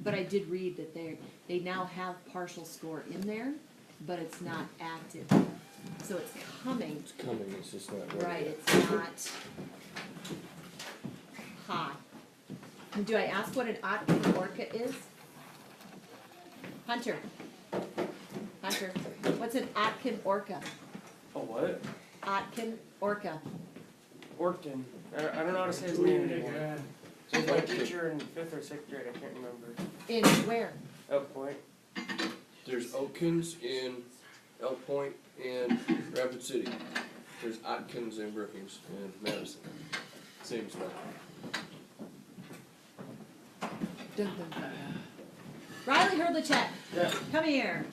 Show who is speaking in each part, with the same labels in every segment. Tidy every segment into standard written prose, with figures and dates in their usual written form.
Speaker 1: But I did read that they now have partial score in there, but it's not active. So it's coming.
Speaker 2: It's coming, it's just not ready.
Speaker 1: Right, it's not hot. Do I ask what an Otkin orca is? Hunter, what's an Otkin orca?
Speaker 3: A what?
Speaker 1: Otkin orca.
Speaker 3: Orton. I don't know how to say his name anymore. So he's my teacher in 5th or 6th grade, I can't remember.
Speaker 1: In where?
Speaker 3: Elk Point.
Speaker 2: There's Oatkins in Elk Point and Rapid City. There's Atkins and Brookings and Madison. Same stuff.
Speaker 1: Dun, dun, dun. Riley Hurlicek,
Speaker 3: Yeah.
Speaker 1: come here.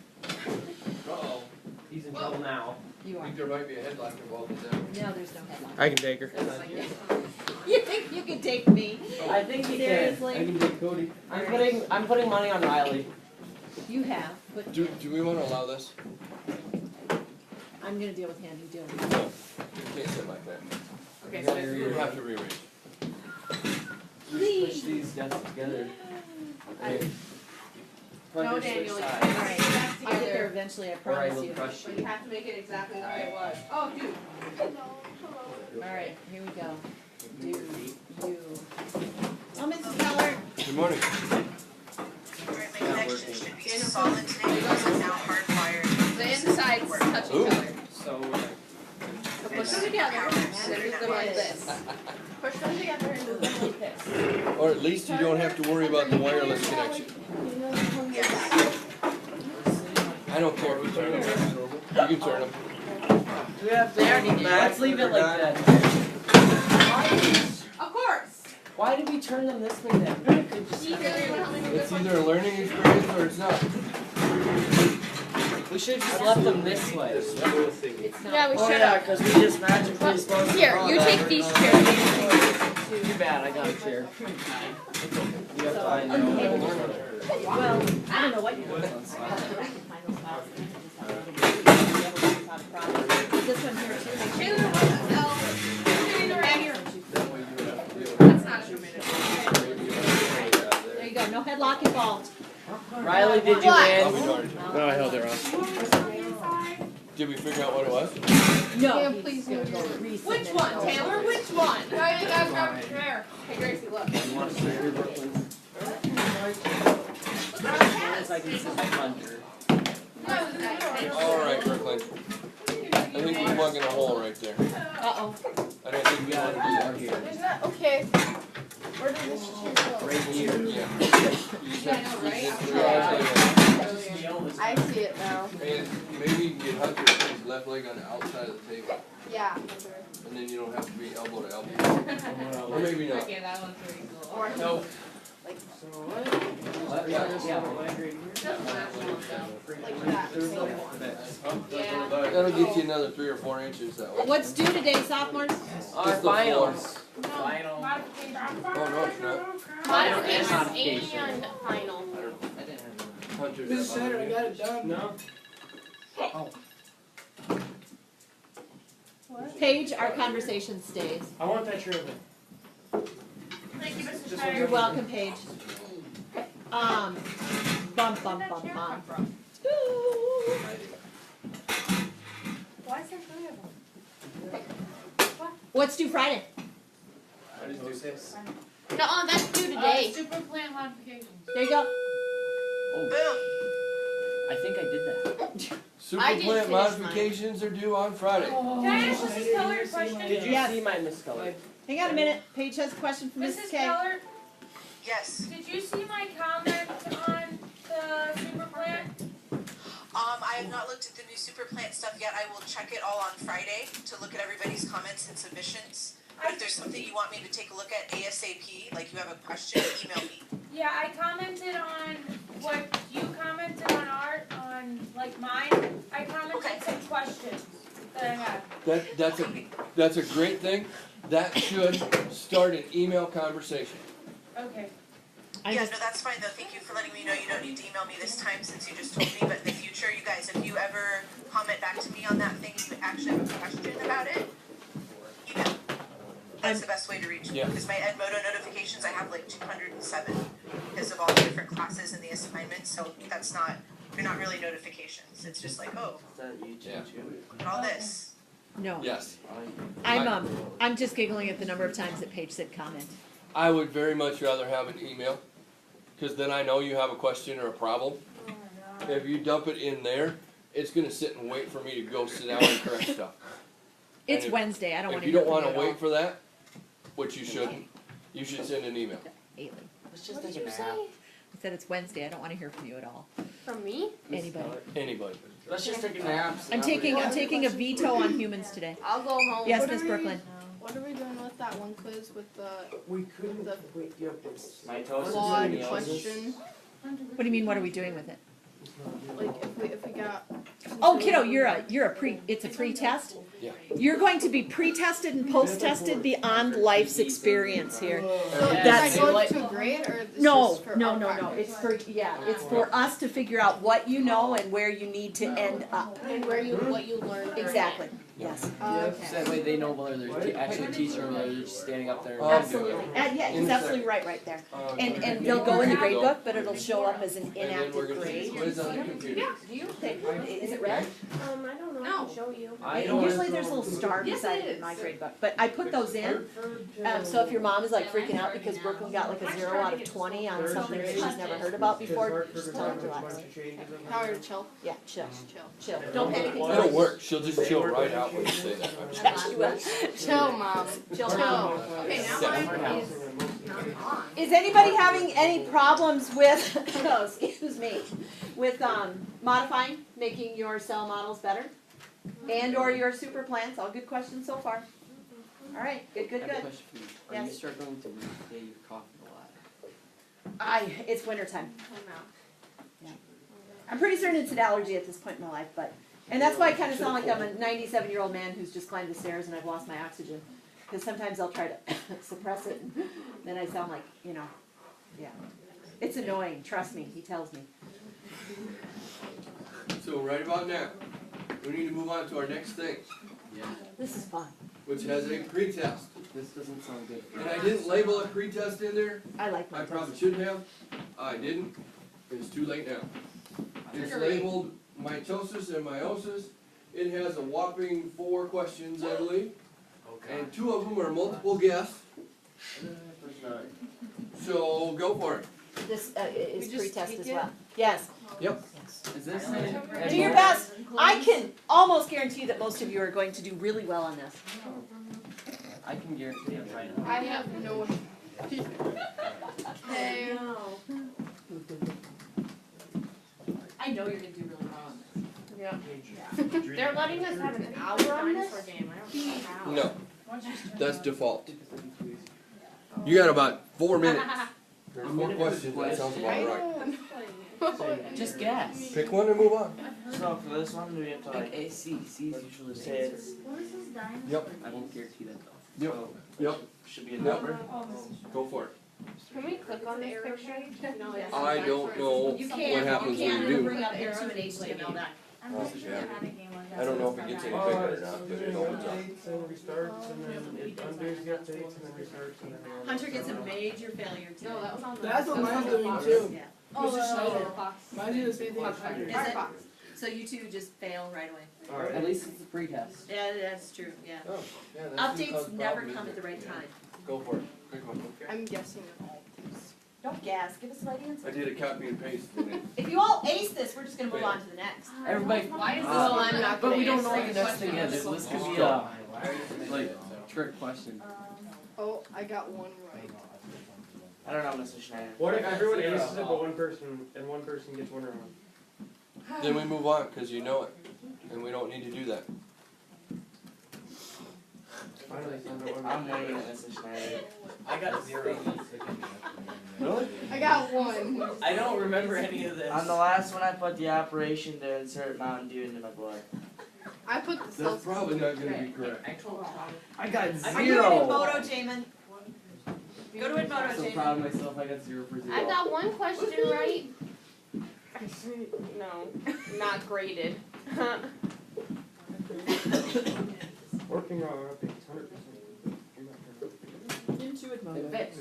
Speaker 4: Uh-oh, he's in trouble now.
Speaker 1: You
Speaker 2: I
Speaker 1: are.
Speaker 2: think there might be a headlock involved in that.
Speaker 1: No, there's no headlock.
Speaker 3: I can take her.
Speaker 1: You think you can take me?
Speaker 4: I think he can.
Speaker 1: Seriously?
Speaker 3: I can take Cody.
Speaker 4: I'm putting money on Riley.
Speaker 1: You have, but
Speaker 2: Do we want to allow this?
Speaker 1: I'm gonna deal with him, you deal with me.
Speaker 2: No. You can't sit like that.
Speaker 4: Okay,
Speaker 2: You have to rearrange.
Speaker 4: Push these desks together.
Speaker 5: No, Daniel,
Speaker 4: Side.
Speaker 1: Alright, I'll get there eventually, I
Speaker 4: Or I
Speaker 1: promise
Speaker 4: will
Speaker 1: you.
Speaker 4: crush
Speaker 5: but
Speaker 4: you.
Speaker 5: you have to make it exactly the way it was. Oh, dude.
Speaker 1: Alright, here we go. Do you. Oh, Mrs. Keller.
Speaker 2: Good morning.
Speaker 6: Alright, my connection should be solid today because I'm now hardwired.
Speaker 5: The insides touch
Speaker 2: Ooh.
Speaker 5: each other.
Speaker 3: So,
Speaker 5: So push them together and then move them like this. Push them together and move them like this.
Speaker 2: Or at least you don't have to worry about the wireless connection.
Speaker 6: Yes.
Speaker 2: I don't care if you turn them. You can turn them.
Speaker 4: We have to. Let's leave it like that.
Speaker 5: Of course.
Speaker 4: Why did we turn them this way then? We could just-
Speaker 2: It's either a learning experience or it's not.
Speaker 4: We should have just left them this way.
Speaker 1: It's not.
Speaker 5: Yeah, we
Speaker 4: Oh
Speaker 5: should
Speaker 4: yeah,
Speaker 5: have.
Speaker 4: because we just magically supposed to.
Speaker 5: Here, you take these chairs.
Speaker 4: Too bad, I got a chair. You have to, I know.
Speaker 1: Well, I don't know what you're doing. This one here too.
Speaker 5: Taylor, what the hell? Taylor, right here. That's not a minute.
Speaker 1: There you go, no headlock involved.
Speaker 4: Riley, did you
Speaker 2: I'll be
Speaker 4: win?
Speaker 2: darned.
Speaker 3: no, I held her off.
Speaker 2: Did we figure out what it was?
Speaker 1: No,
Speaker 5: Yeah,
Speaker 1: he's
Speaker 5: please
Speaker 1: gonna
Speaker 5: do.
Speaker 1: go resubmit
Speaker 5: Which
Speaker 1: it.
Speaker 5: one, Taylor? Which one? Right, you guys grab a chair. Hey, Gracie, look.
Speaker 4: You want to stay here, Brooklyn? As I can see my Hunter.
Speaker 2: Alright, Brooklyn. I think we're plugging a hole right there.
Speaker 1: Uh-oh.
Speaker 2: I don't think we want to do that.
Speaker 5: There's that, okay. Where did this chair go?
Speaker 4: Right here.
Speaker 2: Yeah. You just have to squeeze it through.
Speaker 5: I see it now.
Speaker 2: And maybe you can get Hunter to put his left leg on the outside of the table.
Speaker 5: Yeah.
Speaker 2: And then you don't have to be elbow to elbow. Or maybe not.
Speaker 5: Okay, that one's pretty cool.
Speaker 2: No.
Speaker 3: So what?
Speaker 4: Yeah.
Speaker 5: Like that. Yeah.
Speaker 2: That'll get you another 3 or 4 inches that way.
Speaker 1: What's due today, sophomores?
Speaker 4: Our
Speaker 2: Just the
Speaker 4: finals.
Speaker 5: Final.
Speaker 2: Oh, no, it's not.
Speaker 4: Final and modification.
Speaker 5: And final.
Speaker 2: Hunter's
Speaker 3: This
Speaker 2: that
Speaker 3: Saturday, I
Speaker 2: behind
Speaker 3: got it done. No.
Speaker 1: Paige, our conversation stays.
Speaker 3: I want that chair.
Speaker 5: Thank you, Mrs.
Speaker 3: Just
Speaker 5: Tyler.
Speaker 1: You're welcome, Paige. Bum, bum, bum, bum. Ooh.
Speaker 5: Why is there 3 of them?
Speaker 1: What's due Friday?
Speaker 2: I just do this.
Speaker 5: No, that's due today. Super plant modifications.
Speaker 1: There you go.
Speaker 4: Oh, I think I did that.
Speaker 2: Super
Speaker 5: I did
Speaker 2: plant
Speaker 5: finish mine.
Speaker 2: modifications are due on Friday.
Speaker 5: Can I ask Mrs. Keller a question?
Speaker 4: Did you
Speaker 1: Yes.
Speaker 4: see my miscolor?
Speaker 1: Hang on a minute. Paige has a question for Mrs.
Speaker 7: Mrs.
Speaker 1: K.
Speaker 7: Keller,
Speaker 6: Yes.
Speaker 7: did you see my comment on the super plant?
Speaker 6: I have not looked at the new super plant stuff yet. I will check it all on Friday to look at everybody's comments and submissions. But if there's something you want me to take a look at ASAP, like you have a question, email me.
Speaker 7: Yeah, I commented on what you commented on like mine. I commented some questions that I had.
Speaker 2: That's a great thing. That should start an email conversation.
Speaker 7: Okay.
Speaker 6: Yeah, no, that's fine though. Thank you for letting me know you don't need to email me this time since you just told me. But in the future, you guys, if you ever comment back to me on that thing, you actually have a question about it, email. That's the best way to reach me,
Speaker 2: Yeah.
Speaker 6: because my Edmodo notifications, I have like 207 because of all the different classes and the assignments, so they're not really notifications, it's just like, oh,
Speaker 4: Is that YouTube
Speaker 2: Yeah.
Speaker 4: too?
Speaker 6: look at all this.
Speaker 1: No,
Speaker 2: Yes.
Speaker 1: I'm just giggling at the number of times that Paige said comment.
Speaker 2: I would very much rather have an email, cause then I know you have a question or a problem.
Speaker 7: Oh my god.
Speaker 2: If you dump it in there, it's gonna sit and wait for me to go sit down and correct stuff.
Speaker 1: It's
Speaker 2: if-
Speaker 1: Wednesday, I don't wanna
Speaker 2: If you
Speaker 1: hear
Speaker 2: don't
Speaker 1: from you
Speaker 2: wanna
Speaker 1: at all.
Speaker 2: wait for that, which you shouldn't, you should send an email.
Speaker 1: Ailey,
Speaker 4: Let's just
Speaker 5: What did
Speaker 4: take a
Speaker 5: you
Speaker 4: nap.
Speaker 5: say?
Speaker 1: I said it's Wednesday, I don't wanna hear from you at all.
Speaker 5: From me?
Speaker 1: Anybody.
Speaker 2: Anybody.
Speaker 4: Let's just take a nap.
Speaker 1: I'm taking a veto on humans today.
Speaker 5: I'll go home.
Speaker 1: Yes,
Speaker 8: What
Speaker 1: Miss
Speaker 8: are we-
Speaker 1: Brooklyn.
Speaker 8: What are we doing with that one quiz with the
Speaker 3: We couldn't
Speaker 8: The-
Speaker 3: wait you up this.
Speaker 4: Mitosis
Speaker 8: flawed
Speaker 4: and meiosis.
Speaker 8: question?
Speaker 1: What do you mean, what are we doing with it?
Speaker 8: Like if we got.
Speaker 1: Oh, kiddo, it's a pre-test?
Speaker 2: Yeah.
Speaker 1: You're going to be pre-tested and post-tested beyond life's experience here.
Speaker 8: So
Speaker 1: That's-
Speaker 8: does that go to a grade or is
Speaker 1: No,
Speaker 8: just for
Speaker 1: no,
Speaker 8: our
Speaker 1: no, no,
Speaker 8: practice?
Speaker 1: it's for us to figure out what you know and where you need to end up.
Speaker 8: And what you learned. during it.
Speaker 1: Exactly, yes.
Speaker 8: Okay.
Speaker 4: So that way they know whether they're actually teaching or whether they're just standing up there. and
Speaker 1: Absolutely,
Speaker 4: doing it.
Speaker 1: and yeah, he's absolutely right there. And they'll go in the grade book, but it'll show up as an
Speaker 2: And then we're
Speaker 1: inactive
Speaker 2: gonna see
Speaker 1: grade.
Speaker 2: what is on the computer.
Speaker 1: Do you think, is it red?
Speaker 5: I don't know, I can show you.
Speaker 1: And usually there's a little star
Speaker 5: Yes,
Speaker 1: beside
Speaker 5: it
Speaker 1: it in my
Speaker 5: is.
Speaker 1: grade book, but I put those in. So if your mom is like freaking out because Brooklyn got like a 0 out of 20 on something that she's never heard about before, just tell her to relax.
Speaker 8: How are you chill?
Speaker 1: Yeah, chill,
Speaker 8: Chill.
Speaker 1: don't panic.
Speaker 2: It'll work, she'll just chill right out when you say that.
Speaker 1: Yeah, she will.
Speaker 8: Chill, mom.
Speaker 1: Chill.
Speaker 8: Okay, now
Speaker 2: Yeah.
Speaker 1: Is anybody having any problems with, excuse me, with modifying, making your cell models better? And or your super plants, all good questions so far. All right, good,
Speaker 4: I
Speaker 1: good,
Speaker 4: have a
Speaker 1: good.
Speaker 4: question for you. Are you
Speaker 1: Yes.
Speaker 4: struggling to repay your coughing a lot?
Speaker 1: It's winter time. I'm pretty certain it's an allergy at this point in my life, but, and that's why I kinda sound like I'm a 97-year-old man who's just climbed the stairs and I've lost my oxygen. Cause sometimes I'll try to suppress it and then I sound like, yeah. It's annoying, trust me, he tells me.
Speaker 2: So right about now, we need to move on to our next thing,
Speaker 4: Yeah.
Speaker 1: This is fun.
Speaker 2: which has a pretest.
Speaker 4: This doesn't sound good.
Speaker 2: And I didn't label a pretest in there,
Speaker 1: I like my
Speaker 2: I probably should have, I didn't, it's too late now. It's labeled mitosis and meiosis, it has a whopping 4 questions, I believe, and 2 of them are multiple guess, so go for it.
Speaker 1: This is
Speaker 8: We just
Speaker 1: pre-test
Speaker 8: tweak
Speaker 1: as
Speaker 8: it?
Speaker 1: well. Yes.
Speaker 4: Is this
Speaker 1: Do your best. I can almost guarantee that most of you are going to do really well on this.
Speaker 4: I can guarantee I'm trying to.
Speaker 8: I have no. Hey.
Speaker 1: I know you're gonna do really well on this.
Speaker 8: Yeah.
Speaker 5: They're letting us have an hour on this?
Speaker 2: No, that's default. You got about 4 minutes. There's 4 questions, that sounds about right.
Speaker 4: Just guess.
Speaker 2: Pick one and move on.
Speaker 4: So for this one, do we have to like A, C? C is usually the say it's.
Speaker 2: Yep.
Speaker 4: I won't guarantee that though.
Speaker 2: Yep.
Speaker 4: So,
Speaker 2: Yep.
Speaker 4: should be a
Speaker 2: Yep.
Speaker 4: number.
Speaker 2: Go for it.
Speaker 5: Can we click on this picture? No, it's.
Speaker 2: I don't know
Speaker 1: You
Speaker 2: what
Speaker 1: can't,
Speaker 2: happens
Speaker 1: you
Speaker 2: when
Speaker 1: can't
Speaker 2: you do.
Speaker 1: bring up into an HTML doc.
Speaker 2: I don't know if it gets any bigger or not, but it opens up.
Speaker 3: Updates and restarts and then it undoes the updates and then restarts and then.
Speaker 1: Hunter gets a major failure today.
Speaker 5: No, that was on the.
Speaker 9: That's what mine's doing too.
Speaker 1: Yeah.
Speaker 9: Mine did the same thing as Hunter.
Speaker 1: Is it? So you two just fail right away.
Speaker 3: Alright.
Speaker 4: At least it's a pre-test.
Speaker 1: Yeah, that's true, yeah.
Speaker 2: Oh, yeah, that's who caused
Speaker 1: Updates
Speaker 2: the
Speaker 1: never
Speaker 2: problem,
Speaker 1: come
Speaker 2: isn't
Speaker 1: at the right
Speaker 2: it?
Speaker 1: time.
Speaker 2: Go for it. Quick one.
Speaker 8: I'm guessing of all these.
Speaker 1: Don't gas, give us the right
Speaker 2: I
Speaker 1: answer.
Speaker 2: did a copy and paste and it.
Speaker 1: If you all ace this, we're just gonna move on to the next.
Speaker 4: Everybody.
Speaker 5: Why is
Speaker 8: Well, I'm not
Speaker 4: But
Speaker 8: gonna
Speaker 4: we don't
Speaker 8: answer
Speaker 4: know what
Speaker 8: the
Speaker 4: the next thing
Speaker 8: question.
Speaker 4: is. This could be a like trick question.
Speaker 8: Oh, I got one right.
Speaker 4: I don't know, Mr. Schneider.
Speaker 3: What if everyone aces it but one person gets one wrong?
Speaker 2: Then we move on, cause you know it, and we don't need to do that.
Speaker 3: Finally, found out one.
Speaker 4: I'm waiting, Mr. Schneider.
Speaker 9: I got 0.
Speaker 4: Really?
Speaker 8: I got one.
Speaker 9: I don't remember any of this.
Speaker 4: On the last one, I put the operation to insert Mountain Dew into my blood.
Speaker 8: I put the
Speaker 2: That's
Speaker 8: cells.
Speaker 2: probably not gonna be correct.
Speaker 4: I got
Speaker 1: Are you in
Speaker 4: zero.
Speaker 1: Moto, Jamin? Go to Edmodo,
Speaker 4: I'm so
Speaker 1: Jamin.
Speaker 4: proud of myself. I got 0 for 0.
Speaker 5: I got one question right. No, not graded.
Speaker 3: Working on updates, 100%.
Speaker 1: you would mow
Speaker 4: It
Speaker 1: it.
Speaker 4: fixed.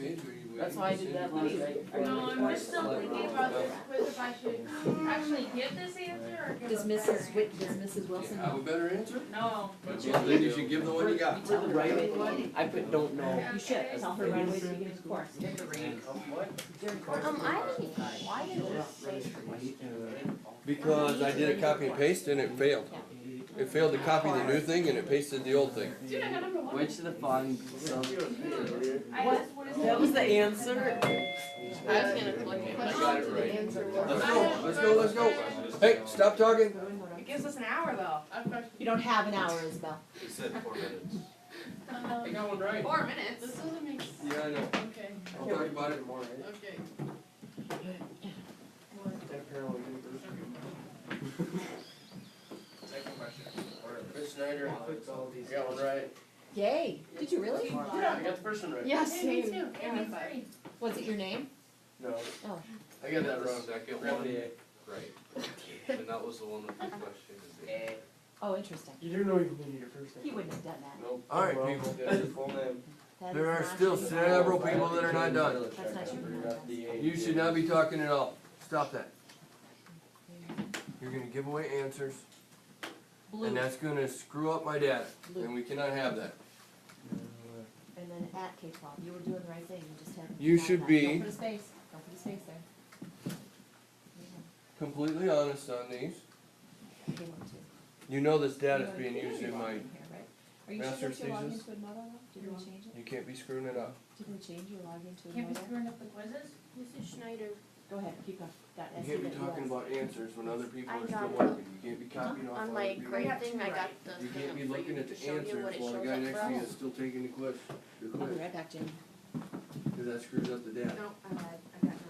Speaker 4: That's why I did that last night.
Speaker 7: No, I'm just still thinking about this quiz, if I should actually give this answer or give
Speaker 1: Does
Speaker 7: a better
Speaker 1: Does Mrs. Wilson
Speaker 2: Have a
Speaker 1: know?
Speaker 2: better answer?
Speaker 7: No.
Speaker 2: Well, then you should give the one you got.
Speaker 4: For the writing one, I put don't know.
Speaker 1: You should, tell her right away so you get of course.
Speaker 5: Why did this say?
Speaker 2: Because I did a copy and paste and it failed. It failed to copy the new thing and it pasted the old thing.
Speaker 5: Dude, I got number one.
Speaker 4: Which of the fun?
Speaker 7: I asked what is
Speaker 4: That was the answer.
Speaker 8: I was gonna look at
Speaker 2: I got it right.
Speaker 8: answer.
Speaker 2: Let's go. Hey, stop talking.
Speaker 7: It gives us an hour though.
Speaker 1: You don't have an hour, Isabel.
Speaker 10: He said 4 minutes.
Speaker 2: I got one right.
Speaker 5: 4 minutes.
Speaker 8: This doesn't make sense.
Speaker 2: Yeah, I know.
Speaker 8: Okay,
Speaker 2: I'll talk about it tomorrow.
Speaker 8: okay.
Speaker 3: Second question.
Speaker 2: Chris Snyder, I got one right.
Speaker 1: Yay, did you really?
Speaker 2: Yeah, I got the first one right.
Speaker 8: Yeah,
Speaker 7: Hey, me
Speaker 8: same.
Speaker 7: too. Hey, me three.
Speaker 1: Was it your name?
Speaker 2: No.
Speaker 1: Oh.
Speaker 2: I got that
Speaker 10: The
Speaker 2: wrong.
Speaker 10: second
Speaker 2: Grab
Speaker 10: one,
Speaker 2: the A.
Speaker 10: right. And that was the one with the question.
Speaker 1: Oh, interesting.
Speaker 3: You didn't know you needed your first
Speaker 1: He
Speaker 3: name.
Speaker 1: wouldn't have done that.
Speaker 2: Nope. All right, people.
Speaker 1: That
Speaker 2: There
Speaker 1: is
Speaker 2: are
Speaker 1: not
Speaker 2: still
Speaker 1: true.
Speaker 2: several people that are not done.
Speaker 1: That's not true.
Speaker 2: You should not be talking at all. Stop that. You're gonna give away answers,
Speaker 1: Blue,
Speaker 2: and that's gonna screw up my data, and we cannot have that.
Speaker 1: and then at K-12, you were doing the right thing, you just had.
Speaker 2: You should be-
Speaker 1: Don't put a space, don't put a space there.
Speaker 2: Completely honest on these.
Speaker 1: They want to.
Speaker 2: You know this data's
Speaker 1: You
Speaker 2: being
Speaker 1: know
Speaker 2: used
Speaker 1: your
Speaker 2: in my,
Speaker 1: login here, right? Are you sure
Speaker 2: master's
Speaker 1: that's your login
Speaker 2: thesis.
Speaker 1: to Edmodo though? Did we change it?
Speaker 2: you can't be screwing it up.
Speaker 1: Did we change your login to
Speaker 7: Can't be
Speaker 1: Edmodo?
Speaker 7: screwing up the quizzes?
Speaker 5: Mrs. Schneider.
Speaker 1: Go ahead, keep going. Got
Speaker 2: You can't be
Speaker 1: SEWS.
Speaker 2: talking about answers when other people
Speaker 5: I
Speaker 2: are still
Speaker 5: got it.
Speaker 2: working. You can't be copying off
Speaker 5: On
Speaker 2: other
Speaker 5: my
Speaker 2: people.
Speaker 5: grade thing, I got the
Speaker 2: You
Speaker 5: thing
Speaker 2: can't
Speaker 5: up
Speaker 2: be
Speaker 5: for
Speaker 2: looking
Speaker 5: you
Speaker 2: at
Speaker 5: to
Speaker 2: the
Speaker 5: show you
Speaker 2: answers
Speaker 5: what it
Speaker 2: while the
Speaker 5: shows
Speaker 2: guy
Speaker 5: up
Speaker 2: next
Speaker 5: for
Speaker 2: to you
Speaker 5: us.
Speaker 2: is still taking the quiz.
Speaker 1: I'll be right back, Jamie.
Speaker 2: Cause that screws up the data.
Speaker 5: No, I got none of them.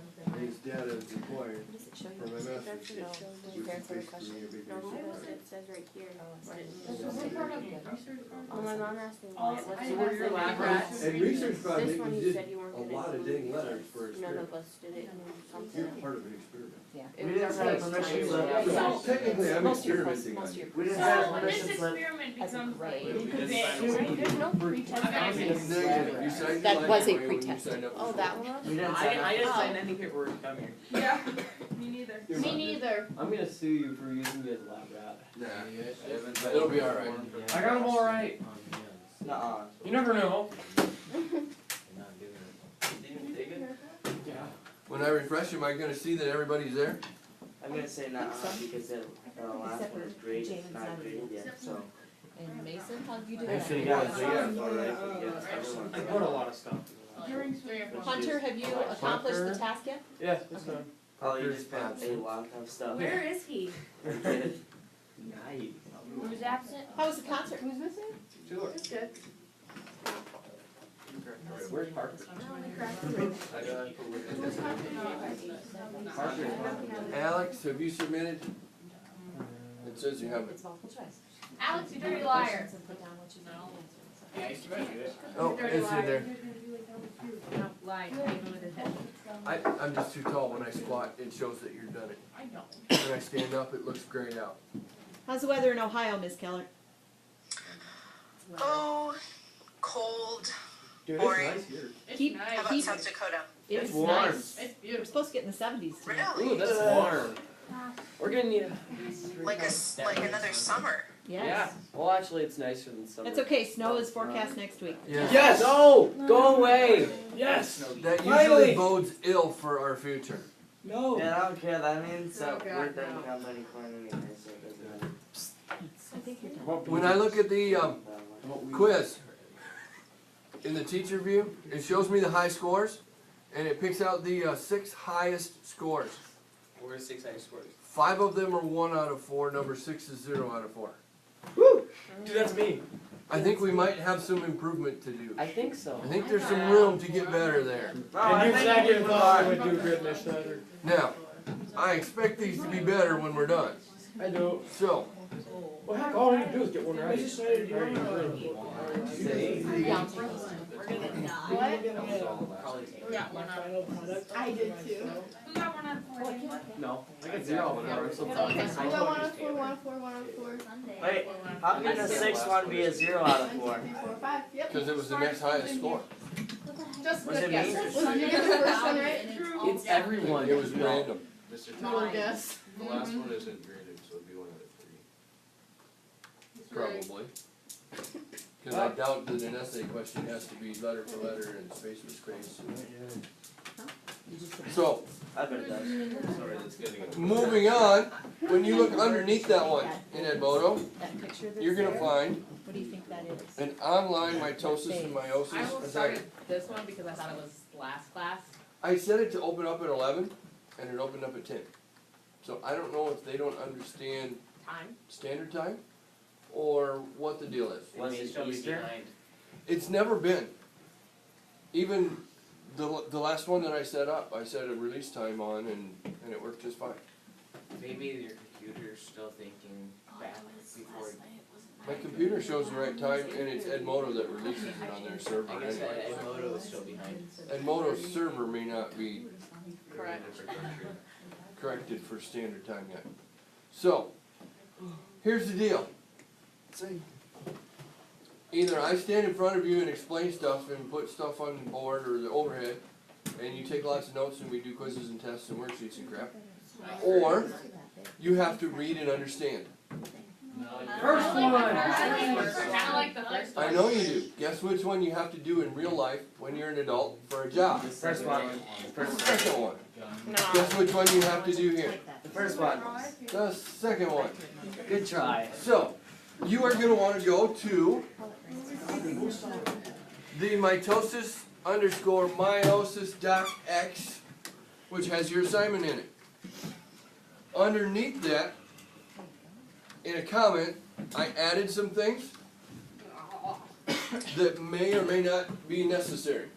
Speaker 2: His data is required
Speaker 1: What does it show
Speaker 2: for
Speaker 1: you?
Speaker 2: my master's
Speaker 5: That's
Speaker 2: thesis,
Speaker 5: what it shows
Speaker 2: which
Speaker 5: you.
Speaker 2: is basically a big
Speaker 5: No,
Speaker 2: research.
Speaker 5: it says right here. What it
Speaker 7: So
Speaker 5: means.
Speaker 7: what part of research part?
Speaker 5: Well, my mom asked me
Speaker 7: Oh,
Speaker 5: why it was.
Speaker 7: I
Speaker 5: so
Speaker 7: were
Speaker 5: much
Speaker 7: your
Speaker 5: like
Speaker 7: lab
Speaker 5: that.
Speaker 7: rats?
Speaker 2: And research project,
Speaker 5: This one
Speaker 2: you
Speaker 5: you
Speaker 2: did
Speaker 5: said you weren't
Speaker 2: a
Speaker 5: gonna
Speaker 2: lot of
Speaker 5: include
Speaker 2: dang letters
Speaker 5: because
Speaker 2: for
Speaker 5: none
Speaker 2: experiment.
Speaker 5: of us did it in something.
Speaker 2: You're part of an experiment.
Speaker 1: Yeah.
Speaker 5: It was our first time.
Speaker 2: So technically, I'm
Speaker 1: Most of your
Speaker 2: experimenting
Speaker 1: most
Speaker 2: on
Speaker 1: of your
Speaker 2: you.
Speaker 4: We didn't
Speaker 7: So
Speaker 4: have
Speaker 7: when this
Speaker 4: permission slip.
Speaker 7: experiment
Speaker 1: As a
Speaker 7: becomes like,
Speaker 1: grade.
Speaker 5: There's no pretest.
Speaker 2: Negative, you signed
Speaker 1: That
Speaker 2: your
Speaker 1: was
Speaker 2: life
Speaker 1: a
Speaker 2: away when you
Speaker 1: pre-test.
Speaker 2: signed up
Speaker 5: Oh,
Speaker 2: for
Speaker 5: that
Speaker 2: school.
Speaker 5: one was?
Speaker 4: We didn't
Speaker 9: I
Speaker 4: sign
Speaker 9: didn't, I
Speaker 4: up.
Speaker 9: didn't sign any paperwork to come here.
Speaker 7: yeah, me neither.
Speaker 2: You're
Speaker 8: Me
Speaker 2: fine.
Speaker 8: neither.
Speaker 4: I'm gonna sue you for using me as a lab rat.
Speaker 2: Nah, it'll be alright.
Speaker 3: I got them all right.
Speaker 4: Nuh-uh.
Speaker 3: You never know.
Speaker 4: Didn't dig it?
Speaker 3: Yeah.
Speaker 2: When I refresh, am I gonna see that everybody's there?
Speaker 4: I'm gonna say nuh-uh because the last
Speaker 1: Except
Speaker 4: one is
Speaker 1: for
Speaker 4: great,
Speaker 1: James
Speaker 4: it's not
Speaker 1: not
Speaker 4: graded
Speaker 1: in.
Speaker 4: yet, so.
Speaker 1: And Mason, how did you do
Speaker 2: Mason
Speaker 1: that?
Speaker 2: was,
Speaker 4: So yeah, it's all right, but yes, everyone.
Speaker 3: I put a lot of stuff.
Speaker 7: During spring.
Speaker 1: Hunter, have you accomplished the task yet?
Speaker 3: Yeah, it's done.
Speaker 4: Probably just put a lot of stuff.
Speaker 7: Where is he?
Speaker 4: Nice.
Speaker 7: Who's absent?
Speaker 1: How was the concert?
Speaker 8: Who's missing?
Speaker 3: Sure.
Speaker 8: It's good.
Speaker 4: Where's Parker?
Speaker 2: Alex, have you submitted? It says you haven't.
Speaker 1: It's multiple choice.
Speaker 7: Alex, you dirty liar.
Speaker 1: And put down what you know the answer.
Speaker 3: Yeah, I used to measure it.
Speaker 2: Oh, it's in there.
Speaker 7: No, lie.
Speaker 2: I'm just too tall. When I squat, it shows that you've done it.
Speaker 7: I know.
Speaker 2: When I stand up, it looks grayed out.
Speaker 1: How's the weather in Ohio, Miss Keller?
Speaker 6: Oh, cold.
Speaker 3: Dude,
Speaker 6: Boring.
Speaker 3: it's nice here.
Speaker 7: It's
Speaker 1: Keep-
Speaker 6: How
Speaker 7: nice.
Speaker 6: about
Speaker 1: Keep-
Speaker 6: South Dakota?
Speaker 1: It's
Speaker 4: warm.
Speaker 1: nice.
Speaker 7: It's
Speaker 1: We're
Speaker 7: beautiful.
Speaker 1: supposed to get in the 70s today.
Speaker 6: Really?
Speaker 4: Ooh, that's warm. We're gonna need a.
Speaker 6: Like another summer.
Speaker 1: Yes.
Speaker 4: Yeah, well, actually, it's nicer than summer.
Speaker 1: That's okay, snow is forecast next week.
Speaker 3: Yes!
Speaker 4: No! Go away!
Speaker 3: Yes!
Speaker 2: That
Speaker 3: Finally!
Speaker 2: usually bodes ill for our future.
Speaker 3: No!
Speaker 4: Yeah, I don't care, that means
Speaker 8: Oh,
Speaker 4: that
Speaker 8: God,
Speaker 4: we're done
Speaker 8: no.
Speaker 4: company plan anyway, so it doesn't matter.
Speaker 1: I think you're done.
Speaker 2: When I look at the
Speaker 4: That one.
Speaker 2: quiz in the teacher view, it shows me the high scores, and it picks out the 6 highest scores.
Speaker 9: Where's 6 highest scores?
Speaker 2: 5 of them are 1 out of 4. Number 6 is 0 out of 4.
Speaker 3: Dude, that's me.
Speaker 2: I think we might have some improvement to do.
Speaker 4: I think so.
Speaker 2: I think there's some room to get better there.
Speaker 4: No, I
Speaker 3: And you
Speaker 4: think
Speaker 3: said
Speaker 4: we
Speaker 3: you
Speaker 4: move
Speaker 3: thought I
Speaker 4: on.
Speaker 3: would do good, Miss Snyder.
Speaker 2: Now, I expect these to be better when we're done.
Speaker 3: I do.
Speaker 2: So,
Speaker 3: Well, heck, all I need to do is get one right.
Speaker 8: What?
Speaker 7: We got one out of
Speaker 8: I did too.
Speaker 7: Who got one out of 4?
Speaker 4: No, I got 0 on that, I'm so
Speaker 8: I
Speaker 4: proud.
Speaker 8: got 1 out of 4, 1 out of 4, 1 out of 4.
Speaker 4: Wait, how can a 6 one be a 0 out of 4?
Speaker 8: 1, 2, 3, 4, 5. Yep.
Speaker 2: because it was the next highest score.
Speaker 1: What the heck
Speaker 8: Just
Speaker 9: Was
Speaker 8: good
Speaker 9: it
Speaker 8: guess.
Speaker 9: me?
Speaker 8: Was you get the first one right?
Speaker 4: It's everyone.
Speaker 2: It was random.
Speaker 10: Mr.
Speaker 8: Little
Speaker 10: Todd,
Speaker 8: guess.
Speaker 10: the last one isn't graded, so it'd be one out of 3.
Speaker 2: Probably. Cause I doubt that an essay question has to be letter for letter and space for space. So,
Speaker 4: I bet it does.
Speaker 10: Sorry, that's getting it.
Speaker 2: moving on, when you look underneath that one in Edmodo,
Speaker 1: That picture that's
Speaker 2: you're gonna
Speaker 1: there,
Speaker 2: find
Speaker 1: what do you think that is?
Speaker 2: an online mitosis and
Speaker 5: I
Speaker 2: meiosis
Speaker 5: almost
Speaker 2: assignment.
Speaker 5: started this one because I thought it was last class.
Speaker 2: I set it to open up at 11, and it opened up at 10. So I don't know if they don't understand
Speaker 5: Time.
Speaker 2: standard time, or what the deal is.
Speaker 9: Was it still be
Speaker 3: Easter?
Speaker 9: behind?
Speaker 2: It's never been. Even the last one that I set up, I set a release time on, and it worked just fine.
Speaker 9: Maybe your computer's still thinking back before.
Speaker 2: My computer shows the right time, and it's Edmodo that releases it on their server
Speaker 9: I guess
Speaker 2: anyway.
Speaker 9: Edmodo is still behind.
Speaker 2: Edmodo's server may not be
Speaker 5: Correct.
Speaker 2: corrected for standard time yet. So, here's the deal. Either I stand in front of you and explain stuff and put stuff on the board or the overhead, and you take lots of notes and we do quizzes and tests and worksheets and crap, or you have to read and understand.
Speaker 3: First one.
Speaker 5: Kinda like the first one.
Speaker 2: I know you do. Guess which one you have to do in real life when you're an adult for a job?
Speaker 3: First one.
Speaker 2: The second one.
Speaker 5: No.
Speaker 2: Guess which one you have to do here?
Speaker 3: The first one.
Speaker 2: The second one.
Speaker 4: Good try.
Speaker 2: So, you are going to want to go to the mitosis _ meiosis docx, which has your assignment in it. Underneath that, in a comment, I added some things that may or may not be necessary.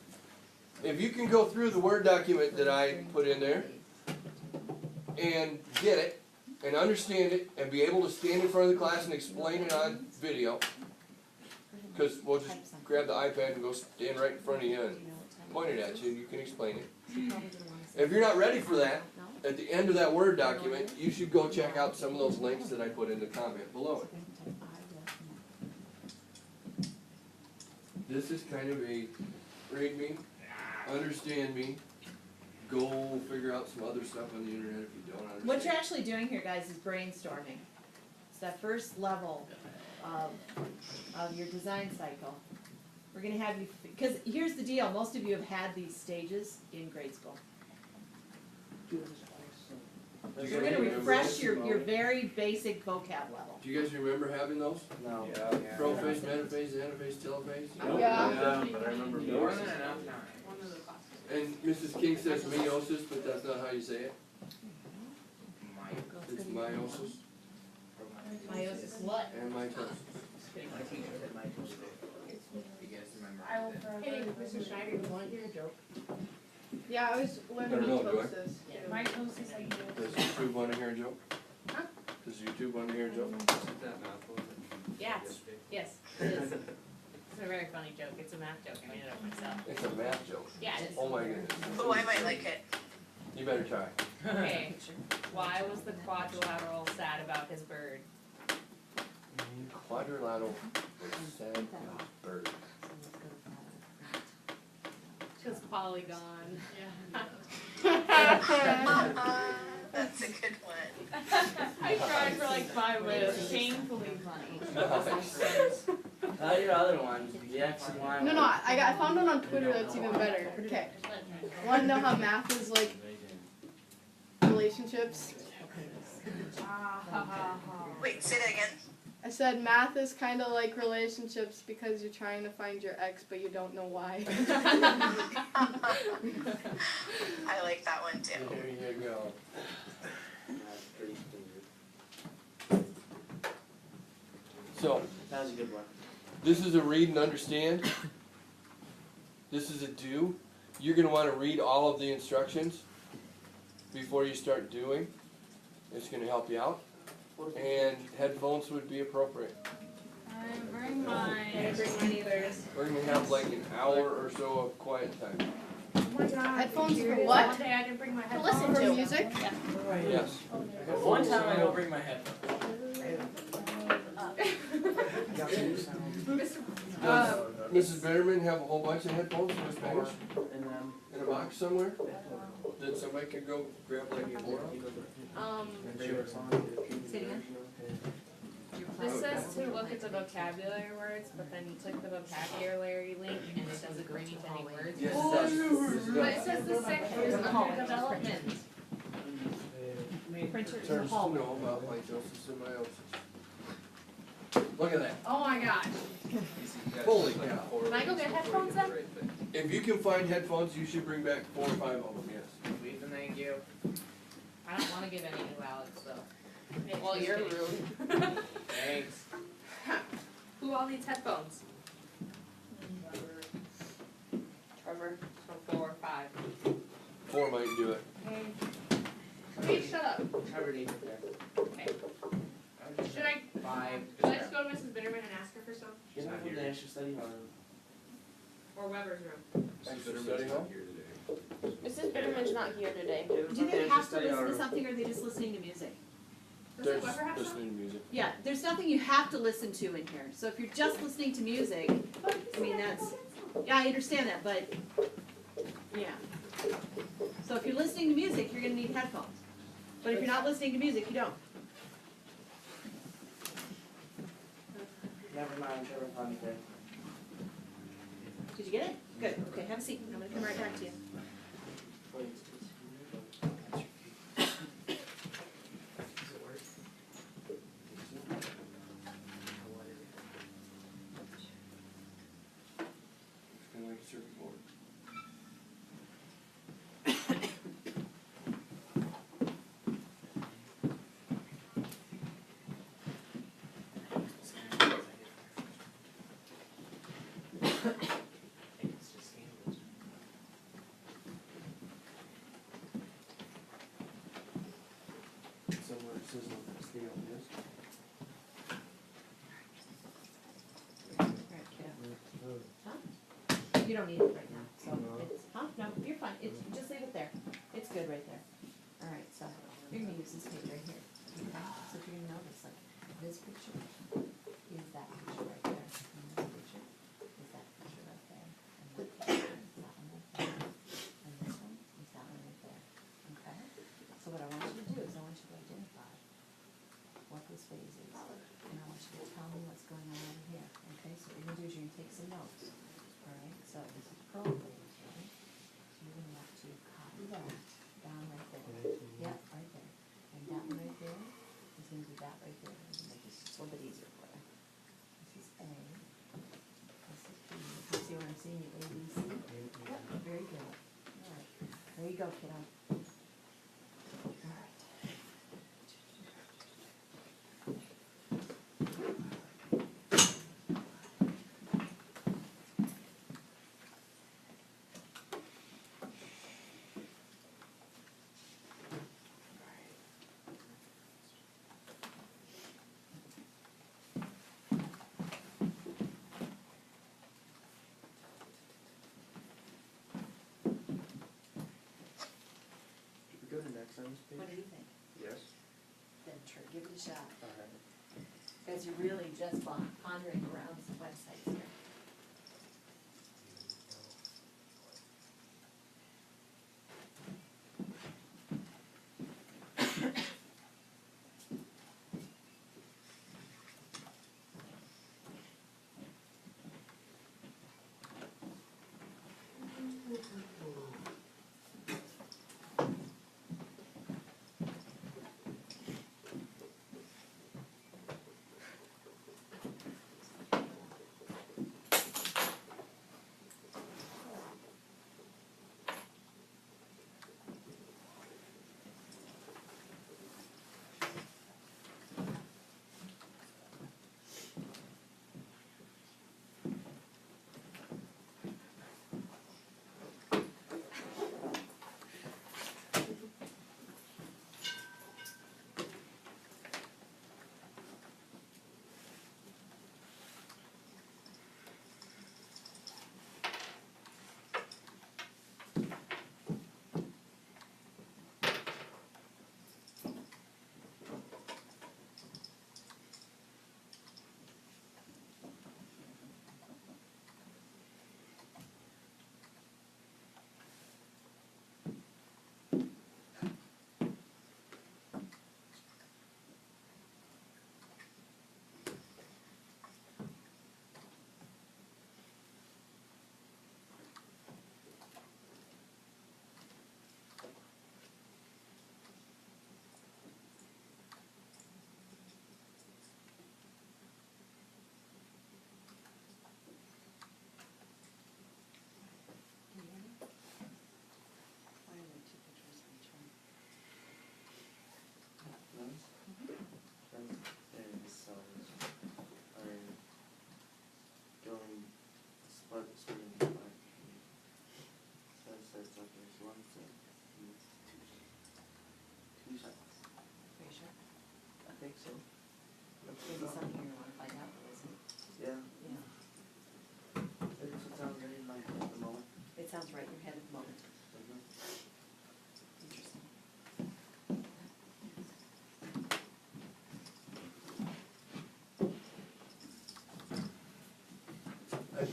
Speaker 2: If you can go through the Word document that I put in there and get it and understand it and be able to stand in front of the class and explain it on video, because we'll just grab the iPad and go stand right in front of you and point it at you and you can explain it. If you're not ready for that, at the end of that Word document, you should go check out some of those links that I put in the comment below it. This is kind of a read me, understand me, go figure out some other stuff on the internet if you don't understand.
Speaker 1: What you're actually doing here, guys, is brainstorming. It's that first level of your design cycle. We're gonna have you, because here's the deal, most of you have had these stages in grade school.
Speaker 2: Do you
Speaker 1: We're
Speaker 2: guys
Speaker 1: gonna
Speaker 2: remember
Speaker 1: refresh
Speaker 2: those?
Speaker 1: your very basic vocab level.
Speaker 2: Do you guys remember having those?
Speaker 3: No.
Speaker 2: Prophase, metaphase, anaphase, telophase?
Speaker 8: Yeah.
Speaker 10: But I remember
Speaker 9: More
Speaker 10: more.
Speaker 9: than enough time.
Speaker 2: And Mrs. King says meiosis, but that's not how you say it. It's meiosis
Speaker 1: Meiosis what?
Speaker 2: and mitosis.
Speaker 9: My teacher said my toast. You guys remember?
Speaker 7: I will forever.
Speaker 8: Hey, Mrs. Schneider, you want to hear a joke? Yeah, I was learning
Speaker 2: I don't know, do I?
Speaker 8: mitosis.
Speaker 7: Mitosis, I do.
Speaker 2: Does YouTube want to hear a joke?
Speaker 8: Huh?
Speaker 2: Does YouTube want to hear a joke?
Speaker 10: Isn't that math one?
Speaker 5: Yes, yes, it is. It's a very funny joke. It's a math joke. I made it up myself.
Speaker 2: It's a math joke.
Speaker 5: Yeah, it is.
Speaker 2: Oh my goodness.
Speaker 6: Oh, I might like it.
Speaker 2: You better try.
Speaker 5: Okay, why was the quadrilateral sad about his bird?
Speaker 2: Quadrilateral sad bird.
Speaker 5: Because polygon.
Speaker 6: That's a good one.
Speaker 5: I tried for like 5 minutes. Painfully funny.
Speaker 4: Your other ones, the X and Y.
Speaker 8: No, I found one on Twitter that's even better. Okay. Want to know how math is like relationships?
Speaker 6: Wait, say that again.
Speaker 8: I said math is kind of like relationships because you're trying to find your ex, but you don't know why.
Speaker 6: I like that one too.
Speaker 2: There you go. So,
Speaker 4: That was a good one.
Speaker 2: this is a read and understand. This is a do. You're going to want to read all of the instructions before you start doing. It's going to help you out. And headphones would be appropriate.
Speaker 7: I bring mine.
Speaker 2: We're going to have like an hour or so of quiet time.
Speaker 7: Oh my god.
Speaker 8: Headphones for
Speaker 7: One
Speaker 8: what?
Speaker 7: day I didn't bring my
Speaker 8: To
Speaker 7: headphones.
Speaker 8: listen to music.
Speaker 2: Yes.
Speaker 9: One time I go bring my headphones.
Speaker 3: Got some new sound.
Speaker 2: Does Mrs. Betterman have a whole bunch of headphones for Spanish
Speaker 3: And then.
Speaker 2: in a box somewhere? Then somebody can go grab like more?
Speaker 8: Um,
Speaker 1: Say it again.
Speaker 5: This says to look at the vocabulary words, but then you click the vocabulary link and it doesn't bring you to any words.
Speaker 2: Yes, it does. Yes, it
Speaker 5: But
Speaker 2: does.
Speaker 5: it says the section is under development.
Speaker 1: Printers in the
Speaker 2: Turns to
Speaker 1: hall.
Speaker 2: know about mitosis and meiosis. Look at that.
Speaker 5: Oh my gosh.
Speaker 2: Holy cow.
Speaker 5: Can I go get headphones then?
Speaker 2: If you can find headphones, you should bring back 4 or 5 of them, yes.
Speaker 9: Sweet, and thank you.
Speaker 5: I don't wanna give any to Alex, so.
Speaker 8: well,
Speaker 5: Just
Speaker 8: you're
Speaker 5: kidding.
Speaker 8: rude.
Speaker 9: Thanks.
Speaker 5: Who all needs headphones?
Speaker 8: Trevor.
Speaker 5: So 4 or 5.
Speaker 2: 4 might do it.
Speaker 5: Hey, shut up.
Speaker 9: Trevor needs it there.
Speaker 5: Okay. Should I
Speaker 9: 5.
Speaker 5: just go to Mrs. Bitterman and ask her for some?
Speaker 9: She's not here. The extra study hall.
Speaker 5: Or Weber's room?
Speaker 2: Extra study hall?
Speaker 8: Mrs. Bitterman's not here today.
Speaker 1: Do they have to listen to something or are they just listening to music?
Speaker 2: There's
Speaker 5: Does Weber have some?
Speaker 2: listening to music.
Speaker 1: Yeah, there's nothing you have to listen to in here. So if you're just listening to music, I mean, that's, yeah, I understand that, but, yeah. So if you're listening to music, you're gonna need headphones. But if you're not listening to music, you don't.
Speaker 9: Never mind, Trevor found it.
Speaker 1: Did you get it? Good, okay, have a seat. I'm gonna come right back to you.
Speaker 2: It's kind of like a circuit board.
Speaker 9: It's just scandalous.
Speaker 2: Somewhere it says on the scale, yes?
Speaker 1: Alright, kiddo. Huh? You don't need it right now, so it's, huh? No, you're fine. It's, just leave it there. It's good right there. Alright, so you're gonna use this page right here. Okay? So if you're gonna notice, like, this picture is that picture right there. And this picture is that picture right there. And this picture is that one right there. And this one is that one right there. Okay? So what I want you to do is I want you to identify what this phase is. And I want you to tell me what's going on over here. Okay, so what you're gonna do is you're gonna take some notes. Alright, so this is pearl phase, right? So you're gonna want to copy that down right there. Yep, right there. And that one right there is gonna be that right there. I'm gonna make this just a little bit easier for you. This is A. This is B. You see what I'm seeing? A, B, C? Yep, very good. Alright, there you go, kiddo. Alright.
Speaker 3: Did we go to next on this page?
Speaker 1: What do you think?
Speaker 3: Yes.
Speaker 1: Then try, give it a shot.
Speaker 3: Alright.
Speaker 1: Because you're really just pondering around some websites here.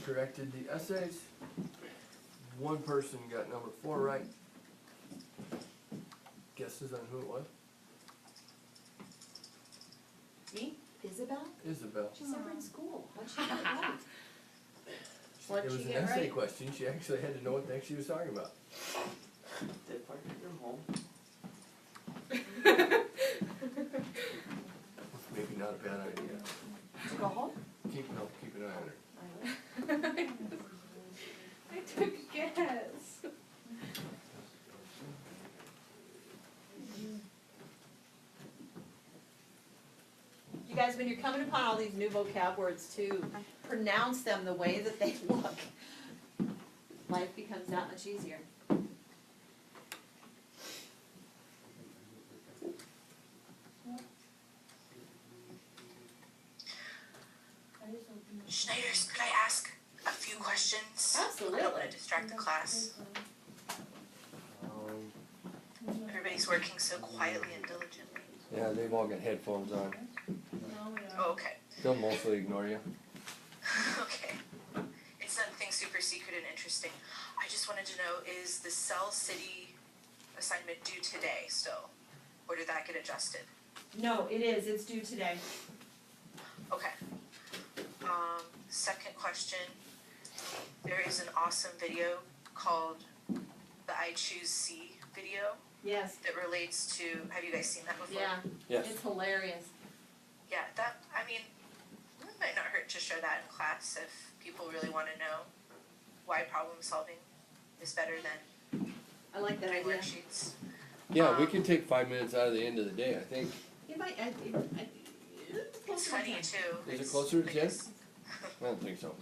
Speaker 2: corrected the essays. One person got number 4 right. Guesses on who it was?
Speaker 1: Me? Isabel?
Speaker 2: Isabel.
Speaker 1: She's never in school. How'd she get it right? What'd
Speaker 2: It was
Speaker 1: she
Speaker 2: an
Speaker 1: get
Speaker 2: essay
Speaker 1: right?
Speaker 2: question. She actually had to know what the heck she was talking about.
Speaker 9: Did Parker come home?
Speaker 2: Maybe not a bad idea.
Speaker 1: To go home?
Speaker 2: Keep an eye on her.
Speaker 7: I took a guess.
Speaker 1: You guys, when you're coming upon all these new vocab words too, pronounce them the way that they look. Life becomes that much easier.
Speaker 6: Schneiders, could I ask a few questions?
Speaker 1: Absolutely.
Speaker 6: I don't wanna distract the class. Everybody's working so quietly and diligently.
Speaker 2: Yeah, they've all got headphones on.
Speaker 6: Oh, okay.
Speaker 2: They'll mostly ignore you.
Speaker 6: Okay. It's nothing super secret and interesting. I just wanted to know, is the Cell City assignment due today still? Or did that get adjusted?
Speaker 1: No, it is. It's due today.
Speaker 6: Okay. Second question. There is an awesome video called the I Choose C video
Speaker 1: Yes.
Speaker 6: that relates to, have you guys seen that before?
Speaker 1: Yeah.
Speaker 2: Yes.
Speaker 1: It's hilarious.
Speaker 6: Yeah, that, I mean, it might not hurt to show that in class if people really wanna know why problem solving is better than
Speaker 1: I like that
Speaker 6: doing
Speaker 1: idea.
Speaker 6: worksheets.
Speaker 2: Yeah, we can take 5 minutes out of the end of the day, I think.
Speaker 1: It might.
Speaker 6: It's funny too.
Speaker 2: Is it
Speaker 6: It's-
Speaker 2: closer to
Speaker 6: I
Speaker 2: 10?
Speaker 6: guess-
Speaker 2: I don't think so.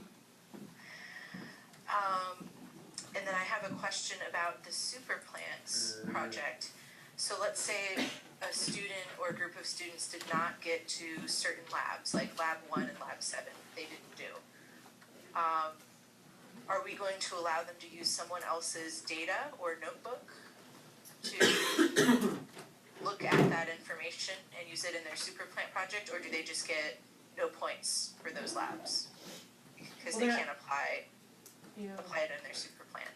Speaker 6: And then I have a question about the super plants project. So let's say a student or a group of students did not get to certain labs, like lab 1 and lab 7, they didn't do. Are we going to allow them to use someone else's data or notebook to look at that information and use it in their super plant project, or do they just get no points for those labs? Because they
Speaker 1: Well,
Speaker 6: can't apply
Speaker 1: Yeah.
Speaker 6: it in their super plant.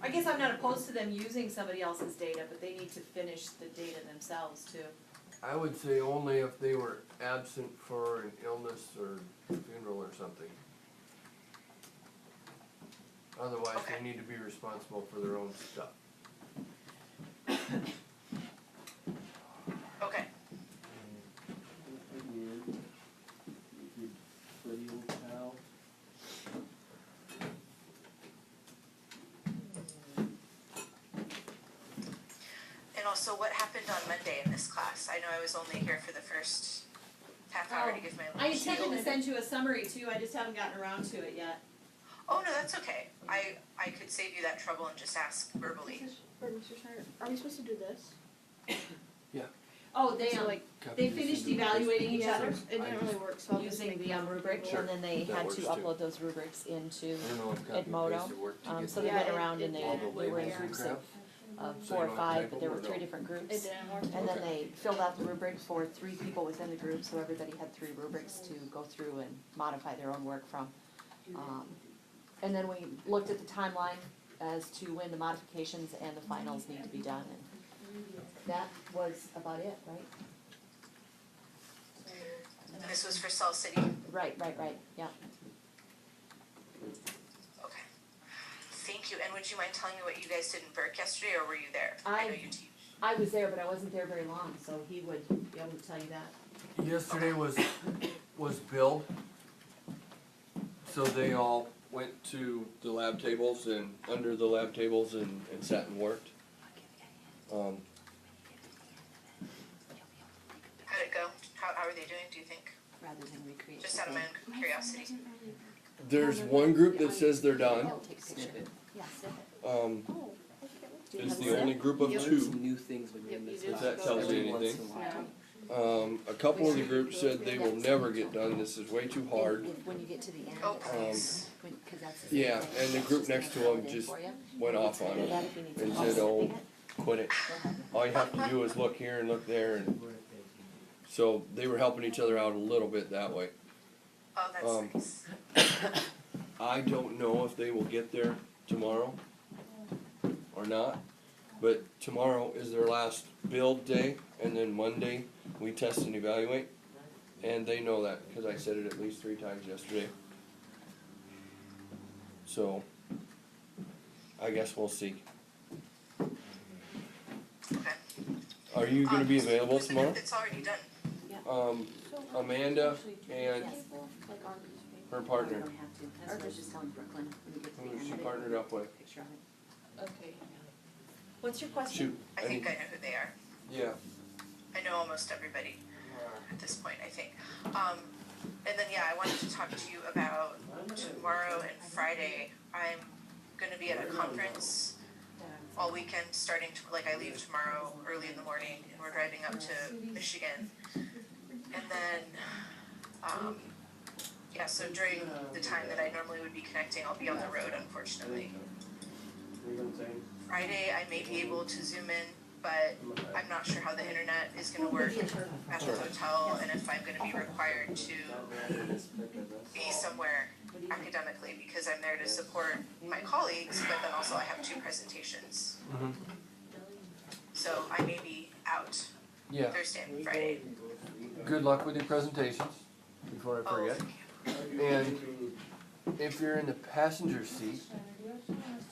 Speaker 1: I guess I'm not opposed to them using somebody else's data, but they need to finish the data themselves too.
Speaker 2: I would say only if they were absent for an illness or funeral or something. Otherwise,
Speaker 6: Okay.
Speaker 2: they need to be responsible for their own stuff.
Speaker 6: Okay. And also, what happened on Monday in this class? I know I was only here for the first half hour to give my
Speaker 1: I
Speaker 6: little
Speaker 1: intended to
Speaker 6: spiel.
Speaker 1: send you a summary too, I just haven't gotten around to it yet.
Speaker 6: Oh, no, that's okay. I could save you that trouble and just ask verbally.
Speaker 8: Or Mr. Schneider, are we supposed to do this?
Speaker 1: Oh, they,
Speaker 8: So like,
Speaker 1: they finished evaluating each
Speaker 8: yeah,
Speaker 1: other
Speaker 8: it didn't really work, so I'll just
Speaker 1: using
Speaker 8: make
Speaker 1: the rubric,
Speaker 2: Sure.
Speaker 1: and then they
Speaker 2: That
Speaker 1: had
Speaker 2: works
Speaker 1: to
Speaker 2: too.
Speaker 1: upload those rubrics into,
Speaker 2: I don't know if copy and
Speaker 1: Edmodo.
Speaker 2: paste would work to get
Speaker 1: so they
Speaker 8: Yeah,
Speaker 1: went
Speaker 8: it-
Speaker 1: around and
Speaker 8: it
Speaker 1: they,
Speaker 8: didn't.
Speaker 2: all the
Speaker 1: they were in
Speaker 2: labels and
Speaker 1: groups
Speaker 2: crap.
Speaker 1: of
Speaker 2: So
Speaker 1: 4
Speaker 2: you
Speaker 1: or
Speaker 2: don't
Speaker 1: 5,
Speaker 2: type
Speaker 1: but there
Speaker 2: them
Speaker 1: were
Speaker 2: or
Speaker 1: 3
Speaker 2: no?
Speaker 1: different groups.
Speaker 8: It didn't work.
Speaker 1: And then
Speaker 2: Okay.
Speaker 1: they filled out the rubric for 3 people within the group, so everybody had 3 rubrics to go through and modify their own work from. And then we looked at the timeline as to when the modifications and the finals need to be done, and that was about it, right?
Speaker 6: And this was for Salt City?
Speaker 1: Right, yeah.
Speaker 6: Okay. Thank you. And would you mind telling me what you guys did in Burke yesterday, or were you there?
Speaker 1: I-
Speaker 6: know you teach.
Speaker 1: I was there, but I wasn't there very long, so he would be able to tell you that.
Speaker 2: Yesterday was build. So they all went to the lab tables and under the lab tables and sat and worked.
Speaker 6: How'd it go? How are they doing, do you think?
Speaker 1: Rather than recreate.
Speaker 6: Just out of my own curiosity.
Speaker 2: There's one group that says they're done.
Speaker 1: I'll take a picture. Yeah, snip it.
Speaker 2: Um,
Speaker 8: Oh,
Speaker 1: Do you
Speaker 2: is
Speaker 1: have
Speaker 2: the
Speaker 1: a
Speaker 2: only group of
Speaker 8: Yep.
Speaker 2: two.
Speaker 4: Some new things when you're in
Speaker 8: Yep,
Speaker 4: this
Speaker 8: you
Speaker 4: class.
Speaker 8: did.
Speaker 2: If that tells you
Speaker 4: Every once
Speaker 2: anything.
Speaker 4: in a while.
Speaker 8: Yeah.
Speaker 2: A couple of the groups said they will never get done, this is way too hard.
Speaker 1: When you get to the end.
Speaker 6: Oh, please.
Speaker 1: Cause that's the same
Speaker 2: Yeah,
Speaker 1: thing.
Speaker 2: and the group next to them just went off on it
Speaker 1: That if you need to
Speaker 2: and
Speaker 1: pause
Speaker 2: said, oh,
Speaker 1: snipping it,
Speaker 2: quit it.
Speaker 1: go ahead.
Speaker 2: All you have to do is look here and look there, and so they were helping each other out a little bit that way.
Speaker 6: Oh, that's nice.
Speaker 2: I don't know if they will get there tomorrow or not, but tomorrow is their last build day, and then Monday we test and evaluate, and they know that, because I said it at least 3 times yesterday. So, I guess we'll see.
Speaker 6: Okay.
Speaker 2: Are you gonna be available
Speaker 6: Who's the
Speaker 2: tomorrow?
Speaker 6: group that's already done?
Speaker 2: Amanda and her partner,
Speaker 1: I don't have to, that's what I was just telling Brooklyn, when we get to the
Speaker 2: who
Speaker 1: end
Speaker 2: she
Speaker 1: of it,
Speaker 2: partnered up with.
Speaker 1: picture of it.
Speaker 5: Okay.
Speaker 1: What's your question?
Speaker 2: Shoot,
Speaker 6: I think I know who they are.
Speaker 2: yeah,
Speaker 6: I know almost everybody at this point, I think. And then, yeah, I wanted to talk to you about tomorrow and Friday. I'm gonna be at a conference all weekend, starting to, like, I leave tomorrow early in the morning, and we're driving up to Michigan. And then, yeah, so during the time that I normally would be connecting, I'll be on the road, unfortunately. Friday, I may be able to zoom in, but I'm not sure how the internet is gonna work at the hotel, and if I'm gonna be required to be somewhere academically, because I'm there to support my colleagues, but then also I have 2 presentations.
Speaker 2: Mhm.
Speaker 6: So I may be out
Speaker 2: yeah.
Speaker 6: Thursday and Friday.
Speaker 2: Good luck with your presentations, before I
Speaker 6: Oh,
Speaker 2: forget. And if you're in the passenger seat,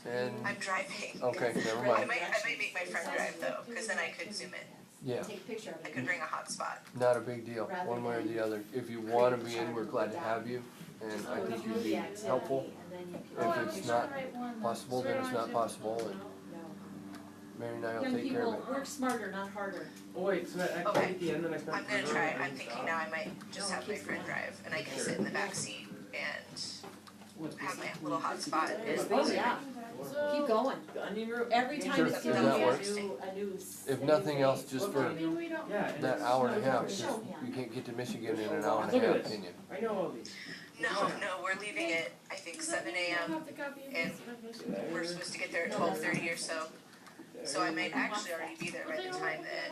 Speaker 2: and,
Speaker 6: I'm driving.
Speaker 2: okay, never
Speaker 6: I
Speaker 2: mind,
Speaker 6: might make my friend drive though, because then I could zoom in.
Speaker 2: yeah,
Speaker 1: Take a picture of
Speaker 6: I
Speaker 1: it.
Speaker 6: could bring a hotspot.
Speaker 2: not a big deal, one way or the other. If you wanna be in, we're glad to have you, and I think you'd be helpful. If it's not possible, then it's not possible, and Mary and I will
Speaker 1: Young
Speaker 2: take care of
Speaker 1: people,
Speaker 2: it.
Speaker 1: work smarter, not harder.
Speaker 3: Oh wait, so I
Speaker 6: Okay.
Speaker 3: at the end, then I spent.
Speaker 6: I'm gonna try, I'm thinking now I might just have my friend drive, and I can sit in the back seat and have my little hotspot and
Speaker 1: Oh, yeah, keep going. Every time
Speaker 2: Sure,
Speaker 1: it's
Speaker 2: if
Speaker 1: gonna
Speaker 2: that
Speaker 1: be
Speaker 2: works.
Speaker 1: a new.
Speaker 2: If nothing else, just for
Speaker 3: Yeah, and
Speaker 2: that
Speaker 3: it's-
Speaker 2: hour and a half, 'cause you can't get to Michigan in an hour and
Speaker 3: Look
Speaker 2: a
Speaker 3: at
Speaker 2: half,
Speaker 3: this.
Speaker 2: can you?
Speaker 3: I know all these.
Speaker 6: No, we're leaving at, I think, 7 AM, and we're supposed to get there at 12:30 or so. So I might actually already be there by the time that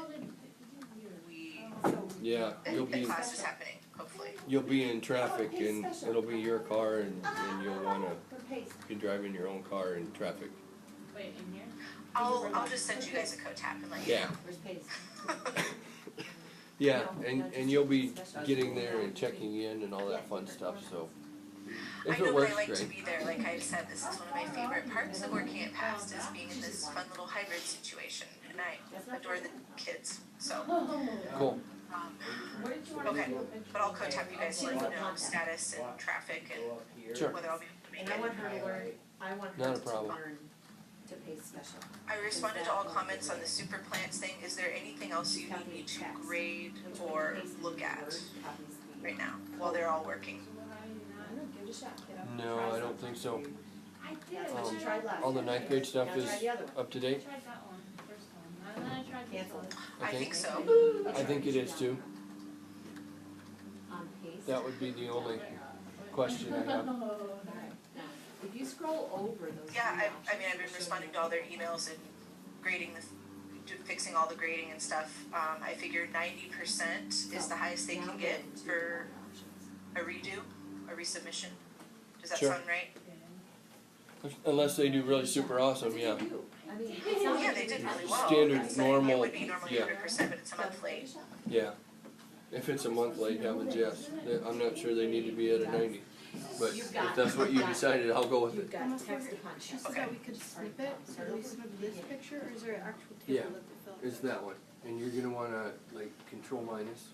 Speaker 2: Yeah, you'll
Speaker 6: the
Speaker 2: be,
Speaker 6: class is happening, hopefully.
Speaker 2: you'll be in traffic, and it'll be your car, and you'll wanna be driving your own car in traffic.
Speaker 5: Wait, in here?
Speaker 6: I'll just send you guys a code tap and let you
Speaker 2: Yeah.
Speaker 6: know.
Speaker 1: Where's Pace?
Speaker 2: Yeah, and you'll be getting there and checking in and all that fun stuff, so.
Speaker 6: I
Speaker 2: If
Speaker 6: know,
Speaker 2: it
Speaker 6: but
Speaker 2: works,
Speaker 6: I like to
Speaker 2: great.
Speaker 6: be there, like I said, this is one of my favorite parts of working at Past, is being in this fun little hybrid situation, and I adore the kids, so.
Speaker 2: Cool,
Speaker 6: Okay, but I'll code tap you guys to let you know status and traffic and
Speaker 2: sure.
Speaker 6: whether I'll be able to
Speaker 1: And
Speaker 6: make
Speaker 1: I
Speaker 6: it.
Speaker 1: want her to learn, I want
Speaker 2: Not
Speaker 1: her
Speaker 2: a
Speaker 1: to
Speaker 2: problem.
Speaker 1: learn to Pace special.
Speaker 6: I responded to all comments on the super plants thing. Is there anything else you need me to grade or look at right now while they're all working?
Speaker 1: I don't give it a shot, kiddo.
Speaker 2: No, I don't think so.
Speaker 5: I did.
Speaker 1: That's what you tried last.
Speaker 2: All the ninth grade stuff
Speaker 1: Now
Speaker 2: is
Speaker 1: try the other one.
Speaker 2: up to
Speaker 5: I
Speaker 2: date?
Speaker 5: tried that one, first one, and then I tried this
Speaker 1: Cancel
Speaker 5: one.
Speaker 1: it.
Speaker 6: I
Speaker 2: Okay.
Speaker 6: think so.
Speaker 2: I think it is too.
Speaker 1: On Pace.
Speaker 2: That would be the only question I have.
Speaker 1: Now, if you scroll over those.
Speaker 6: Yeah,
Speaker 1: emails,
Speaker 6: I mean, I've been responding to all their emails and grading fixing all the grading and stuff. I figured 90% is the highest they can get for a redo, a resubmission. Does that
Speaker 2: Sure.
Speaker 6: sound right?
Speaker 2: Unless they do really super awesome, yeah.
Speaker 1: I mean, it's
Speaker 6: Oh,
Speaker 1: not
Speaker 6: yeah,
Speaker 1: like
Speaker 6: they
Speaker 1: you
Speaker 6: did
Speaker 1: can-
Speaker 6: really well.
Speaker 2: Standard,
Speaker 6: But It
Speaker 2: normal,
Speaker 6: would be normally
Speaker 2: yeah.
Speaker 6: 100%, but it's a month late.
Speaker 2: Yeah. If it's a month late, heavens, yes. I'm not sure they need to be at a 90. But if that's what you decided, I'll go with
Speaker 1: You've
Speaker 2: it.
Speaker 1: got text to punch.
Speaker 8: She said that we could snip it, so we snip this picture, or is there an actual
Speaker 2: Yeah,
Speaker 8: table that they fill?
Speaker 2: it's that one. And you're gonna wanna, like, control minus.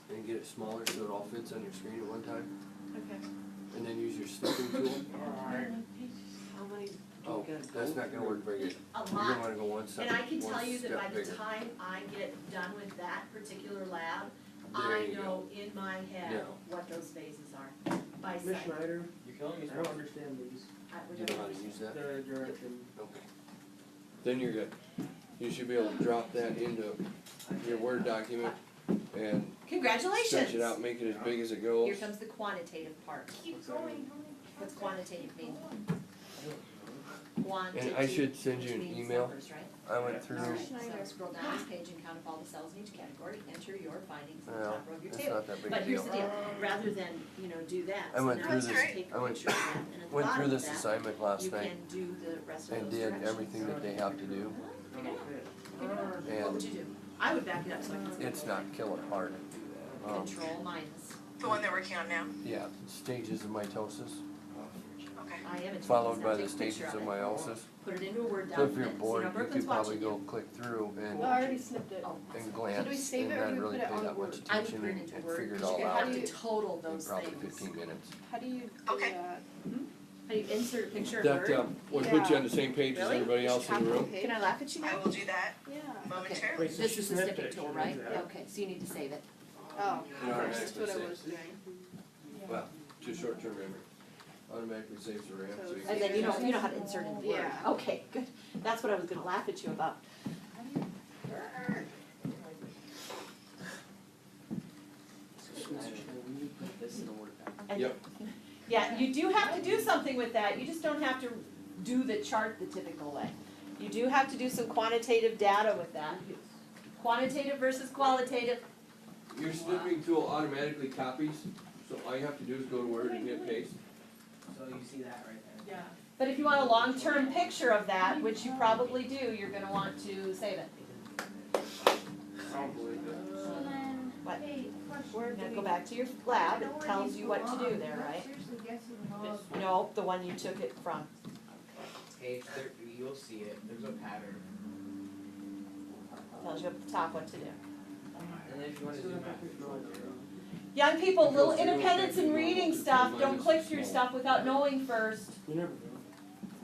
Speaker 2: And get it smaller so it all fits on your screen at one time.
Speaker 8: Okay.
Speaker 2: And then use your snipping tool.
Speaker 1: How many?
Speaker 2: Oh, that's not gonna work very good.
Speaker 1: A
Speaker 2: You're gonna
Speaker 1: lot.
Speaker 2: wanna go one step,
Speaker 1: And I can
Speaker 2: one
Speaker 1: tell you that by
Speaker 2: step
Speaker 1: the
Speaker 2: bigger.
Speaker 1: time I get done with that particular lab,
Speaker 2: There
Speaker 1: I
Speaker 2: you
Speaker 1: know in my head
Speaker 2: Yeah.
Speaker 1: what those phases are by
Speaker 3: Miss
Speaker 1: sight.
Speaker 3: Schneider,
Speaker 9: You're killing me,
Speaker 3: I don't understand these,
Speaker 2: You know how to use that?
Speaker 3: the direction.
Speaker 2: Okay. Then you're good. You should be able to drop that into your Word document and
Speaker 1: Congratulations!
Speaker 2: stretch it out, make it as big as it
Speaker 1: Here
Speaker 2: goes.
Speaker 1: comes the quantitative part.
Speaker 5: Keep going,
Speaker 1: What's quantitative mean? Quantitative.
Speaker 2: And I should send you
Speaker 1: which
Speaker 2: an
Speaker 1: means
Speaker 2: email
Speaker 1: numbers, right?
Speaker 2: I went through,
Speaker 1: Scroll down this page and count up all the cells in each category, enter your findings in the
Speaker 2: well,
Speaker 1: top row of your
Speaker 2: it's
Speaker 1: table.
Speaker 2: not that big
Speaker 1: But
Speaker 2: a
Speaker 1: here's
Speaker 2: deal.
Speaker 1: the deal, rather than, do that,
Speaker 2: I
Speaker 1: so
Speaker 2: went
Speaker 1: now
Speaker 2: through
Speaker 1: you
Speaker 2: this-
Speaker 1: just take a
Speaker 2: I went-
Speaker 1: picture of that, and at the
Speaker 2: Went
Speaker 1: bottom
Speaker 2: through
Speaker 1: of
Speaker 2: this
Speaker 1: that,
Speaker 2: assignment last
Speaker 1: you
Speaker 2: night
Speaker 1: can do the rest of
Speaker 2: and
Speaker 1: those
Speaker 2: did
Speaker 1: directions.
Speaker 2: everything that they have to do,
Speaker 1: What
Speaker 2: and
Speaker 1: would you do? I would back it up so I can see.
Speaker 2: it's not killer hard.
Speaker 1: Control minus.
Speaker 6: The one they're working on now?
Speaker 2: Yeah, stages of mitosis,
Speaker 6: Okay.
Speaker 1: I am. It's
Speaker 2: followed
Speaker 1: now
Speaker 2: by
Speaker 1: take
Speaker 2: the
Speaker 1: a picture
Speaker 2: stages of
Speaker 1: it,
Speaker 2: meiosis.
Speaker 1: Put it into a Word
Speaker 2: So if
Speaker 1: document.
Speaker 2: you're
Speaker 1: See,
Speaker 2: bored,
Speaker 1: now
Speaker 2: you
Speaker 1: Brooklyn's
Speaker 2: could probably
Speaker 1: watching
Speaker 2: go
Speaker 1: you.
Speaker 2: click through
Speaker 8: I
Speaker 2: and
Speaker 8: already snipped it.
Speaker 1: Oh,
Speaker 2: glance
Speaker 8: Should we save
Speaker 2: and
Speaker 8: it or
Speaker 2: not
Speaker 8: do we
Speaker 2: really
Speaker 8: put it
Speaker 2: pay
Speaker 8: on
Speaker 2: that much
Speaker 8: Word?
Speaker 1: I would
Speaker 2: attention
Speaker 1: put it
Speaker 2: and
Speaker 1: into
Speaker 2: and
Speaker 1: Word,
Speaker 2: figure it
Speaker 1: because
Speaker 2: all
Speaker 1: you
Speaker 2: out
Speaker 1: have to
Speaker 8: you-
Speaker 1: total
Speaker 2: in
Speaker 1: those
Speaker 2: probably
Speaker 1: things.
Speaker 2: 15 minutes.
Speaker 8: How do you do
Speaker 6: Okay.
Speaker 8: that?
Speaker 1: How do you insert a picture of
Speaker 2: That,
Speaker 1: Word?
Speaker 2: would
Speaker 8: put you
Speaker 2: on the same page
Speaker 1: as Really?
Speaker 2: everybody else
Speaker 8: Copy and paste?
Speaker 1: Can I laugh at you
Speaker 6: I
Speaker 1: now?
Speaker 6: will do that
Speaker 8: Yeah.
Speaker 6: momentarily.
Speaker 3: Wait, so
Speaker 1: This
Speaker 3: she
Speaker 1: is the
Speaker 3: snipped
Speaker 1: snipping
Speaker 3: it,
Speaker 1: tool,
Speaker 3: she
Speaker 1: right?
Speaker 3: did that.
Speaker 1: Okay, so you need to save it.
Speaker 8: Oh,
Speaker 2: Yeah,
Speaker 8: that's what I was doing.
Speaker 2: Well, to short-term memory, automatically saves the RAM, so you
Speaker 1: And then you know how to insert in Word.
Speaker 8: Yeah.
Speaker 1: Okay, good. That's what I was gonna laugh at you about.
Speaker 4: This in a word doc.
Speaker 1: And-
Speaker 2: Yep.
Speaker 1: Yeah, you do have to do something with that, you just don't have to do the chart the typical way. You do have to do some quantitative data with that. Quantitative versus qualitative.
Speaker 2: Your snipping tool automatically copies, so all you have to do is go to Word and hit paste.
Speaker 9: So you see that right there?
Speaker 7: Yeah.
Speaker 1: But if you want a long-term picture of that, which you probably do, you're gonna want to save it.
Speaker 3: I don't believe it.
Speaker 7: So then,
Speaker 1: What?
Speaker 7: hey, question.
Speaker 1: Now go back to your lab, it tells you what to do there, right?
Speaker 7: Seriously guessing wrong.
Speaker 1: No, the one you took it from.
Speaker 9: Page 30, you'll see it, there's a pattern.
Speaker 1: Tells you at the top what to do.
Speaker 9: And then if you wanna zoom out, control zero.
Speaker 1: Young people, little independence in reading stuff, don't click through stuff without knowing first.
Speaker 3: You never do.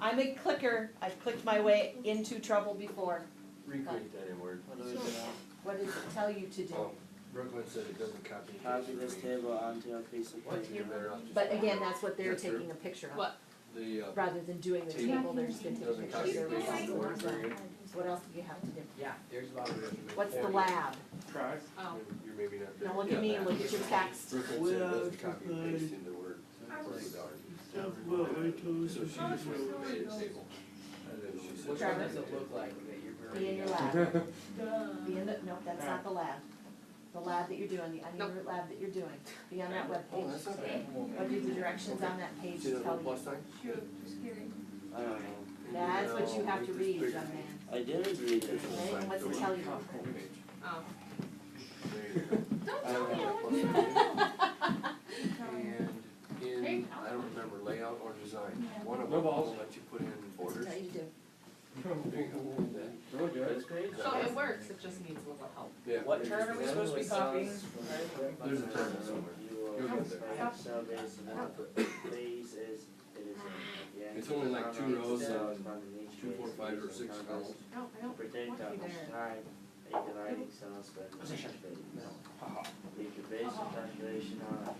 Speaker 1: I'm a clicker, I've clicked my way into trouble before.
Speaker 2: Recreate that in Word.
Speaker 4: What do we do now?
Speaker 1: What does it tell you to do?
Speaker 2: Oh, Brooklyn said it doesn't copy. and
Speaker 4: Copy
Speaker 2: paste
Speaker 4: this
Speaker 2: for me.
Speaker 4: table onto a piece of
Speaker 2: What?
Speaker 4: paper.
Speaker 2: You're better off just.
Speaker 1: But again, that's what they're
Speaker 2: Is that true?
Speaker 1: taking a picture of.
Speaker 5: What?
Speaker 2: The,
Speaker 1: Rather than doing the
Speaker 2: Table.
Speaker 1: table, they're just gonna take a
Speaker 2: Doesn't
Speaker 1: picture
Speaker 2: copy
Speaker 1: of their
Speaker 2: and paste
Speaker 1: results.
Speaker 2: in Word for you.
Speaker 1: So what else do you have to do?
Speaker 9: Yeah, there's about it.
Speaker 1: What's the lab?
Speaker 3: Try.
Speaker 5: Oh.
Speaker 2: You're maybe not there.
Speaker 1: Don't look at me,
Speaker 2: Yeah,
Speaker 1: look at your text.
Speaker 2: Brooklyn said it doesn't copy and paste into Word. So she just went and made a table. And then she said.
Speaker 9: Which
Speaker 1: Trevor?
Speaker 9: one does it look like that you're
Speaker 1: Be in your
Speaker 9: burning?
Speaker 1: lab. Be in the, no, that's not the lab. The lab that you're doing, the onion root lab that you're doing. Be on that
Speaker 2: Oh,
Speaker 1: webpage.
Speaker 2: that's not bad.
Speaker 1: What do the directions on that page
Speaker 2: See the
Speaker 1: tell
Speaker 2: little plus
Speaker 1: you?
Speaker 2: sign?
Speaker 7: Shoot, just kidding.
Speaker 4: I don't know.
Speaker 1: That's what you have to read, young man.
Speaker 4: I did read it.
Speaker 1: Okay, and what's it tell you?
Speaker 5: Oh.
Speaker 2: There you go.
Speaker 7: Don't
Speaker 2: I
Speaker 7: tell
Speaker 2: don't
Speaker 7: me,
Speaker 2: have
Speaker 7: I
Speaker 2: a plus
Speaker 7: won't
Speaker 2: sign.
Speaker 7: do
Speaker 2: And in, I don't remember layout or design, one of
Speaker 3: No
Speaker 2: them
Speaker 3: balls.
Speaker 2: will let you put in
Speaker 1: What's
Speaker 2: borders.
Speaker 1: it tell you to do?
Speaker 2: There you go.
Speaker 3: Really good.
Speaker 4: This page?
Speaker 5: So it works, it just needs a little help.
Speaker 2: Yeah.
Speaker 9: What term are we supposed to be copying?
Speaker 2: There's a table somewhere. You'll get there.
Speaker 4: Cell base and then the base is, it is in.
Speaker 2: It's only like 2 rows
Speaker 4: Cells
Speaker 2: and
Speaker 4: underneath
Speaker 2: 2, 4,
Speaker 4: base
Speaker 2: 5, or
Speaker 4: is
Speaker 2: 6
Speaker 4: in
Speaker 2: columns.
Speaker 5: No, I don't
Speaker 4: Predict
Speaker 5: want
Speaker 4: how
Speaker 5: to be
Speaker 4: much
Speaker 5: there.
Speaker 4: time a dividing cell spends in each phase. Make a basic calculation on a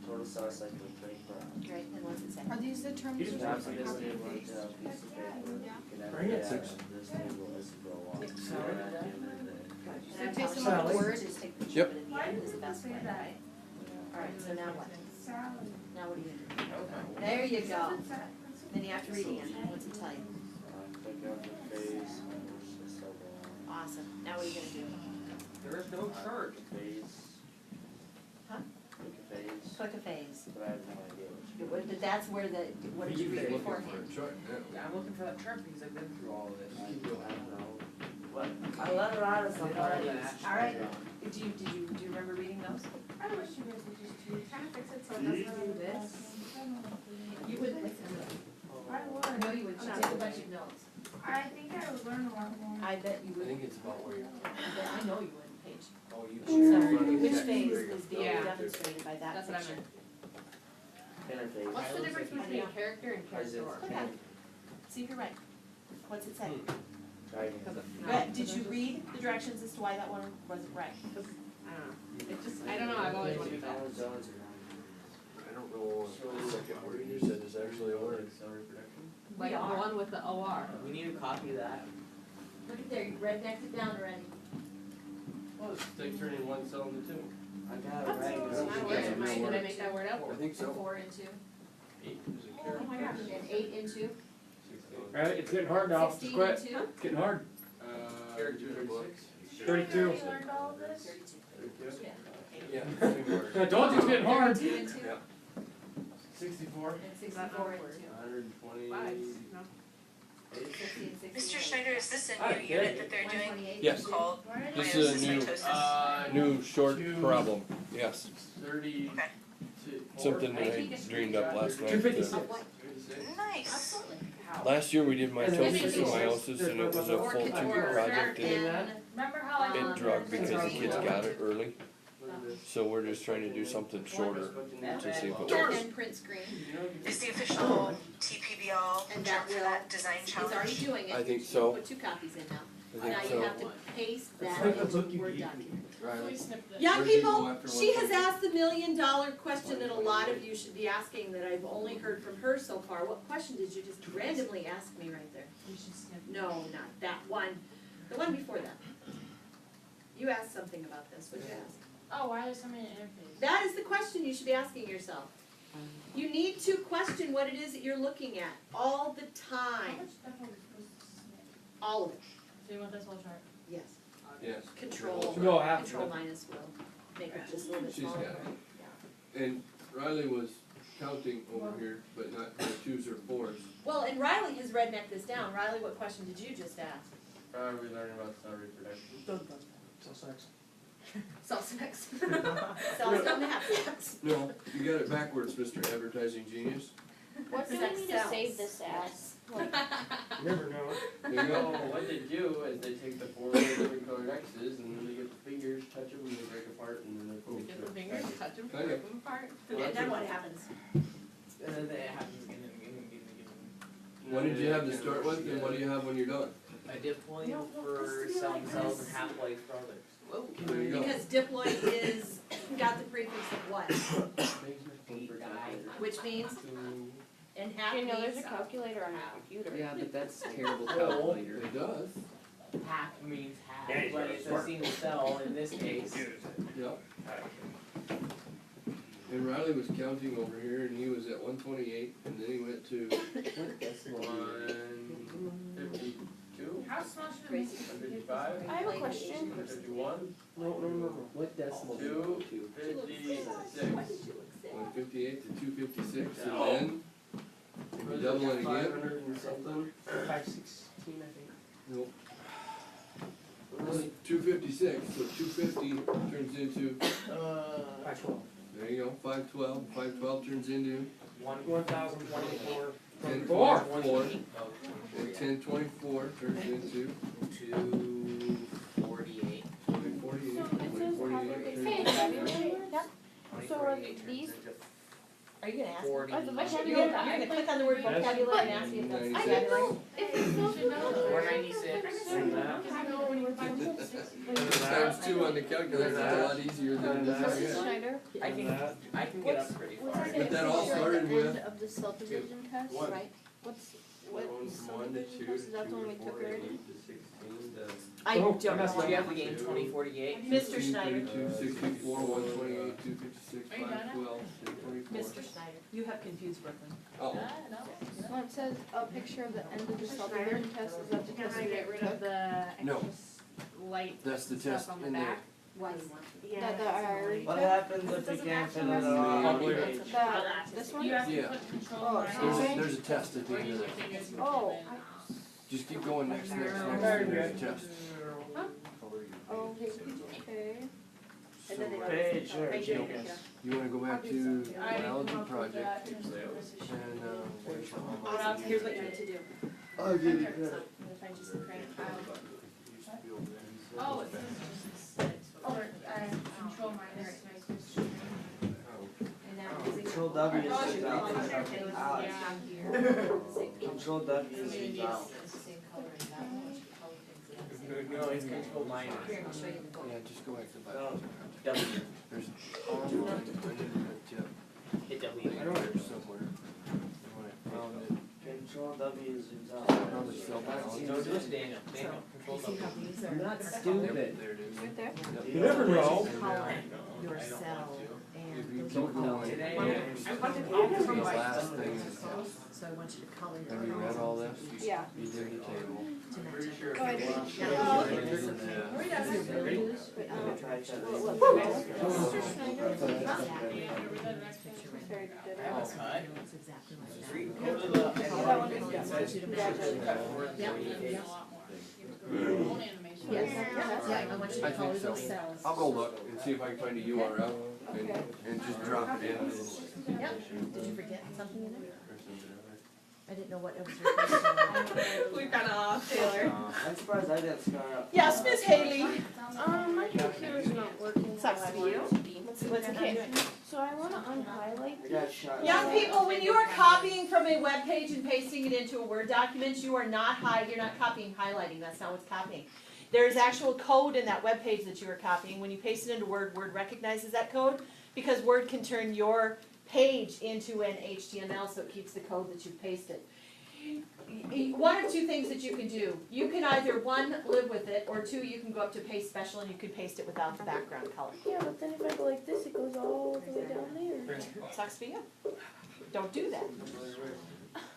Speaker 4: total cell cycle rate per hour.
Speaker 1: Great, and what's it say?
Speaker 8: Are these the terms
Speaker 3: He's
Speaker 8: of
Speaker 3: not
Speaker 4: Copy
Speaker 8: the
Speaker 4: this
Speaker 8: copy
Speaker 4: table
Speaker 8: and
Speaker 4: onto
Speaker 8: paste?
Speaker 4: a piece of paper. You can have
Speaker 3: Bring it.
Speaker 4: data in this table as you go along.
Speaker 1: Six.
Speaker 4: So at the end of the day.
Speaker 1: And I
Speaker 8: paste them
Speaker 1: tell
Speaker 8: on
Speaker 1: you,
Speaker 8: Word?
Speaker 1: just take a picture
Speaker 2: Yep.
Speaker 1: of it at
Speaker 7: Why
Speaker 1: the end
Speaker 7: do
Speaker 1: is the best
Speaker 7: people
Speaker 1: way,
Speaker 7: say that?
Speaker 1: right? Alright, so now what?
Speaker 7: Salad.
Speaker 1: Now what do you do? There you go.
Speaker 7: What's that?
Speaker 1: Then you have to read again. What's it tell you?
Speaker 4: Click on the phase, and push the cell along.
Speaker 1: Awesome. Now what are you gonna do?
Speaker 9: There is no chart.
Speaker 4: Phase.
Speaker 1: Huh?
Speaker 4: Click a phase,
Speaker 1: Click a phase.
Speaker 4: but I have no idea what
Speaker 1: It would- But that's where the, what did you read
Speaker 2: Looking for
Speaker 1: beforehand?
Speaker 2: a chart now.
Speaker 9: Yeah, I'm looking for that chart because I've been through all of this.
Speaker 4: I don't know. What?
Speaker 9: I learned a lot of stuff already.
Speaker 1: Alright. Did you remember reading those?
Speaker 7: I wish you guys would just kind of fix it so it doesn't do this.
Speaker 1: You wouldn't listen to them.
Speaker 7: I would.
Speaker 1: No, you wouldn't. She'd take a bunch of notes.
Speaker 7: I think I would learn a lot more.
Speaker 1: I bet you
Speaker 2: I
Speaker 1: would.
Speaker 2: think it's about where you're.
Speaker 1: I know you wouldn't, Paige.
Speaker 2: Oh, you.
Speaker 1: So, which phase is being
Speaker 5: Yeah.
Speaker 1: demonstrated by that
Speaker 5: That's what I
Speaker 1: picture?
Speaker 5: meant.
Speaker 4: Interface.
Speaker 5: What's the difference between character and character?
Speaker 1: Click on it. See if you're right. What's it say?
Speaker 4: Guidance.
Speaker 1: Did you read the directions as to why that one wasn't right?
Speaker 5: I don't know. It just, I don't know, I've always wondered that.
Speaker 2: I don't know the second word you said is actually a word.
Speaker 9: Cell reproduction.
Speaker 5: Like the one with the OR.
Speaker 9: We need to copy that.
Speaker 1: Look at there, you rednecked it down already.
Speaker 2: Well, it's like turning one cell into 2.
Speaker 4: I got it right.
Speaker 5: It's not a word, am I, did I make that word up?
Speaker 2: I think so.
Speaker 1: 4 into,
Speaker 2: 8 is a
Speaker 5: Oh
Speaker 2: character.
Speaker 5: my gosh.
Speaker 1: and 8 into,
Speaker 2: 16.
Speaker 3: Alright, it's getting hard now, just
Speaker 1: 16
Speaker 3: quit,
Speaker 1: and 2?
Speaker 3: it's getting hard.
Speaker 10: Character book.
Speaker 3: 32.
Speaker 7: You learned all of this?
Speaker 2: Yeah.
Speaker 3: I told you it's getting hard.
Speaker 1: 32 and 2?
Speaker 2: Yeah.
Speaker 10: 64.
Speaker 1: And 64 and 2.
Speaker 10: 120.
Speaker 1: 60 and 61.
Speaker 6: Mr. Schneider, is this a
Speaker 3: Alright,
Speaker 6: new unit that they're doing
Speaker 1: 128.
Speaker 2: Yes.
Speaker 6: called
Speaker 2: This is a new,
Speaker 6: myositis?
Speaker 2: new short problem, yes.
Speaker 10: 30.
Speaker 6: Okay.
Speaker 2: Something that I dreamed up last night.
Speaker 3: 256.
Speaker 1: Of what?
Speaker 6: Nice.
Speaker 1: Absolutely.
Speaker 2: Last year we did mitosis and
Speaker 3: 56.
Speaker 2: meiosis and it was a full
Speaker 1: Orchid
Speaker 2: two-week
Speaker 1: order
Speaker 2: project and
Speaker 1: and
Speaker 7: Remember how I
Speaker 2: it drug because the kids got it early. So we're just trying to do something shorter to see if it works.
Speaker 1: and print screen.
Speaker 6: Is the official TPBL
Speaker 1: And
Speaker 6: term
Speaker 1: that
Speaker 6: for
Speaker 1: will-
Speaker 6: that design
Speaker 1: He's already
Speaker 6: challenge?
Speaker 1: doing it.
Speaker 2: I think so.
Speaker 1: Put 2 copies in now.
Speaker 2: I
Speaker 1: Now
Speaker 2: think
Speaker 1: you
Speaker 2: so.
Speaker 1: have to paste that into Word document.
Speaker 2: Riley.
Speaker 1: Young
Speaker 2: Where'd you go
Speaker 1: people,
Speaker 2: after
Speaker 1: she has
Speaker 2: 1:30?
Speaker 1: asked the $1 million question that a lot of you should be asking that I've only heard from her so far. What question did you just randomly ask me right there? No, not that one. The one before that. You asked something about this. What'd you ask?
Speaker 7: Oh, wireless summit interface.
Speaker 1: That is the question you should be asking yourself. You need to question what it is that you're looking at all the
Speaker 7: How
Speaker 1: time.
Speaker 7: much stuff are we supposed to submit?
Speaker 1: All of it,
Speaker 7: So you want this whole chart?
Speaker 1: yes.
Speaker 2: Yes.
Speaker 1: Control,
Speaker 3: No, half.
Speaker 1: control minus will make it just a little bit
Speaker 2: She's
Speaker 1: smaller.
Speaker 2: got it. And Riley was counting over here, but not the 2s or 4s.
Speaker 1: Well, and Riley has rednecked this down. Riley, what question did you just ask?
Speaker 10: We learned about cell reproduction.
Speaker 3: So sucks.
Speaker 1: Cell sex. Cells don't have sex.
Speaker 2: No, you got it backwards, Mr. Advertising Genius.
Speaker 8: What do we
Speaker 1: Sex
Speaker 8: need to
Speaker 1: sells.
Speaker 8: save this as? Like,
Speaker 3: You never know.
Speaker 2: There you
Speaker 10: So
Speaker 2: go.
Speaker 10: what they do is they take the 4 different colored X's and then they get the fingers, touch them, and they break apart, and then they put them
Speaker 5: Get the
Speaker 10: to
Speaker 5: fingers, touch them,
Speaker 2: Kind of.
Speaker 5: rip them apart.
Speaker 1: And then what happens?
Speaker 9: And then it happens again and again and again and again.
Speaker 2: What did you have to start with and what do you have when you're done?
Speaker 9: A diploid for selling cells and half-life products. Whoa.
Speaker 2: There you go.
Speaker 1: Because diploid is, got the prefix of what? Which means, and half
Speaker 8: you know, there's a
Speaker 1: means,
Speaker 8: calculator on your computer.
Speaker 9: Yeah, but that's terrible
Speaker 2: calculator. It does.
Speaker 9: Half means half,
Speaker 3: Yeah, he's
Speaker 9: but
Speaker 3: very
Speaker 9: it's a
Speaker 3: smart.
Speaker 9: single cell in this case.
Speaker 2: Yep. And Riley was counting over here and he was at 128 and then he went to
Speaker 10: 152,
Speaker 7: How small should it be?
Speaker 10: 155,
Speaker 8: I have a question.
Speaker 10: 151,
Speaker 3: No.
Speaker 9: What decimal?
Speaker 10: 256.
Speaker 2: 158 to 256 and then if you double it again.
Speaker 10: 500 and something.
Speaker 3: 516, I think.
Speaker 2: Nope. 256, so 250 turns into,
Speaker 3: 512.
Speaker 2: there you go, 512. 512 turns into
Speaker 3: 1024.
Speaker 2: 1024. And 1024 turns into
Speaker 9: 248.
Speaker 2: 2048.
Speaker 8: So it says
Speaker 2: 2048 turns
Speaker 8: Hey,
Speaker 2: into
Speaker 8: February. So are
Speaker 9: 2048 turns
Speaker 8: these-
Speaker 9: into
Speaker 1: are you gonna ask?
Speaker 9: 40.
Speaker 8: Are the vocabulary?
Speaker 1: You're gonna click on the word
Speaker 3: Yes.
Speaker 1: vocabulary and ask me if that's
Speaker 2: I
Speaker 8: I
Speaker 1: vocabulary?
Speaker 8: didn't know if it's so good.
Speaker 9: 496.
Speaker 3: And that.
Speaker 2: Times 2 on the calculator is a lot easier than this.
Speaker 8: Mrs. Schneider,
Speaker 9: I can,
Speaker 3: That.
Speaker 9: I can get up pretty
Speaker 8: what's
Speaker 9: far.
Speaker 8: that
Speaker 2: But that
Speaker 8: gonna
Speaker 2: all
Speaker 8: say at
Speaker 2: started
Speaker 8: the
Speaker 2: with-
Speaker 8: end of the subdivision test,
Speaker 2: What?
Speaker 8: right? What's, what
Speaker 10: Going from 1 to 2
Speaker 8: subdivision
Speaker 10: to
Speaker 8: test, is that the one we
Speaker 10: 2 to
Speaker 8: took
Speaker 10: 4
Speaker 8: already?
Speaker 10: to 16 to
Speaker 1: I
Speaker 3: Oh,
Speaker 1: don't
Speaker 3: I messed
Speaker 1: know.
Speaker 9: So you have to gain 2048.
Speaker 1: Mr. Schneider,
Speaker 2: 32, 64, 128, 256,
Speaker 5: Are you done?
Speaker 2: 512, 1024.
Speaker 1: Mr. Schneider, you have confused Brooklyn.
Speaker 2: Oh,
Speaker 8: Well, it says a picture of the end of the subdivision test, is that the
Speaker 5: Because
Speaker 8: test
Speaker 5: I
Speaker 8: we
Speaker 5: get rid of
Speaker 8: took?
Speaker 5: the
Speaker 2: No.
Speaker 5: extra light
Speaker 2: that's the
Speaker 5: stuff
Speaker 2: test
Speaker 5: on the
Speaker 2: in there.
Speaker 5: back.
Speaker 1: What?
Speaker 5: Yeah.
Speaker 8: That I already
Speaker 4: What
Speaker 8: took?
Speaker 4: happens if you can't fill it all?
Speaker 3: Probably.
Speaker 8: This one?
Speaker 5: You have to
Speaker 2: Yeah.
Speaker 5: put control
Speaker 8: Oh,
Speaker 5: minus.
Speaker 8: okay.
Speaker 2: There's a test at the
Speaker 5: Or
Speaker 2: end
Speaker 5: use
Speaker 2: of
Speaker 5: your
Speaker 2: it.
Speaker 5: fingers and
Speaker 8: Oh.
Speaker 5: put it in.
Speaker 2: Just keep going next,
Speaker 3: Very
Speaker 2: there's a test.
Speaker 8: Oh, okay.
Speaker 1: And then they go.
Speaker 4: Page or
Speaker 1: Right here,
Speaker 4: Joe?
Speaker 1: yeah.
Speaker 2: You wanna go back to the
Speaker 5: I didn't
Speaker 2: biology
Speaker 5: come up with
Speaker 2: project
Speaker 5: that.
Speaker 2: and,
Speaker 1: Awesome, here's what you need to do.
Speaker 2: I'll give you
Speaker 5: So,
Speaker 2: credit.
Speaker 5: I'm gonna find you some credit. Oh, it says just six. Or, control minus.
Speaker 1: And that is.
Speaker 4: Control W is
Speaker 1: Oh,
Speaker 4: the
Speaker 1: you're
Speaker 4: valve.
Speaker 1: going to-
Speaker 4: Alex.
Speaker 1: down here.
Speaker 4: Control W
Speaker 5: So
Speaker 4: is
Speaker 5: maybe
Speaker 4: the
Speaker 5: it's
Speaker 4: valve.
Speaker 1: It's the same color as that one. You should color things in that same-
Speaker 9: No, it's control minus.
Speaker 1: Here, I'll show you the
Speaker 2: Yeah, just go back to the biology project.
Speaker 9: W.
Speaker 2: There's online, I didn't tip.
Speaker 9: Hit W.
Speaker 2: I don't there somewhere. And when I found it,
Speaker 4: Control W is the
Speaker 2: I
Speaker 4: valve.
Speaker 2: probably fell back on
Speaker 9: Don't do
Speaker 2: it.
Speaker 9: it to Daniel. Daniel, control
Speaker 1: You see how
Speaker 9: W.
Speaker 1: these are.
Speaker 2: Yep, there it is.
Speaker 8: Right there?
Speaker 2: Yep.
Speaker 3: You never know.
Speaker 1: Color your cell and
Speaker 2: if you
Speaker 1: those
Speaker 2: keep
Speaker 1: are
Speaker 2: going,
Speaker 1: colored.
Speaker 9: Today,
Speaker 1: One-
Speaker 2: the last thing is,
Speaker 1: So I want you to color
Speaker 2: have you read all this?
Speaker 8: Yeah.
Speaker 2: You did the table.
Speaker 1: to match
Speaker 9: pretty
Speaker 1: up.
Speaker 9: sure.
Speaker 8: Go ahead.
Speaker 1: Yeah.
Speaker 2: And then,
Speaker 1: Is it really loose?
Speaker 4: Try each other.
Speaker 8: Mr. Schneider.
Speaker 1: Very good.
Speaker 9: I have a cut.
Speaker 1: It's exactly like that.
Speaker 9: Street, go to the.
Speaker 8: That one is
Speaker 1: I want you to match up. Yep, yep. Yes, yeah, I want you
Speaker 2: I
Speaker 1: to color
Speaker 2: think so.
Speaker 1: those cells.
Speaker 2: I'll go look and see if I can find a URL and just drop it in.
Speaker 1: Yep, did you forget something in there? I didn't know what it was referring to.
Speaker 7: We've got off, Taylor.
Speaker 4: I'm surprised I didn't scar up.
Speaker 1: Yes, Miss Haley.
Speaker 8: My computer's not working.
Speaker 1: Sucks to be you. What's okay?
Speaker 8: So I wanna unhighlight
Speaker 4: I got shot.
Speaker 1: Young people, when you are copying from a web page and pasting it into a Word document, you are not you're not copying, highlighting, that's not what's copying. There is actual code in that web page that you are copying. When you paste it into Word, Word recognizes that code because Word can turn your page into an HTML, so it keeps the code that you've pasted. One or two things that you can do. You can either, one, live with it, or two, you can go up to paste special and you can paste it without the background color.
Speaker 8: Yeah, but then if I go like this, it goes all the way down there.
Speaker 1: Sucks for you. Don't do that.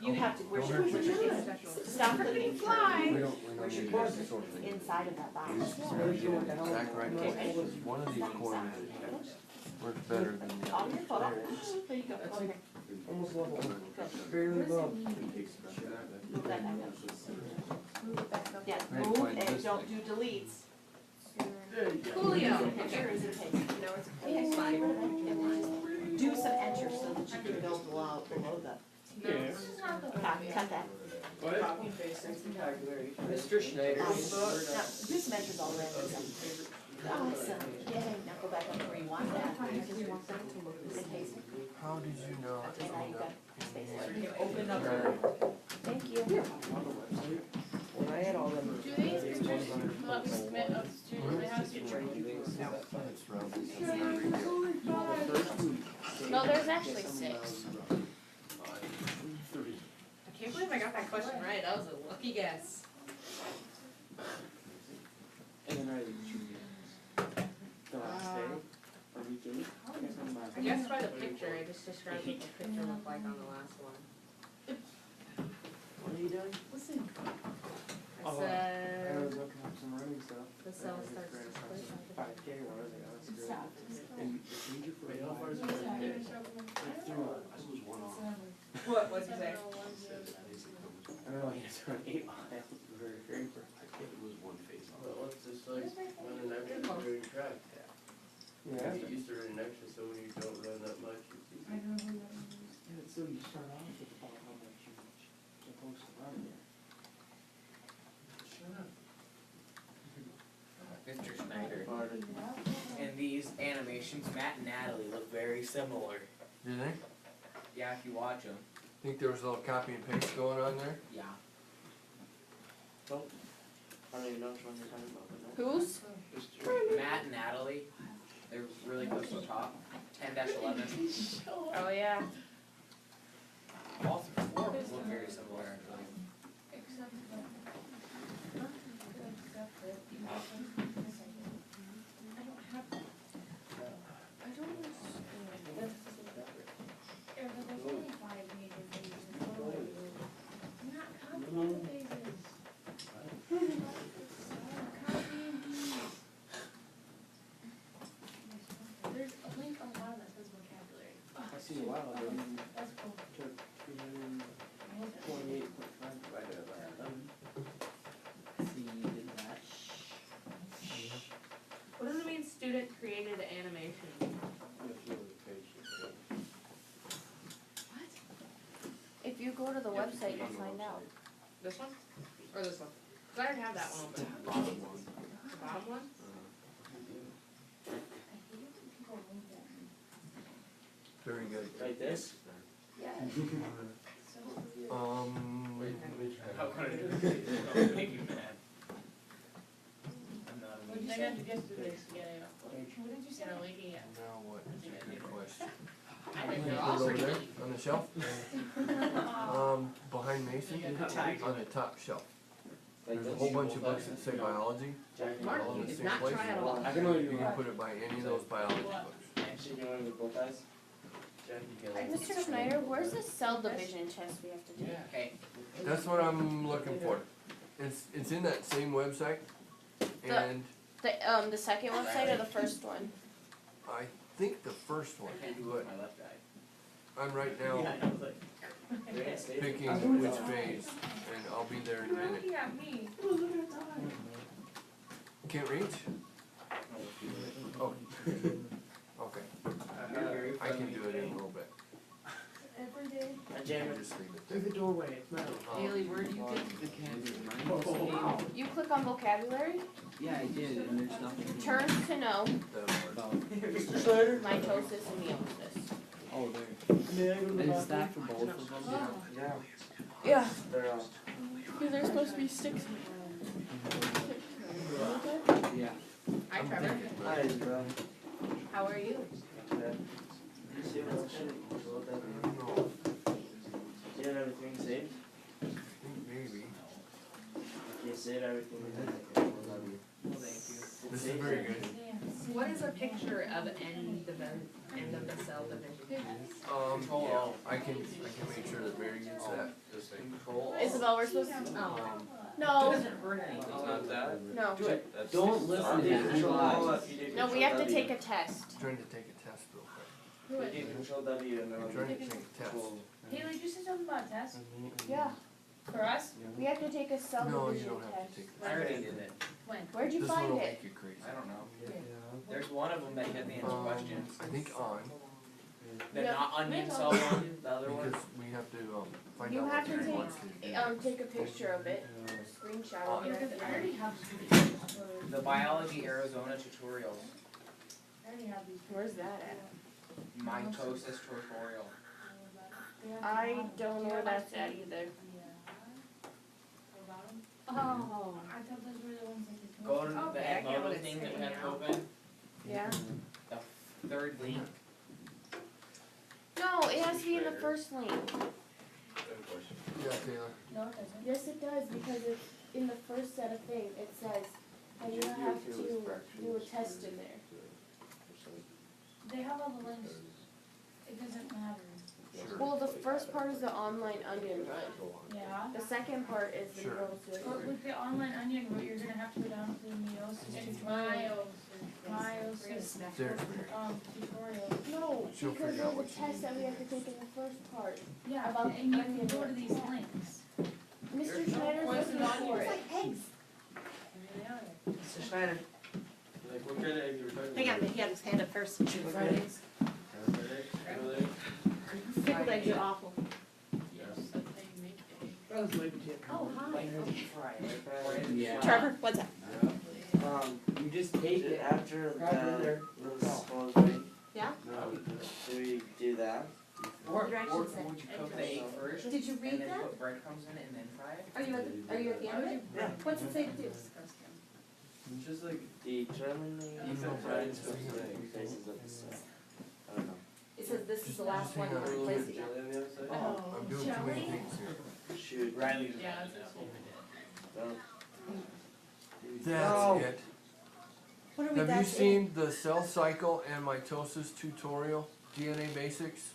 Speaker 1: You have to, where's your stop clicking fly. Where's your cursor? Inside of that box.
Speaker 2: Exact right place. One of these corners works better than the
Speaker 1: On
Speaker 2: other.
Speaker 1: your photo. There you go. Okay.
Speaker 3: Almost level. Barely above.
Speaker 1: Move that back up. Move it back up. Yeah,
Speaker 2: Right,
Speaker 1: move
Speaker 2: find
Speaker 1: and
Speaker 2: this
Speaker 1: don't
Speaker 2: thing.
Speaker 1: do deletes.
Speaker 5: Coolio.
Speaker 1: Picture is it a paste? No, it's a paste. It's fine. Do some enters so that you can build below the. Cut that.
Speaker 9: Mr. Schneider.
Speaker 1: Now, do some enters all around. Awesome. Yay. Now go back up where you want that. I just want that to look the paste.
Speaker 2: How did you know?
Speaker 1: Okay, now you got space.
Speaker 2: Right.
Speaker 1: Open up.
Speaker 8: Thank you.
Speaker 3: When I had all them.
Speaker 7: Do these pictures let me submit up to my house?
Speaker 2: It's round.
Speaker 8: No, there's actually 6.
Speaker 5: I can't believe I got that question right, that was a lucky guess.
Speaker 4: And then the last day, or week 8.
Speaker 5: I guess by the picture, I just described what the picture looked like on the last one.
Speaker 4: What are you doing?
Speaker 1: Listen.
Speaker 5: I
Speaker 3: I
Speaker 5: said,
Speaker 3: was looking up some running stuff.
Speaker 5: the cell starts to split.
Speaker 3: 5K was it? That's good.
Speaker 1: Stop.
Speaker 3: And the changer for
Speaker 10: Wait, how far is it?
Speaker 5: What, what'd you say?
Speaker 3: I don't know, he has to run 8 miles. Very, very perfect.
Speaker 10: Well, what's this like, running extra during track?
Speaker 3: Yeah.
Speaker 10: You used to run extra, so when you don't run that much, it's easy.
Speaker 3: Yeah, so you start off with about how much you're supposed to run there.
Speaker 10: Shut up.
Speaker 9: Mr. Schneider. And these animations, Matt and Natalie look very similar.
Speaker 2: Do they?
Speaker 9: Yeah, if you watch them.
Speaker 2: Think there was a little copy and paste going on there?
Speaker 9: Yeah.
Speaker 4: I don't even know which one you're talking about. But no.
Speaker 8: Who's?
Speaker 9: Matt and Natalie, they're really close to the top. 10-11.
Speaker 7: Oh, yeah.
Speaker 9: All 4 of them look very similar, actually.
Speaker 7: There's a link on the bottom that says vocabulary.
Speaker 3: I seen a while ago, you
Speaker 7: That's cool.
Speaker 3: took 328.5 divided by 11.
Speaker 9: See, you did that.
Speaker 5: What does it mean, student created animation?
Speaker 8: If you go to the website, you'll find out.
Speaker 5: This one? Or this one? Cause I already have that one open. The bottom one?
Speaker 2: Very good.
Speaker 4: Like this?
Speaker 8: Yeah.
Speaker 9: How can I do this? Don't make you mad. I'm not a
Speaker 7: What did you say? Yesterday's, yeah. What did you say?
Speaker 5: You know, linking it.
Speaker 2: Now what? That's a good question.
Speaker 5: I think they're
Speaker 2: Put it
Speaker 5: all
Speaker 2: over there,
Speaker 5: pretty.
Speaker 2: on the shelf? Behind Mason, on the top shelf.
Speaker 4: Like
Speaker 2: There's a
Speaker 4: this?
Speaker 2: whole bunch of books that say biology,
Speaker 4: Jack and
Speaker 5: Mark,
Speaker 2: all in
Speaker 5: you
Speaker 2: the
Speaker 5: did
Speaker 2: same
Speaker 5: not
Speaker 2: place.
Speaker 5: try at all.
Speaker 3: I can only
Speaker 2: You
Speaker 3: do
Speaker 2: can
Speaker 3: that.
Speaker 2: put it by any of those biology books.
Speaker 4: Chicken wing with both eyes?
Speaker 8: Mr. Schneider, where's the cell division test we have to do?
Speaker 9: Okay.
Speaker 2: That's what I'm looking for. It's in that same website, and
Speaker 8: The second website or the first one?
Speaker 2: I think the first one,
Speaker 9: I can't do it
Speaker 2: but
Speaker 9: with my left eye.
Speaker 2: I'm right now
Speaker 4: I was like.
Speaker 2: picking which phase, and I'll be there in a
Speaker 7: You're
Speaker 2: minute.
Speaker 7: looking at me.
Speaker 2: Can't reach? Oh. Okay, I can do it in a little bit.
Speaker 7: Every day.
Speaker 4: I jam it.
Speaker 2: Just leave it.
Speaker 3: Through the doorway, it's metal.
Speaker 9: Haley, where do you get the candy?
Speaker 8: You click on vocabulary,
Speaker 9: Yeah, I did, and there's nothing.
Speaker 8: terms to know,
Speaker 2: That'll work.
Speaker 4: Mr. Schneider?
Speaker 8: mitosis and meiosis.
Speaker 9: Oh, there.
Speaker 4: May I go to the
Speaker 9: And is
Speaker 4: bathroom?
Speaker 9: that for both of them?
Speaker 4: Yeah,
Speaker 8: Yeah,
Speaker 4: they're,
Speaker 8: because they're supposed to be sticks.
Speaker 9: Yeah.
Speaker 5: Hi
Speaker 2: I'm
Speaker 5: Trevor,
Speaker 2: thinking, but-
Speaker 4: hi, bro.
Speaker 5: how are you?
Speaker 4: Okay. You see what else should hold that?
Speaker 2: I don't know,
Speaker 4: Do you have everything saved?
Speaker 2: I think maybe.
Speaker 4: If you save everything, then I can hold on you.
Speaker 9: Well, thank you.
Speaker 2: This is very good.
Speaker 5: What is a picture of end of the cell division?
Speaker 2: Yeah, I can make sure that Mary gets that.
Speaker 9: Control.
Speaker 8: Isabel, we're supposed to,
Speaker 5: Oh,
Speaker 9: It
Speaker 8: no,
Speaker 9: doesn't hurt anything.
Speaker 10: It's not that.
Speaker 8: no,
Speaker 9: Do it.
Speaker 10: Don't listen to
Speaker 4: Control
Speaker 10: Control
Speaker 4: Alt,
Speaker 10: Alt.
Speaker 4: if you do
Speaker 8: no, we
Speaker 4: Control
Speaker 8: have to
Speaker 4: W.
Speaker 8: take a test.
Speaker 2: Trying to take a test real quick.
Speaker 4: If you do Control W and then.
Speaker 2: I'm trying to take a test.
Speaker 7: Haley, did you say something about a test?
Speaker 8: Yeah,
Speaker 7: For us?
Speaker 8: we have to take a cell
Speaker 2: No, you
Speaker 8: division
Speaker 2: don't have to
Speaker 8: test.
Speaker 2: take
Speaker 9: I
Speaker 2: that.
Speaker 9: already did it.
Speaker 7: When?
Speaker 8: Where'd you
Speaker 2: This one
Speaker 8: find
Speaker 2: will
Speaker 8: it?
Speaker 2: make you crazy.
Speaker 9: I don't know. There's one of them that you have to answer questions.
Speaker 2: I think on,
Speaker 9: The
Speaker 8: Yeah.
Speaker 9: not onion cell one, the other one.
Speaker 2: because we have to, find
Speaker 8: You
Speaker 2: out
Speaker 8: have
Speaker 2: what
Speaker 8: to
Speaker 2: Mary wants to do.
Speaker 8: take a picture of it, a screenshot of
Speaker 7: Yeah,
Speaker 8: it.
Speaker 7: because I already have these.
Speaker 9: The biology Arizona tutorial.
Speaker 7: I already have these.
Speaker 8: Where's that at?
Speaker 9: Mitosis tutorial.
Speaker 8: I don't know where that's at either.
Speaker 7: Oh, I thought those were the ones that you.
Speaker 9: Go to the
Speaker 5: Okay, I get what
Speaker 9: Edmodo
Speaker 5: it's
Speaker 9: thing that we
Speaker 5: saying
Speaker 9: have
Speaker 5: now.
Speaker 9: open,
Speaker 8: Yeah?
Speaker 9: the third link.
Speaker 8: No, it has to be in the first link.
Speaker 2: Yeah, Taylor.
Speaker 7: No, it doesn't.
Speaker 8: Yes, it does, because it's in the first set of things, it says, and you have to do a test in there.
Speaker 7: They have all the links. It doesn't matter.
Speaker 8: Well, the first part is the online onion run.
Speaker 7: Yeah.
Speaker 8: The second part is the
Speaker 2: Sure.
Speaker 8: meiosis.
Speaker 7: But with the online onion route, you're gonna have to go down to the meiosis tutorial. Meiosis,
Speaker 2: There's Mary.
Speaker 7: tutorial.
Speaker 8: No,
Speaker 2: She'll
Speaker 8: because
Speaker 2: figure out
Speaker 8: there's
Speaker 2: what
Speaker 8: a
Speaker 2: she
Speaker 8: test that we have to take in the first part.
Speaker 7: Yeah,
Speaker 8: About
Speaker 7: and you can
Speaker 8: onion
Speaker 7: go to
Speaker 8: route.
Speaker 7: these links.
Speaker 8: Mr. Schneider's
Speaker 7: poison
Speaker 8: looking
Speaker 7: on
Speaker 8: for
Speaker 7: yours.
Speaker 8: it.
Speaker 1: Eggs.
Speaker 7: They really are.
Speaker 4: Mr. Schneider.
Speaker 10: Like, what kind of egg you were talking
Speaker 1: Hang on,
Speaker 10: about?
Speaker 1: he had his hand up first. Pickled
Speaker 10: Fridays? Scrambled egg?
Speaker 1: eggs are awful.
Speaker 7: Oh, hi.
Speaker 9: Yeah.
Speaker 1: Trevor, what's that?
Speaker 4: You just take it after
Speaker 9: there.
Speaker 4: the small thing.
Speaker 1: Yeah?
Speaker 4: Do we do that?
Speaker 9: Or
Speaker 1: Directions
Speaker 9: would you cook the egg first?
Speaker 1: Did you read
Speaker 9: And then
Speaker 1: that?
Speaker 9: put breadcrumbs in it and then fry it?
Speaker 1: Are you at the end of it?
Speaker 4: Yeah.
Speaker 1: What's it say to do?
Speaker 10: It's just like,
Speaker 4: Determining
Speaker 2: You know,
Speaker 4: the
Speaker 2: Brian's
Speaker 4: faces of the cell. I don't know.
Speaker 1: It says this is the last
Speaker 2: Just
Speaker 1: one,
Speaker 2: hang
Speaker 1: you
Speaker 2: on.
Speaker 10: a little
Speaker 1: replace
Speaker 10: bit
Speaker 1: it.
Speaker 10: jelly on the outside.
Speaker 1: Oh.
Speaker 2: I'm doing too many things here.
Speaker 4: Shoot.
Speaker 9: Riley.
Speaker 5: Yeah,
Speaker 4: Don't.
Speaker 2: That's it.
Speaker 1: What are we,
Speaker 2: Have you
Speaker 1: that's it?
Speaker 2: seen the cell cycle and mitosis tutorial, DNA basics?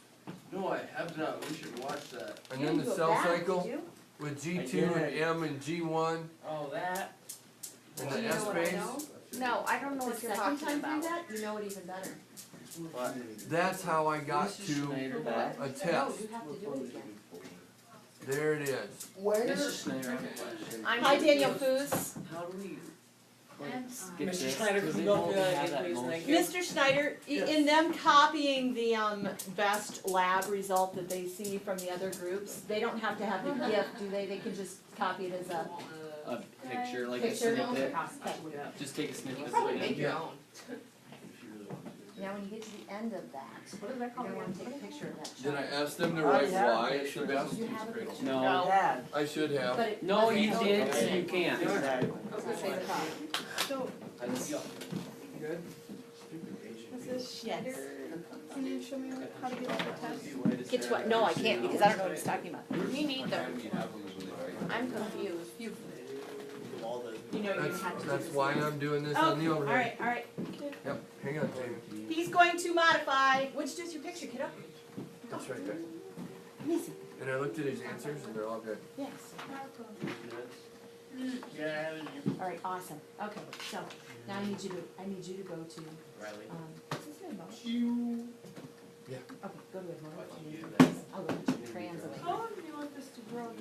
Speaker 10: No, I have not, we should watch that.
Speaker 2: And
Speaker 1: You
Speaker 2: then
Speaker 1: didn't
Speaker 2: the
Speaker 1: do it
Speaker 2: cell
Speaker 1: back,
Speaker 2: cycle
Speaker 1: did you?
Speaker 2: with
Speaker 4: I
Speaker 2: G2 and
Speaker 4: did.
Speaker 2: M and G1
Speaker 9: Oh, that?
Speaker 2: and
Speaker 1: Do
Speaker 2: the
Speaker 1: you know
Speaker 2: S
Speaker 1: what I
Speaker 2: base.
Speaker 1: know?
Speaker 8: No, I don't know
Speaker 1: The
Speaker 8: what you're
Speaker 1: second
Speaker 8: talking
Speaker 1: time through
Speaker 8: about.
Speaker 1: that, you know it even better.
Speaker 4: What?
Speaker 2: That's how I got
Speaker 4: Mr.
Speaker 2: to
Speaker 4: Schneider back?
Speaker 2: a
Speaker 1: No,
Speaker 2: test.
Speaker 1: you have to do it again.
Speaker 2: There it is.
Speaker 9: Mr. Schneider, I have a question.
Speaker 8: I'm
Speaker 1: Daniel
Speaker 8: confused.
Speaker 1: Foos.
Speaker 10: How do we?
Speaker 7: And
Speaker 10: Get
Speaker 9: Mr.
Speaker 10: this?
Speaker 9: Schneider,
Speaker 10: Because
Speaker 9: can you
Speaker 10: they
Speaker 9: go
Speaker 10: don't
Speaker 9: through that
Speaker 10: have
Speaker 9: again,
Speaker 10: that
Speaker 9: please?
Speaker 10: motion.
Speaker 9: Thank you.
Speaker 1: Mr. Schneider, in them copying the best lab result that they see from the other groups, they don't have to have the gift, do they? They can just copy it as a
Speaker 10: A picture, like
Speaker 1: picture.
Speaker 10: a snippet.
Speaker 1: Okay.
Speaker 10: Just take a snippet.
Speaker 5: You probably
Speaker 10: of it.
Speaker 5: make your own.
Speaker 1: Now, when you get to the end of that, what do they call it? You're gonna take a picture of that.
Speaker 2: Did I ask them to
Speaker 4: Oh,
Speaker 2: write
Speaker 4: yeah.
Speaker 2: why it should best?
Speaker 1: You have a picture.
Speaker 10: No.
Speaker 4: Dad.
Speaker 2: I should have.
Speaker 1: But it
Speaker 10: No,
Speaker 1: doesn't
Speaker 10: you
Speaker 1: show
Speaker 10: did,
Speaker 1: the
Speaker 10: so you
Speaker 1: thing.
Speaker 10: can't.
Speaker 4: Exactly.
Speaker 1: Doesn't say the top.
Speaker 8: So,
Speaker 10: I just-
Speaker 2: Good.
Speaker 8: is this
Speaker 1: Yes.
Speaker 8: Can you show me how to get to the test?
Speaker 1: It's what, no, I can't, because I don't know what he's talking about.
Speaker 8: Me neither. I'm confused.
Speaker 1: You,
Speaker 4: All the
Speaker 1: You know you're gonna have to do
Speaker 2: That's
Speaker 1: this.
Speaker 2: why I'm doing this
Speaker 1: Oh,
Speaker 2: on the overhead.
Speaker 1: alright.
Speaker 2: Yep, hang on, Jamie.
Speaker 1: He's going to modify, what'd you do with your picture, kiddo?
Speaker 2: That's right there.
Speaker 1: Let me see.
Speaker 2: And I looked at his answers and they're all good.
Speaker 1: Yes.
Speaker 9: Yeah,
Speaker 1: Alright, awesome. Okay, so now I need you to go to,
Speaker 9: Riley.
Speaker 1: what's his name, Mo?
Speaker 2: Yeah.
Speaker 1: Okay, go to it, Mo.
Speaker 9: What you do that?
Speaker 1: I'll go put your crayons away.
Speaker 8: How long do you want this to grow yet?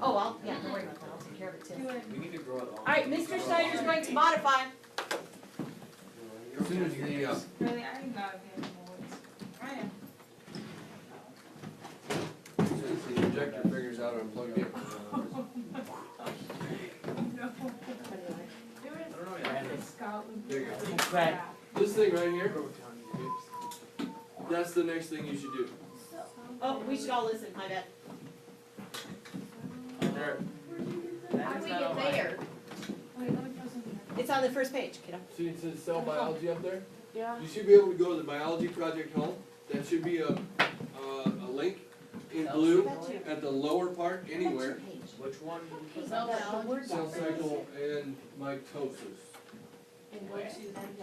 Speaker 1: Oh, well, yeah, don't worry about that, I'll take care of it too.
Speaker 8: Do it.
Speaker 9: We need to grow it all.
Speaker 1: Alright, Mr. Schneider's going to modify.
Speaker 2: As soon as the,
Speaker 7: Really, I'm not getting awards. I am.
Speaker 2: as soon as the projector figures out I'm plugged in.
Speaker 9: I don't know yet.
Speaker 7: Scotland.
Speaker 2: There you go.
Speaker 3: Okay.
Speaker 2: This thing right here, that's the next thing you should do.
Speaker 1: Oh, we should all listen, my bad.
Speaker 5: How do we get there?
Speaker 7: Wait, let me throw something in.
Speaker 1: It's on the first page, kiddo.
Speaker 2: See, it says cell biology up there?
Speaker 8: Yeah.
Speaker 2: You should be able to go to the biology project home. That should be a link in blue at the lower part anywhere.
Speaker 9: Which one?
Speaker 1: The word
Speaker 2: Cell
Speaker 1: document.
Speaker 2: cycle and mitosis.
Speaker 1: And go to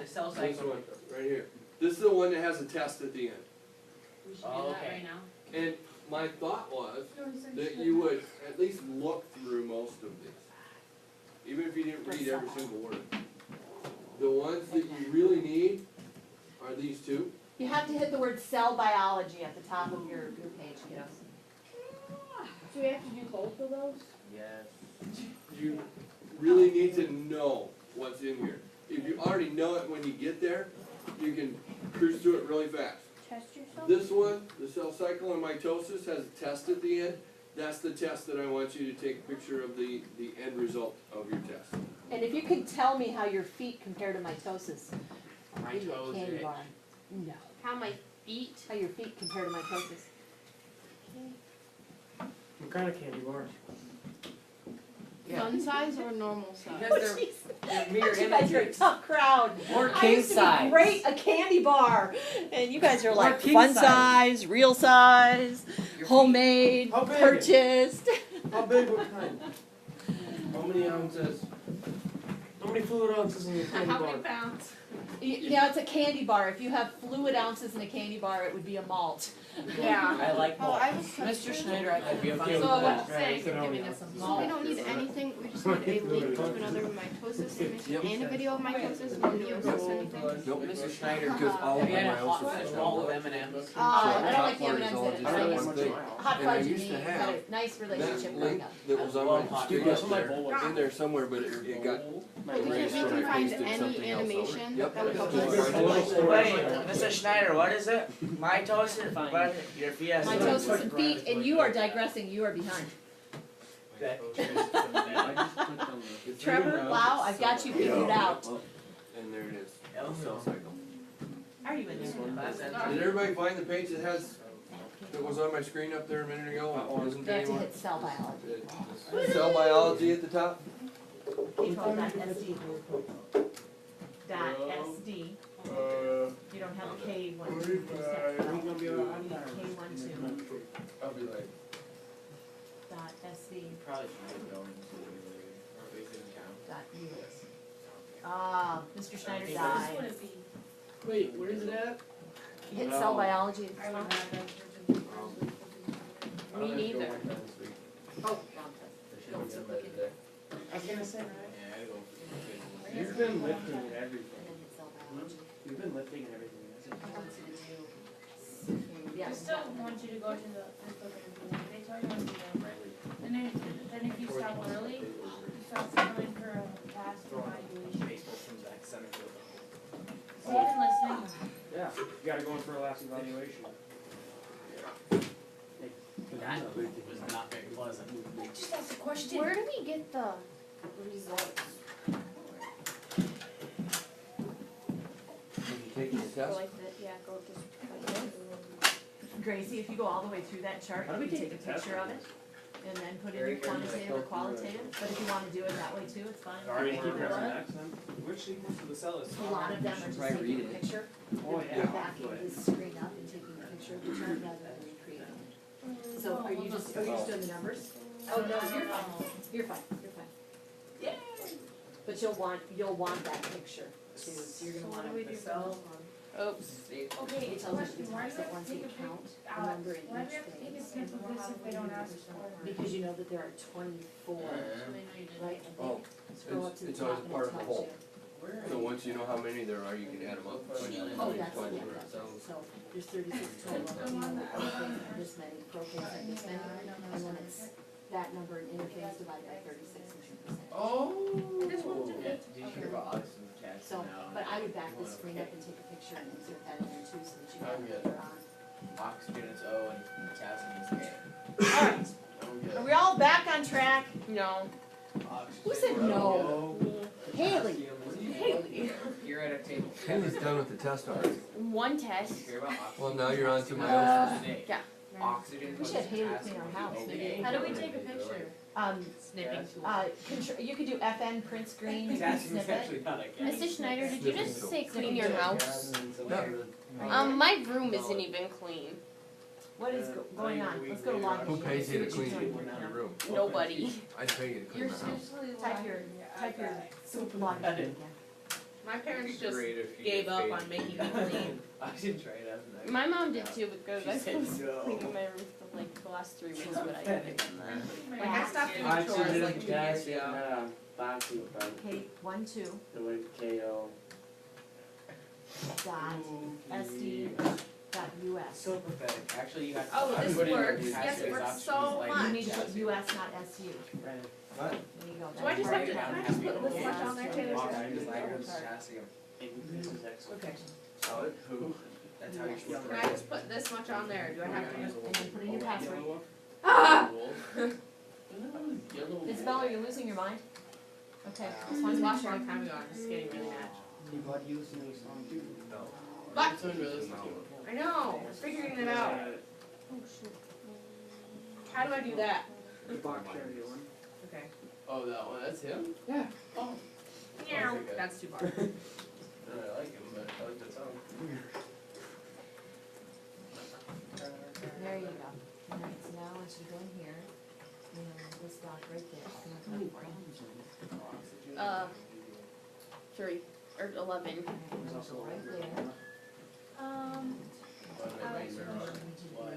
Speaker 9: The cell
Speaker 2: This
Speaker 9: cycle.
Speaker 2: one, right here. This is the one that has a test at the end.
Speaker 5: We should
Speaker 9: Oh,
Speaker 5: do that
Speaker 9: okay.
Speaker 5: right now.
Speaker 2: And my thought was
Speaker 7: No, he said
Speaker 2: that
Speaker 7: shit.
Speaker 2: you would at least look through most of these. Even if you didn't read every single word. The ones that you really need are these two.
Speaker 1: You have to hit the word cell biology at the top of your page, kiddos.
Speaker 8: Do we have to do both of those?
Speaker 9: Yes.
Speaker 2: You really need to know what's in here. If you already know it when you get there, you can cruise through it really fast.
Speaker 8: Test yourself?
Speaker 2: This one, the cell cycle and mitosis, has a test at the end. That's the test that I want you to take a picture of the end result of your test.
Speaker 1: And if you could tell me how your feet compare to mitosis, I'll
Speaker 9: My
Speaker 1: give you a
Speaker 9: toes
Speaker 1: candy
Speaker 9: itch.
Speaker 1: bar. No.
Speaker 5: How my feet?
Speaker 1: How your feet compare to mitosis.
Speaker 3: What kind of candy bars?
Speaker 8: Fun size or normal size?
Speaker 3: Because they're mirror
Speaker 1: You guys are a
Speaker 3: images.
Speaker 1: tough crowd.
Speaker 3: Or
Speaker 1: I
Speaker 3: king
Speaker 1: used to
Speaker 3: size.
Speaker 1: be great a candy bar, and you guys are like
Speaker 3: king
Speaker 1: fun
Speaker 3: size.
Speaker 1: size, real size,
Speaker 3: Your feet.
Speaker 1: homemade,
Speaker 3: How big?
Speaker 1: purchased.
Speaker 3: How big? What kind?
Speaker 2: How many ounces?
Speaker 3: How many fluid ounces in your candy
Speaker 5: How
Speaker 3: bar?
Speaker 5: many pounds?
Speaker 1: Yeah, it's a candy bar. If you have fluid ounces in a candy bar, it would be a malt.
Speaker 5: Yeah.
Speaker 3: I like
Speaker 8: Oh,
Speaker 3: malt.
Speaker 8: I was
Speaker 3: Mr. Schneider, I could be okay
Speaker 5: So
Speaker 3: with
Speaker 5: what
Speaker 3: that.
Speaker 5: you saying, you're giving us some malt.
Speaker 8: We don't need anything, we just need a link to another mitosis image and a video of mitosis, we don't need to post anything.
Speaker 2: Nope.
Speaker 3: Mr. Schneider,
Speaker 2: Because all of
Speaker 3: have you had
Speaker 2: my
Speaker 3: a hot
Speaker 2: ounces
Speaker 3: bowl of M&Ms?
Speaker 1: I don't like the
Speaker 2: Top
Speaker 1: M&Ms
Speaker 2: part
Speaker 1: in
Speaker 2: is
Speaker 1: it.
Speaker 2: all
Speaker 1: I
Speaker 2: just
Speaker 1: like
Speaker 2: one thing.
Speaker 1: hot
Speaker 2: And I
Speaker 1: fudge
Speaker 2: used
Speaker 1: and
Speaker 2: to
Speaker 1: me.
Speaker 2: have
Speaker 1: Got a nice relationship
Speaker 2: That
Speaker 1: growing
Speaker 2: link
Speaker 1: up.
Speaker 2: that was on
Speaker 3: love
Speaker 2: my
Speaker 3: hot
Speaker 2: screen
Speaker 3: dogs.
Speaker 2: up
Speaker 3: That's what my
Speaker 2: there,
Speaker 3: bowl was.
Speaker 2: in there somewhere, but it got
Speaker 8: But we
Speaker 2: erased
Speaker 8: can
Speaker 2: when I
Speaker 8: find
Speaker 2: pasted
Speaker 8: any
Speaker 2: something else over.
Speaker 8: animation
Speaker 2: Yep.
Speaker 8: that would help
Speaker 2: Just
Speaker 8: us.
Speaker 2: find it.
Speaker 3: Wait, Mr. Schneider, what is it? Mitosis? What? Your fiesta?
Speaker 1: Mitosis and feet, and you are digressing. You are behind.
Speaker 2: It's
Speaker 1: Trevor,
Speaker 2: written
Speaker 1: wow,
Speaker 2: out.
Speaker 1: I've got you figured out.
Speaker 2: And there it is.
Speaker 3: Also.
Speaker 2: Cell cycle.
Speaker 1: Are you in there?
Speaker 2: Did everybody find the page that has, that was on my screen up there a minute ago? It isn't
Speaker 1: They have to
Speaker 2: anymore?
Speaker 1: hit cell biology.
Speaker 2: Cell biology at the top?
Speaker 1: K12.sd. .sd. You don't have a K1, you just have K1, 2.
Speaker 2: I'll be like,
Speaker 1: .sd.
Speaker 9: Probably should go into, or at least in town.
Speaker 1: .us. Ah, Mr. Schneider
Speaker 7: This
Speaker 1: died.
Speaker 7: would it be?
Speaker 2: wait, where is it at?
Speaker 1: You hit cell biology.
Speaker 7: I don't have that.
Speaker 1: Me neither. Oh,
Speaker 2: Don't
Speaker 3: I was gonna say,
Speaker 9: Yeah, I go.
Speaker 3: you've been lifting and
Speaker 1: and
Speaker 3: everything.
Speaker 1: then hit cell biology.
Speaker 3: You've been lifting and everything.
Speaker 1: He wants you to do. Yeah.
Speaker 7: I still want you to go to the, they tell you what to do. And then if you stop early, you stop early for a fast evaluation.
Speaker 9: Baseball from Zach Centerfield.
Speaker 7: So you've been listening?
Speaker 3: Yeah, you gotta go in for a last evaluation.
Speaker 9: That was not very pleasant.
Speaker 7: Just ask a question.
Speaker 8: Where do we get the results?
Speaker 2: Did you take the
Speaker 8: Go
Speaker 2: test?
Speaker 8: like that, yeah, go just like this.
Speaker 1: Gracie, if you go all the way through that chart,
Speaker 3: How do
Speaker 1: you
Speaker 3: we
Speaker 1: can
Speaker 3: take
Speaker 1: take a
Speaker 3: the test?
Speaker 1: picture of it and then put in your quantitative or qualitative, but if you wanna do it that way too, it's fine.
Speaker 3: Alright, keep
Speaker 1: A
Speaker 3: pressing next then.
Speaker 9: Which sequence of the cell is?
Speaker 1: lot of them are just taking a picture,
Speaker 3: Oh,
Speaker 1: they're
Speaker 3: yeah.
Speaker 1: backing this screen up and taking a picture of the chart rather than recreating it. So are you just doing the numbers? Oh, no, you're fine, you're fine, you're fine. But you'll want that picture too, so you're gonna
Speaker 5: So what
Speaker 1: want
Speaker 5: do we
Speaker 1: the
Speaker 5: do
Speaker 1: cell.
Speaker 5: Oops.
Speaker 7: Okay,
Speaker 1: It tells
Speaker 7: question,
Speaker 1: you
Speaker 7: why
Speaker 1: the
Speaker 7: do we
Speaker 1: types
Speaker 7: have to
Speaker 1: that ones
Speaker 7: take a
Speaker 1: you count,
Speaker 7: pic,
Speaker 1: the number in
Speaker 7: why do we
Speaker 1: each
Speaker 7: have to take a
Speaker 1: phase.
Speaker 7: snip of this if they don't ask for it?
Speaker 1: Because you know that there are 24, right, I
Speaker 2: Oh,
Speaker 1: think, scroll up to the
Speaker 2: it's always
Speaker 1: top and
Speaker 2: part
Speaker 1: it
Speaker 2: of the
Speaker 1: tells
Speaker 2: whole.
Speaker 1: you.
Speaker 2: So once you know how many there are, you can add them up.
Speaker 1: Oh, that's, so there's 36 total, you know, prophase are this many, prophase are this many, and then it's that number in interphase divided by 36 and 2%.
Speaker 2: Oh.
Speaker 7: This one too.
Speaker 9: Yeah, did you hear about Alex and Cass?
Speaker 1: So, but I would back this screen up and take a picture and insert that in there too, so that you have it later on.
Speaker 9: Oxygen is O and potassium is K.
Speaker 1: Alright, are we all back on track?
Speaker 5: No.
Speaker 1: Who said no? Haley.
Speaker 5: Haley.
Speaker 9: You're at a table.
Speaker 2: Haley's done with the test already.
Speaker 5: One test.
Speaker 9: Did you hear about oxygen?
Speaker 2: Well, now you're on to my
Speaker 5: Yeah.
Speaker 9: Oxygen
Speaker 1: We should have Haley clean our house, maybe.
Speaker 5: How do we take a picture? Snipping tool.
Speaker 1: You could do FN, print screen,
Speaker 9: Potassium is
Speaker 1: snippet.
Speaker 9: actually not a gas.
Speaker 5: Mr. Schneider, did you just say clean your house?
Speaker 2: No.
Speaker 5: My room isn't even clean.
Speaker 1: What is going on? Let's go to login.
Speaker 2: Who pays you to
Speaker 1: See what
Speaker 2: clean
Speaker 1: you're doing.
Speaker 2: your room?
Speaker 5: Nobody.
Speaker 2: I'd pay you to clean my house.
Speaker 1: Type your login again.
Speaker 5: My parents
Speaker 9: It'd be great if you
Speaker 5: gave
Speaker 9: get
Speaker 5: up
Speaker 9: paid.
Speaker 5: on making it clean.
Speaker 9: I should try it out tonight.
Speaker 5: My mom did too because
Speaker 9: She
Speaker 5: I
Speaker 9: said
Speaker 5: was
Speaker 9: no.
Speaker 5: cleaning my room for like the last 3 weeks, but I didn't done that.
Speaker 7: Like, I stopped doing
Speaker 4: Oxygen
Speaker 7: chores
Speaker 4: and
Speaker 7: like 2 years
Speaker 4: potassium,
Speaker 7: ago.
Speaker 4: boxy, but
Speaker 1: K, 1, 2,
Speaker 4: the way KO.
Speaker 1: dot, SD, dot US.
Speaker 9: So pathetic. Actually, you have to.
Speaker 5: Oh,
Speaker 9: I
Speaker 5: this
Speaker 9: put in
Speaker 5: works.
Speaker 9: your
Speaker 5: Yes, it
Speaker 9: potassium
Speaker 5: works
Speaker 9: oxygen
Speaker 5: so
Speaker 9: is like
Speaker 5: much.
Speaker 1: You need to put
Speaker 9: potassium.
Speaker 1: US, not SU.
Speaker 2: What?
Speaker 1: There you go.
Speaker 5: Do I just have to,
Speaker 9: Write it
Speaker 5: can
Speaker 9: down.
Speaker 5: I just put this much on there, Taylor?
Speaker 9: Oxygen is like
Speaker 5: Oh, sorry.
Speaker 9: potassium.
Speaker 4: Maybe this is excellent.
Speaker 1: Okay.
Speaker 9: Solid? Who? That's how you should
Speaker 5: Can I just put this much on there? Do I have to?
Speaker 1: And then put in your password.
Speaker 5: Ah!
Speaker 1: Isabel, are you losing your mind? Okay, this
Speaker 5: I
Speaker 1: one's
Speaker 5: watched a long time ago. I'm just getting really mad.
Speaker 9: No.
Speaker 5: But
Speaker 9: It's unrealistic.
Speaker 5: I know. I'm figuring it out. How do I do that? Okay.
Speaker 10: Oh, that one, that's him?
Speaker 5: Yeah.
Speaker 10: Oh.
Speaker 5: Meow.
Speaker 10: Okay, good.
Speaker 5: That's too far.
Speaker 10: I like him, but I like that song.
Speaker 1: There you go. Alright, so now I should go in here, and this doc right there, it's gonna come for you.
Speaker 5: 3 or 11.
Speaker 1: And so right there.
Speaker 10: But my mates are on. What?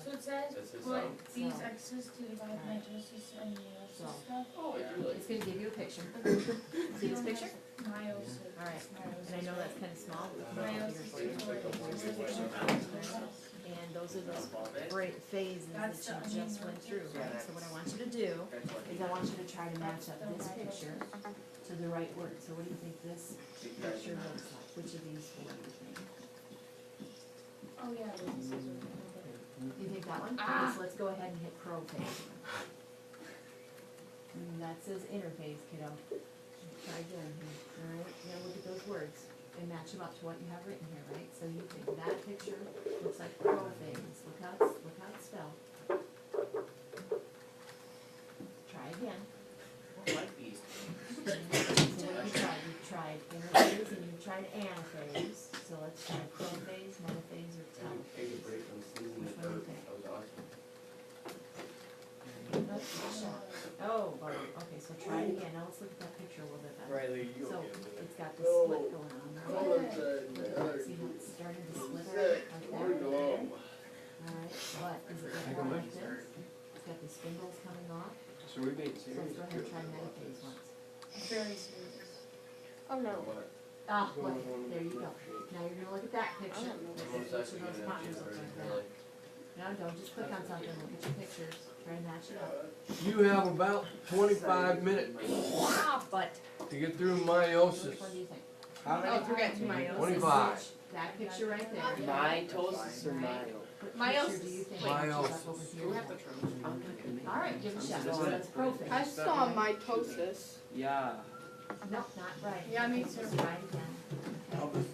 Speaker 7: So it says,
Speaker 10: That's his
Speaker 7: put
Speaker 10: song?
Speaker 7: these X's to divide mitosis and meiosis stuff.
Speaker 10: Oh, it's really?
Speaker 1: It's gonna give you a picture. See this picture?
Speaker 7: Meiosis.
Speaker 1: Alright,
Speaker 7: Meiosis.
Speaker 1: and I know that's kinda small, but we can make it bigger for you.
Speaker 7: Meiosis.
Speaker 1: And those are those great phases that
Speaker 7: That's
Speaker 1: you
Speaker 7: the
Speaker 1: just
Speaker 7: onion
Speaker 1: went through, right? So what I want you to do is I want you to try to match up this picture to the right word. So what do you think this picture looks like? Which of these four do you think?
Speaker 7: Oh, yeah, this is okay.
Speaker 1: You think that one?
Speaker 5: Ah.
Speaker 1: Okay, so let's go ahead and hit prophase. And that says interphase, kiddo. Try again here, alright? Now look at those words and match them up to what you have written here, right? So you think that picture looks like prophase. Look how it's spelled. Try again.
Speaker 9: I like these.
Speaker 1: You tried interphase and you tried anaphase. So let's try prophase, metaphase, or telophase.
Speaker 2: Take a break from sneezing
Speaker 1: Which
Speaker 2: at
Speaker 1: one do you
Speaker 2: third.
Speaker 1: think?
Speaker 2: That was awesome.
Speaker 1: Oh, Barb, okay, so try it again. Now let's look at that picture a little bit better.
Speaker 10: Riley, you
Speaker 1: So,
Speaker 10: okay over there?
Speaker 1: it's got this split going on, right?
Speaker 10: Come inside,
Speaker 1: Look at that, see how it's starting to split right there? Alright, but is it gonna go like this? It's got the spindles coming off,
Speaker 2: So we're being
Speaker 1: so
Speaker 2: serious?
Speaker 1: let's go ahead and try metaphase once.
Speaker 7: Very serious.
Speaker 5: Oh no.
Speaker 2: What?
Speaker 1: Ah, look, there you go. Now you're gonna look at that picture.
Speaker 10: Most
Speaker 1: Which
Speaker 10: actually
Speaker 1: of those
Speaker 10: gonna
Speaker 1: partners
Speaker 10: have
Speaker 1: look like
Speaker 10: to
Speaker 1: that? No, don't just click on something, look at your pictures, try and match it up.
Speaker 2: You have about 25 minutes
Speaker 5: Ah, but.
Speaker 2: to get through
Speaker 1: Which
Speaker 2: meiosis.
Speaker 1: one do you think?
Speaker 5: Oh, forget to meiosis.
Speaker 2: 25.
Speaker 1: That picture right there.
Speaker 4: Mitosis or myo?
Speaker 1: What picture do you think matches up over here? Alright, give it a shot. So that's prophase.
Speaker 5: I saw mitosis.
Speaker 4: Yeah.
Speaker 1: No, not right.
Speaker 7: Yeah, me
Speaker 1: Okay,
Speaker 7: too.
Speaker 1: so try it again.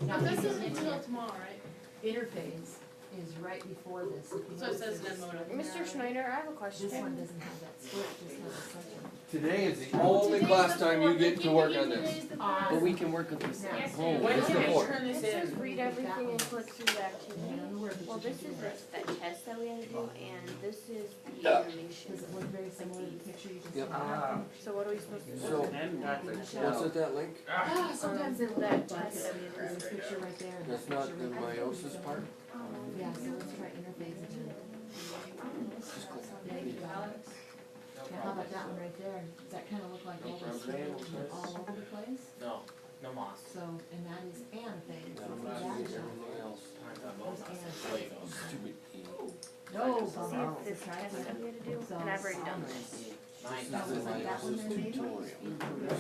Speaker 1: Now,
Speaker 7: But this
Speaker 1: keep
Speaker 7: isn't
Speaker 1: it
Speaker 7: until
Speaker 1: in.
Speaker 7: tomorrow, right?
Speaker 1: Interphase is right before this. If you
Speaker 7: So it
Speaker 1: notice
Speaker 7: says
Speaker 1: there's
Speaker 7: then
Speaker 1: a
Speaker 7: motor.
Speaker 1: split
Speaker 5: Mr.
Speaker 1: there.
Speaker 5: Schneider, I have a
Speaker 1: This
Speaker 5: question.
Speaker 1: one doesn't have that split just has a section.
Speaker 2: Today is the only class time you get to work on this.
Speaker 3: But we can work with this at
Speaker 7: Yes,
Speaker 3: home.
Speaker 7: when
Speaker 2: What's the
Speaker 7: can I
Speaker 2: board?
Speaker 7: turn
Speaker 8: It
Speaker 7: this
Speaker 8: says
Speaker 7: in?
Speaker 8: read everything and click through the
Speaker 1: Yeah,
Speaker 8: activity.
Speaker 1: the word that
Speaker 8: Well,
Speaker 1: you
Speaker 8: this
Speaker 1: should
Speaker 8: is
Speaker 1: do.
Speaker 8: that test that we had to do, and this is the
Speaker 1: Does
Speaker 8: animation.
Speaker 1: it look very similar to the picture you just
Speaker 2: Yep.
Speaker 1: saw?
Speaker 8: So what are we supposed to do?
Speaker 2: So,
Speaker 1: What's
Speaker 2: at that link?
Speaker 1: Sometimes they look
Speaker 8: that
Speaker 1: like
Speaker 8: test
Speaker 1: this,
Speaker 8: that we had
Speaker 1: there's this picture right there. and
Speaker 2: That's
Speaker 1: this
Speaker 2: not
Speaker 1: picture
Speaker 2: the
Speaker 1: right there.
Speaker 2: meiosis part?
Speaker 1: Yeah, so let's try interfacing it. There you go. Yeah, how about that one right there? Does that kinda look like all the swivels are all over the place?
Speaker 9: No, no moss.
Speaker 1: So, and that is anaphase. So
Speaker 2: I'm
Speaker 1: for
Speaker 2: not
Speaker 1: that
Speaker 2: getting
Speaker 1: shot,
Speaker 2: everything else.
Speaker 9: Talking about
Speaker 1: there's
Speaker 9: moss,
Speaker 1: anaphase.
Speaker 9: Legos.
Speaker 2: Stupid E.
Speaker 1: No,
Speaker 8: See
Speaker 1: bummer.
Speaker 8: this
Speaker 1: Try
Speaker 8: test that
Speaker 1: that.
Speaker 8: we had to do,
Speaker 1: So,
Speaker 8: and I've already done this.
Speaker 9: Mine,
Speaker 1: That was like that one there maybe?
Speaker 2: Tutorial. This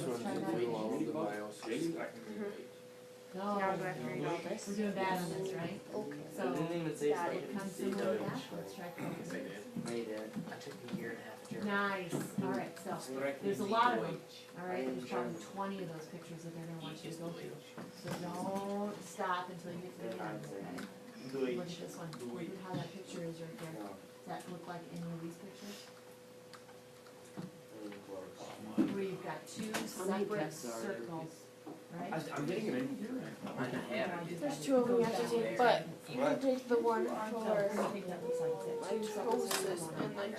Speaker 2: one's
Speaker 1: Try
Speaker 2: to
Speaker 1: that.
Speaker 2: do all of the meiosis.
Speaker 1: No,
Speaker 8: Now do I have to read all this?
Speaker 1: we're doing bad on this, right?
Speaker 8: Okay.
Speaker 1: So,
Speaker 4: didn't even say
Speaker 1: that
Speaker 4: something.
Speaker 1: it comes similar to that, let's try
Speaker 9: Yes, I did.
Speaker 4: Made it. I took a year and a half to journey.
Speaker 1: Nice, alright, so, there's a lot of them, alright, there's probably 20 of those pictures that they're gonna want you to go through. So don't stop until you get to the end, okay? Look at this one, look at how that picture is right there. Does that look like any of these pictures? Where you've got two separate circles, right?
Speaker 3: I'm getting it in.
Speaker 9: Mine I have.
Speaker 8: There's two of them you have to take, but you can take the one
Speaker 1: So,
Speaker 8: for
Speaker 1: I think that looks like it. Two separate circles.
Speaker 8: and like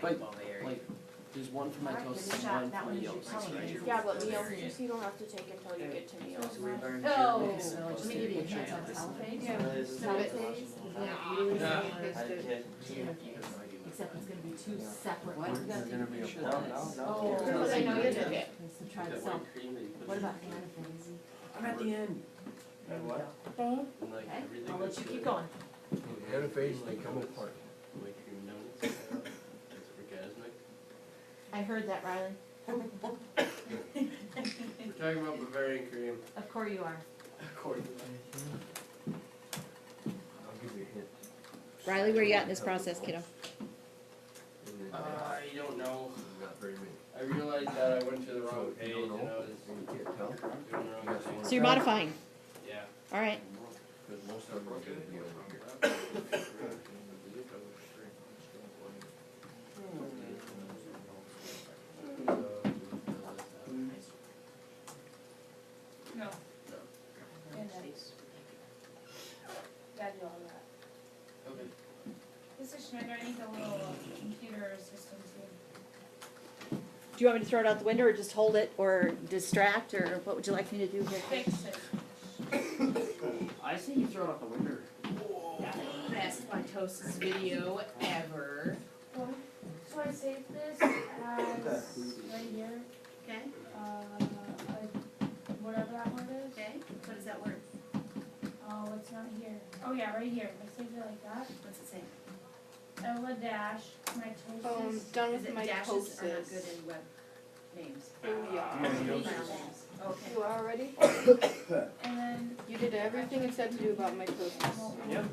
Speaker 3: But, like, there's one for
Speaker 1: Alright,
Speaker 3: mitosis,
Speaker 1: give it a shot.
Speaker 3: one
Speaker 1: That
Speaker 3: for
Speaker 1: one is your
Speaker 3: meiosis.
Speaker 1: color.
Speaker 8: yeah, but meiosis you don't have to take until you get to meiosis.
Speaker 4: So we learned
Speaker 1: Oh,
Speaker 4: German.
Speaker 1: let me give you a hint on telophase.
Speaker 8: Yeah.
Speaker 1: Telophase is that really
Speaker 2: Yeah.
Speaker 1: simple, except it's gonna be two separate
Speaker 3: What?
Speaker 1: ones.
Speaker 2: There's gonna be a
Speaker 4: No, no, no.
Speaker 1: Oh,
Speaker 8: Because I know you did it.
Speaker 1: Okay, so try it, so, what about anaphase?
Speaker 3: I'm at the end.
Speaker 1: There we
Speaker 4: what?
Speaker 1: go.
Speaker 4: Like
Speaker 1: Okay,
Speaker 4: everything
Speaker 1: I'll let
Speaker 4: that's
Speaker 1: you keep
Speaker 4: good.
Speaker 1: going.
Speaker 2: Anaphase, they come apart.
Speaker 10: Like cream donuts, it's orgasmic.
Speaker 1: I heard that, Riley.
Speaker 10: We're talking about Bavarian cream.
Speaker 1: Of course you are.
Speaker 10: According to
Speaker 2: I'll give you a hint.
Speaker 1: Riley, where you at in this process, kiddo?
Speaker 2: And then,
Speaker 10: I don't know.
Speaker 2: not very many.
Speaker 10: I realized that I went to the
Speaker 2: So
Speaker 10: wrong
Speaker 2: if
Speaker 10: page
Speaker 2: you
Speaker 10: and
Speaker 2: don't
Speaker 10: I
Speaker 2: know,
Speaker 10: was
Speaker 2: and you can't tell,
Speaker 10: doing the wrong
Speaker 2: Yes,
Speaker 10: thing.
Speaker 1: So you're modifying,
Speaker 10: Yeah.
Speaker 1: alright.
Speaker 2: because most of them are gonna be over here.
Speaker 7: No. And then, gotta do all that.
Speaker 10: Okay.
Speaker 7: Mr. Schneider, I need a little computer assistance here.
Speaker 1: Do you want me to throw it out the window or just hold it or distract or what would you like me to do here?
Speaker 7: Fix it.
Speaker 3: I say you throw it out the window.
Speaker 5: Best mitosis video ever.
Speaker 7: So I saved this as right here,
Speaker 1: Okay,
Speaker 7: whatever that word is.
Speaker 1: okay, what is that word?
Speaker 7: Oh, it's not here. Oh yeah, right here. I saved it like that.
Speaker 1: What's it say?
Speaker 7: Ella dash mitosis.
Speaker 8: Done
Speaker 1: Is
Speaker 8: with
Speaker 1: it
Speaker 8: my
Speaker 1: dashes are not good
Speaker 8: tosis.
Speaker 1: in web names?
Speaker 8: Oh, yeah.
Speaker 1: File names. Okay.
Speaker 8: You are already?
Speaker 7: And then
Speaker 8: You did everything it said to do about mitosis.
Speaker 3: Yep.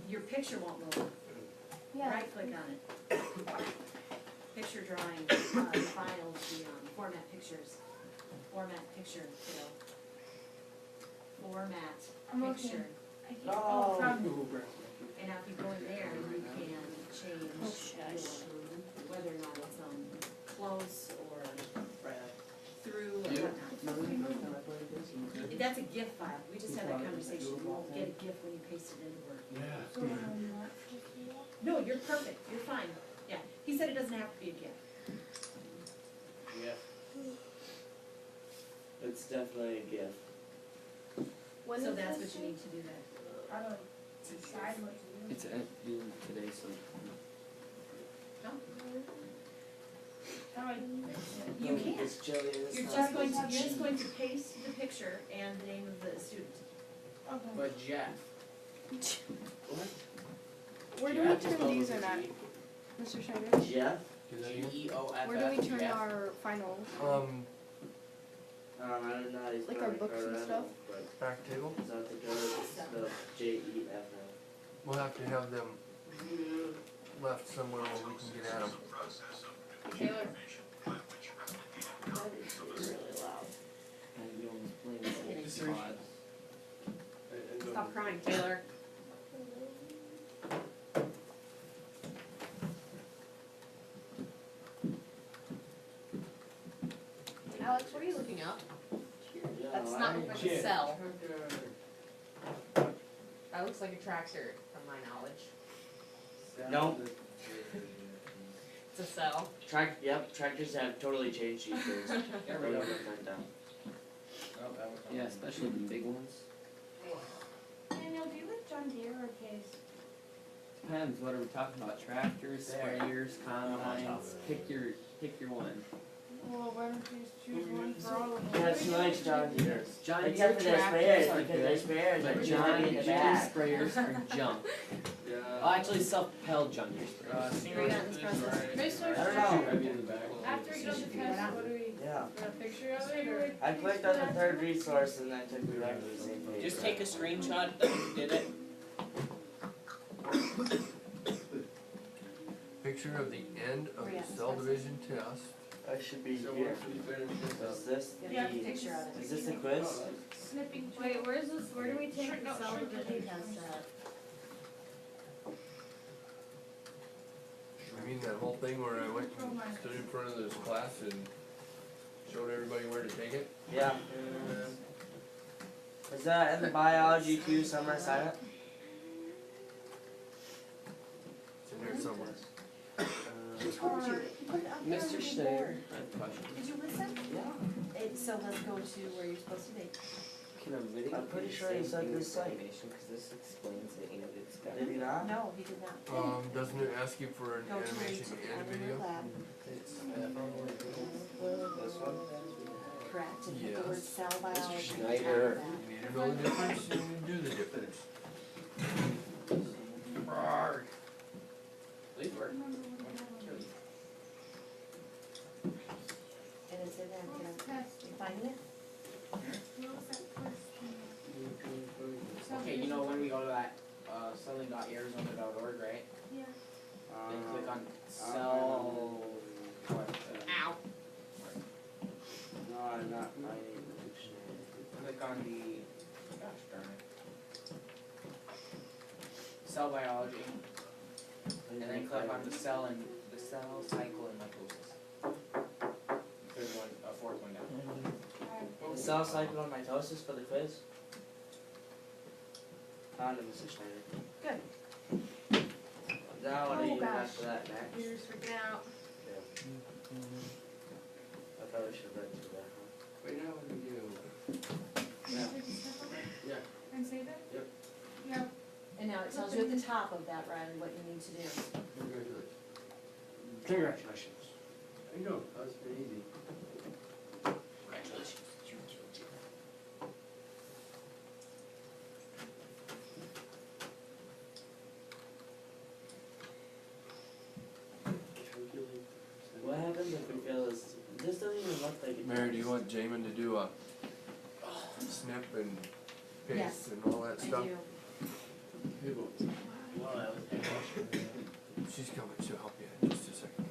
Speaker 1: Your picture won't load.
Speaker 8: Yeah.
Speaker 1: Right click on it. Picture drawing, files, format pictures. Format picture, kiddo. Format
Speaker 7: I'm looking.
Speaker 1: picture.
Speaker 7: I can't, oh, from,
Speaker 1: And now if you go in there, you can change whether or not it's close or through or whatnot. That's a GIF file. We just had that conversation. You won't get a GIF when you paste it into Word.
Speaker 7: so I'm not just here.
Speaker 1: No, you're perfect. You're fine. Yeah. He said it doesn't have to be a GIF.
Speaker 10: Yeah.
Speaker 4: It's definitely a gift.
Speaker 8: When
Speaker 1: So
Speaker 8: is
Speaker 1: that's
Speaker 8: this
Speaker 1: what you need to do there.
Speaker 7: How do I decide what to do?
Speaker 3: It's at you today, so.
Speaker 7: How do I fix it?
Speaker 1: You can't.
Speaker 4: It's jelly and it's
Speaker 1: You're
Speaker 4: not.
Speaker 1: just going to paste the picture and the name of the student.
Speaker 7: Okay.
Speaker 9: But Jeff.
Speaker 8: Where do we turn these in at, Mr. Schneider?
Speaker 4: Jeff?
Speaker 9: G-E-O-F-F.
Speaker 8: Where do we turn
Speaker 9: Jeff.
Speaker 8: our finals?
Speaker 4: I don't know how you
Speaker 8: Like
Speaker 4: spell
Speaker 8: our
Speaker 4: it,
Speaker 8: books and
Speaker 4: Colorado,
Speaker 8: stuff?
Speaker 4: But
Speaker 2: Back table,
Speaker 4: South Dakota, it's spelled J-E-F-F.
Speaker 2: we'll have to have them left somewhere where we can get at them.
Speaker 1: Taylor.
Speaker 8: That is really loud.
Speaker 4: And you almost playing the
Speaker 1: Kidding.
Speaker 4: old spots.
Speaker 1: Stop crying, Taylor.
Speaker 5: looking up?
Speaker 4: Yeah,
Speaker 5: That's not
Speaker 4: I-
Speaker 5: like a cell. That looks like a tractor, from my knowledge.
Speaker 4: No.
Speaker 5: It's a cell.
Speaker 4: Yep, tractors have totally changed these days.
Speaker 3: There we go.
Speaker 9: Oh, that was.
Speaker 10: Yeah, especially the big ones.
Speaker 8: Daniel, do you like John Deere or Case?
Speaker 10: Depends, what are we talking about? Tractors,
Speaker 9: There.
Speaker 10: sprayers,
Speaker 9: I'm on top
Speaker 10: combines,
Speaker 9: of it.
Speaker 10: pick your one.
Speaker 8: Well, why don't you just choose one for all of them?
Speaker 4: Yeah, she likes John Deere.
Speaker 10: John Deere
Speaker 4: Except for their
Speaker 10: tractors
Speaker 4: sprayers,
Speaker 10: are
Speaker 4: because their
Speaker 10: good,
Speaker 4: sprayers are
Speaker 10: but
Speaker 4: really
Speaker 10: John
Speaker 4: in the
Speaker 10: Deere
Speaker 4: back.
Speaker 10: sprayers are junk.
Speaker 2: Yeah.
Speaker 10: Well, actually, self-propelled John Deere sprayers.
Speaker 5: Here we got this process.
Speaker 8: Based
Speaker 4: I
Speaker 8: on
Speaker 4: don't know.
Speaker 2: Maybe in the back.
Speaker 8: after we got the test, what do we,
Speaker 4: Yeah.
Speaker 8: got a picture of it or?
Speaker 4: I clicked on the third resource and then took me back to the same page.
Speaker 9: Just take a screenshot that you did it.
Speaker 2: Picture of the end of
Speaker 1: Where you
Speaker 2: the
Speaker 1: at,
Speaker 2: cell
Speaker 1: Spencer?
Speaker 2: division test.
Speaker 4: I should be
Speaker 2: So
Speaker 4: here.
Speaker 2: once we finish this
Speaker 4: Is this
Speaker 8: Yeah.
Speaker 4: the,
Speaker 1: Picture of it.
Speaker 4: is this the quiz?
Speaker 8: Snipping.
Speaker 7: Wait, where's this, where do we take
Speaker 8: Shrink-
Speaker 7: the
Speaker 8: no,
Speaker 7: cell
Speaker 8: shrink the
Speaker 7: division
Speaker 8: page.
Speaker 7: test at?
Speaker 2: I mean, that whole thing where I went and stood in front of this class and showed everybody where to take it?
Speaker 4: Yeah. Is that in the biology 2 summer assignment?
Speaker 2: It's in there somewhere.
Speaker 10: Mr. Schneider, I have a question.
Speaker 1: Did you listen?
Speaker 4: Yeah.
Speaker 1: So let's go to where you're supposed to be.
Speaker 10: Can a video
Speaker 4: I'm pretty
Speaker 10: be the
Speaker 4: sure he
Speaker 10: same
Speaker 4: said
Speaker 10: thing
Speaker 4: this
Speaker 10: as
Speaker 4: site.
Speaker 10: animation? Cause this explains it and it's got.
Speaker 4: Did he not?
Speaker 1: No, he did not.
Speaker 2: Doesn't it ask you for an
Speaker 1: Go to where you
Speaker 2: animation
Speaker 1: took
Speaker 2: and a
Speaker 1: the
Speaker 2: video?
Speaker 1: lab.
Speaker 10: It's,
Speaker 4: This one?
Speaker 1: Correct, and put the word
Speaker 2: Yes.
Speaker 1: cell biology.
Speaker 10: Schneider.
Speaker 2: You need to know the difference and you do the difference.
Speaker 9: Please work.
Speaker 1: And it's in there, you finding it?
Speaker 9: Okay, you know when we go to that, something.arizona.org, right?
Speaker 8: Yeah.
Speaker 9: Then click on cell, what,
Speaker 5: Ow.
Speaker 4: No, I'm not finding the dictionary.
Speaker 9: click on the, gosh darn it. Cell biology, and then click on the cell cycle and mitosis. Third one, fourth one down.
Speaker 4: The cell cycle and mitosis for the quiz? Found it, Mrs. Schneider.
Speaker 1: Good.
Speaker 4: Now what do
Speaker 8: Oh,
Speaker 4: you
Speaker 8: gosh.
Speaker 4: after that next?
Speaker 5: You're just freaking out.
Speaker 4: I probably should have read through that, huh?
Speaker 2: Wait, now what do we do? Yeah.
Speaker 7: And save it?
Speaker 2: Yep.
Speaker 7: Yep.
Speaker 1: And now it tells you at the top of that, Riley, what you need to do.
Speaker 2: Congratulations.
Speaker 3: Congratulations.
Speaker 2: I know, that's pretty easy.
Speaker 9: Congratulations, you killed it.
Speaker 4: What happens if we fail this? This doesn't even look like it.
Speaker 2: Mary, do you want Jamin to do a snip and
Speaker 1: Yes,
Speaker 2: paste and all that
Speaker 1: I
Speaker 2: stuff?
Speaker 1: do.
Speaker 2: She's coming, she'll help you in just a second.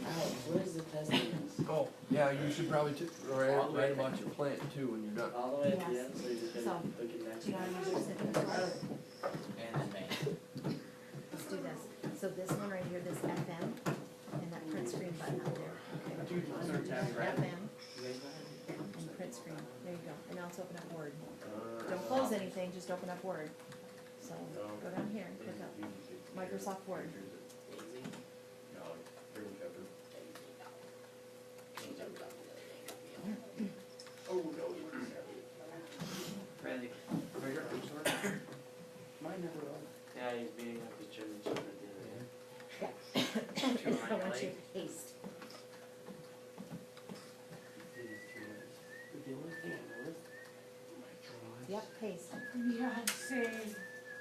Speaker 4: Alex, where's the testing?
Speaker 2: Oh, yeah, you should probably write about your plant too when you're done.
Speaker 4: All the way at the
Speaker 1: Yes.
Speaker 4: end, so you can
Speaker 1: So,
Speaker 4: look at next
Speaker 1: Do you know
Speaker 4: one.
Speaker 1: how to use your snipping tool?
Speaker 9: And then bang.
Speaker 1: Let's do this. So this one right here, this FM, and that print screen button up there. FM and print screen. There you go. And now let's open up Word. Don't close anything, just open up Word. So go down here and click up Microsoft Word.
Speaker 9: Randy, for your own sort? Mine never will.
Speaker 4: Yeah, he's beating up his German shepherd the other day.
Speaker 1: I want you to paste. Yep, paste.
Speaker 7: Beyonce.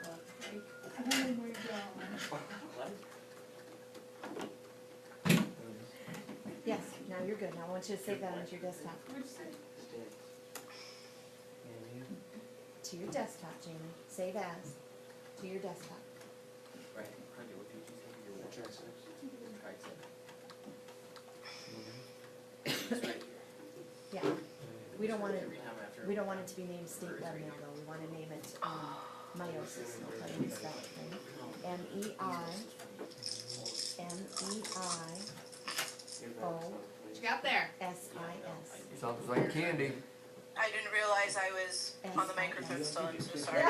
Speaker 7: Oh my god.
Speaker 1: Yes, now you're good. Now I want you to save that onto your desktop.
Speaker 7: Which side?
Speaker 1: To your desktop, Jamie. Save as. To your desktop.
Speaker 9: Right, Randy, what did you say your triceps? Triceps. It's right here.
Speaker 1: Yeah. We don't want it,
Speaker 9: Every time after.
Speaker 1: we don't want it to be named state web mail though. We want to name it, meiosis. I'll tell you spell it, okay? MEI
Speaker 5: What you got there?
Speaker 1: S-I-S.
Speaker 2: Sounds like candy.
Speaker 6: I didn't realize I was on the microphone still, I'm so sorry.